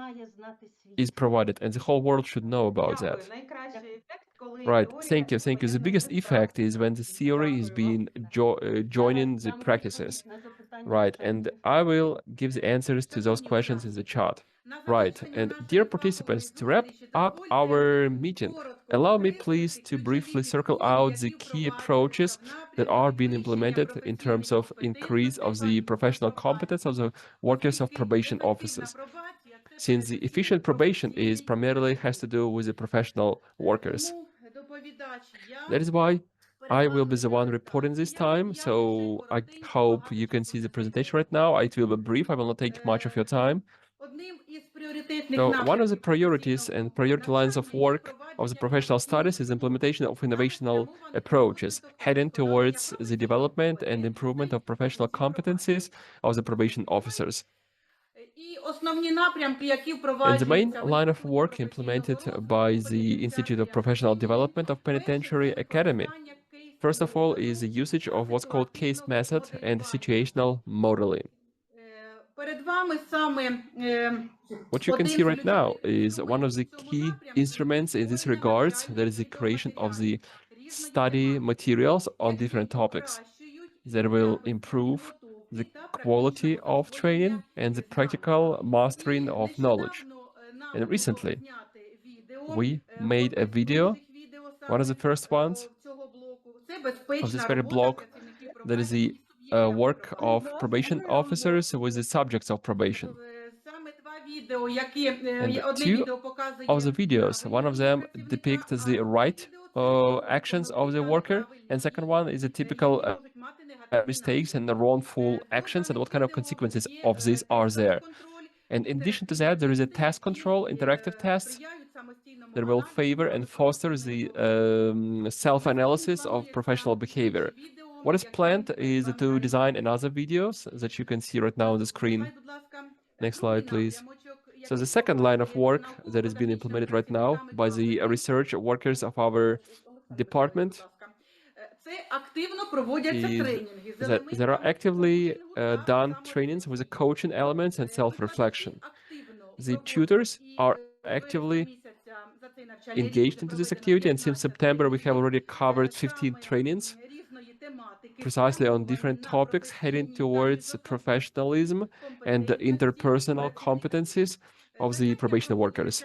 is provided, and the whole world should know about that. Right, thank you. The biggest effect is when the theory is being joining the practices. Right, and I will give the answers to those questions in the chat. Right, and dear participants, to wrap up our meeting, allow me please to briefly circle out the key approaches that are being implemented in terms of increase of the professional competence of the workers of probation offices. Since the efficient probation is primarily has to do with the professional workers. That is why I will be the one reporting this time, so I hope you can see the presentation right now. It will be brief, I will not take much of your time. So one of the priorities and priority lines of work of the professional studies is implementation of innovational approaches, heading towards the development and improvement of professional competencies of the probation officers. And the main line of work implemented by the Institute of Professional Development of Penitentiary Academy, first of all, is the usage of what's called case method and situational modeling. What you can see right now is one of the key instruments in this regards, that is the creation of the study materials on different topics that will improve the quality of training and the practical mastering of knowledge. And recently, we made a video, one of the first ones of this very block, that is the work of probation officers with the subjects of probation. And two of the videos, one of them depicts the right actions of the worker, and second one is the typical mistakes and the wrongful actions and what kind of consequences of this are there. And in addition to that, there is a task control, interactive tests that will favor and foster the self-analysis of professional behavior. What is planned is to design another videos that you can see right now on the screen. Next slide, please. So the second line of work that is being implemented right now by the research workers of our department is that there are actively done trainings with the coaching elements and self-reflection. The tutors are actively engaged into this activity, and since September we have already covered 15 trainings precisely on different topics heading towards professionalism and the interpersonal competencies of the probation workers.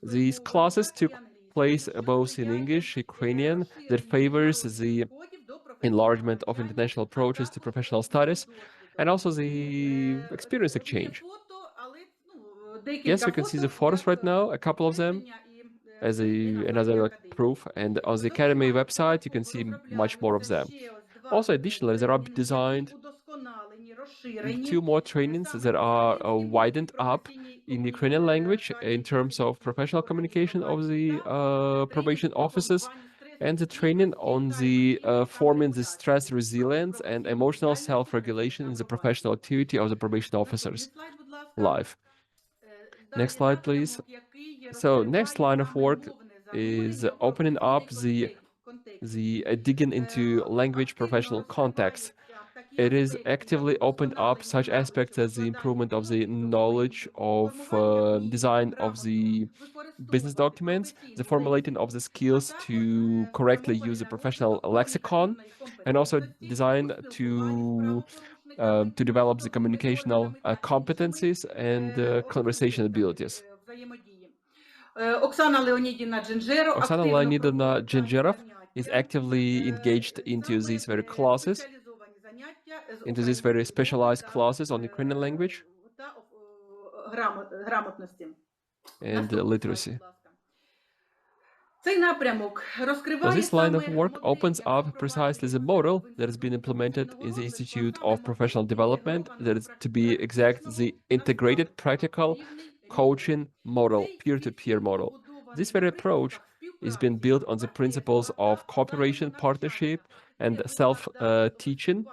These classes took place both in English, Ukrainian, that favors the enlargement of international approaches to professional studies, and also the experience exchange. Yes, we can see the photos right now, a couple of them, as another proof, and on the Academy website you can see much more of them. Also, additionally, there are designed 2 more trainings that are widened up in Ukrainian language in terms of professional communication of the probation officers, and the training on the forming the stress resilience and emotional self-regulation in the professional activity of the probation officers live. Next slide, please. So next line of work is opening up the digging into language professional context. It is actively opened up such aspects as the improvement of the knowledge of design of the business documents, the formulating of the skills to correctly use a professional lexicon, and also design to develop the communicational competencies and conversation abilities. Oksana Leonidovna Gengerov is actively engaged into these very classes, into these very specialized classes on Ukrainian language and literacy. So this line of work opens up precisely the model that has been implemented in the Institute of Professional Development, that is, to be exact, the integrated practical coaching model, peer-to-peer model. This very approach is being built on the principles of cooperation, partnership, and self-teaching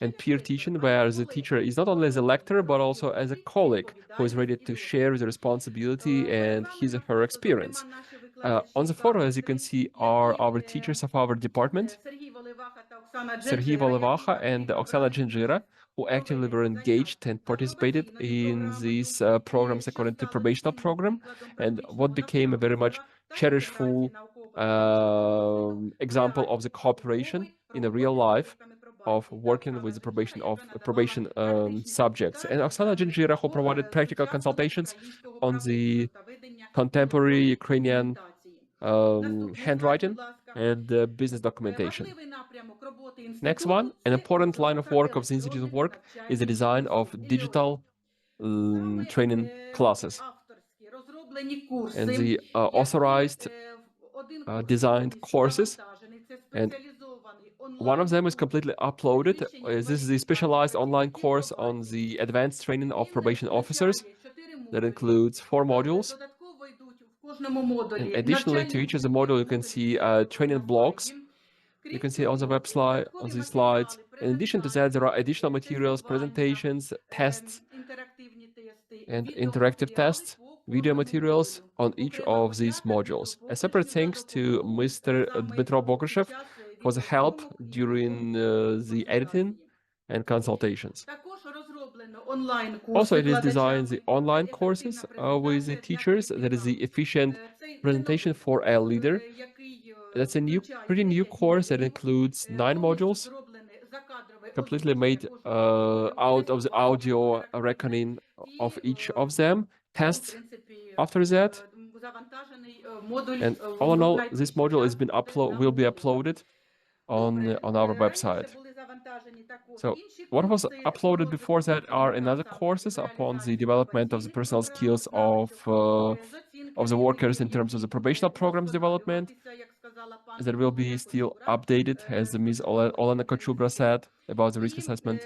and peer teaching, where the teacher is not only as a lecturer, but also as a colleague who is ready to share the responsibility and his or her experience. On the photo, as you can see, are our teachers of our department, Serhii Volovanka and Oksana Gingira, who actively were engaged and participated in these programs according to probational program, and what became a very much cherishful example of the cooperation in a real life of working with the probation subjects. And Oksana Gingira, who provided practical consultations on the contemporary Ukrainian handwriting and business documentation. Next one, an important line of work of the Institute of Work is the design of digital training classes and the authorized designed courses, and one of them is completely uploaded. This is the specialized online course on the advanced training of probation officers that includes 4 modules. And additionally to each of the module, you can see training blocks. You can see on the website, on these slides. In addition to that, there are additional materials, presentations, tests, and interactive tests, video materials on each of these modules. A separate thanks to Mr. Dmitro Bokushev for the help during the editing and consultations. Also, it is designed the online courses with the teachers. That is the efficient presentation for a leader. That's a pretty new course that includes 9 modules, completely made out of the audio reckoning of each of them, tests after that. And all in all, this module will be uploaded on our website. So what was uploaded before that are another courses upon the development of the personal skills of the workers in terms of the probational programs development that will be still updated, as Ms. Olena Kochubra said about the risk assessment,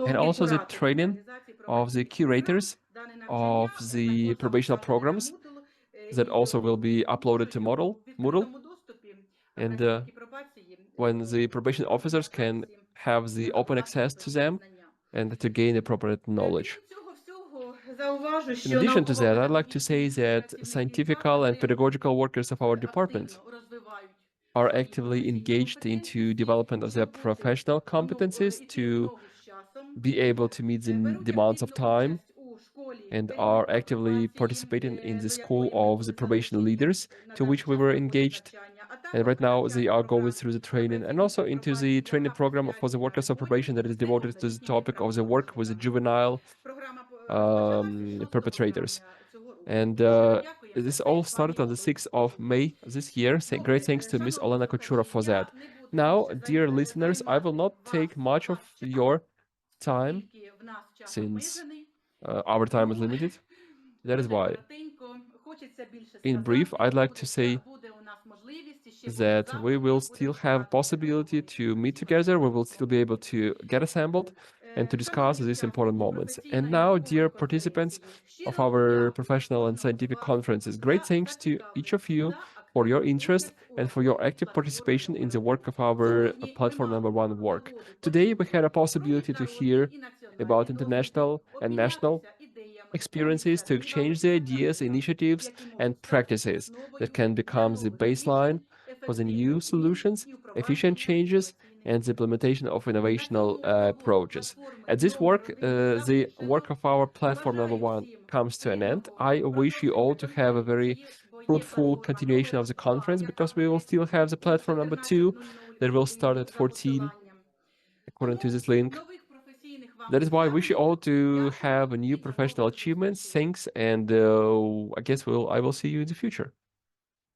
and also the training of the curators of the probational programs that also will be uploaded to Moodle. And when the probation officers can have the open access to them and to gain appropriate knowledge. In addition to that, I'd like to say that scientific and pedagogical workers of our department are actively engaged into development of their professional competencies to be able to meet the demands of time, and are actively participating in the school of the probation leaders to which we were engaged. And right now they are going through the training and also into the training program for the workers of probation that is devoted to the topic of the work with the juvenile perpetrators. And this all started on the 6th of May this year. Great thanks to Ms. Olena Kochura for that. Now, dear listeners, I will not take much of your time since our time is limited. That is why, in brief, I'd like to say that we will still have possibility to meet together. We will still be able to get assembled and to discuss these important moments. And now, dear participants of our professional and scientific conferences, great thanks to each of you for your interest and for your active participation in the work of our platform number 1 work. Today, we had a possibility to hear about international and national experiences, to exchange the ideas, initiatives, and practices that can become the baseline for the new solutions, efficient changes, and the implementation of innovational approaches. At this work, the work of our platform number 1 comes to an end. I wish you all to have a very fruitful continuation of the conference, because we will still have the platform number 2 that will start at 14 according to this link. That is why I wish you all to have a new professional achievements. Thanks, and I guess I will see you in the future.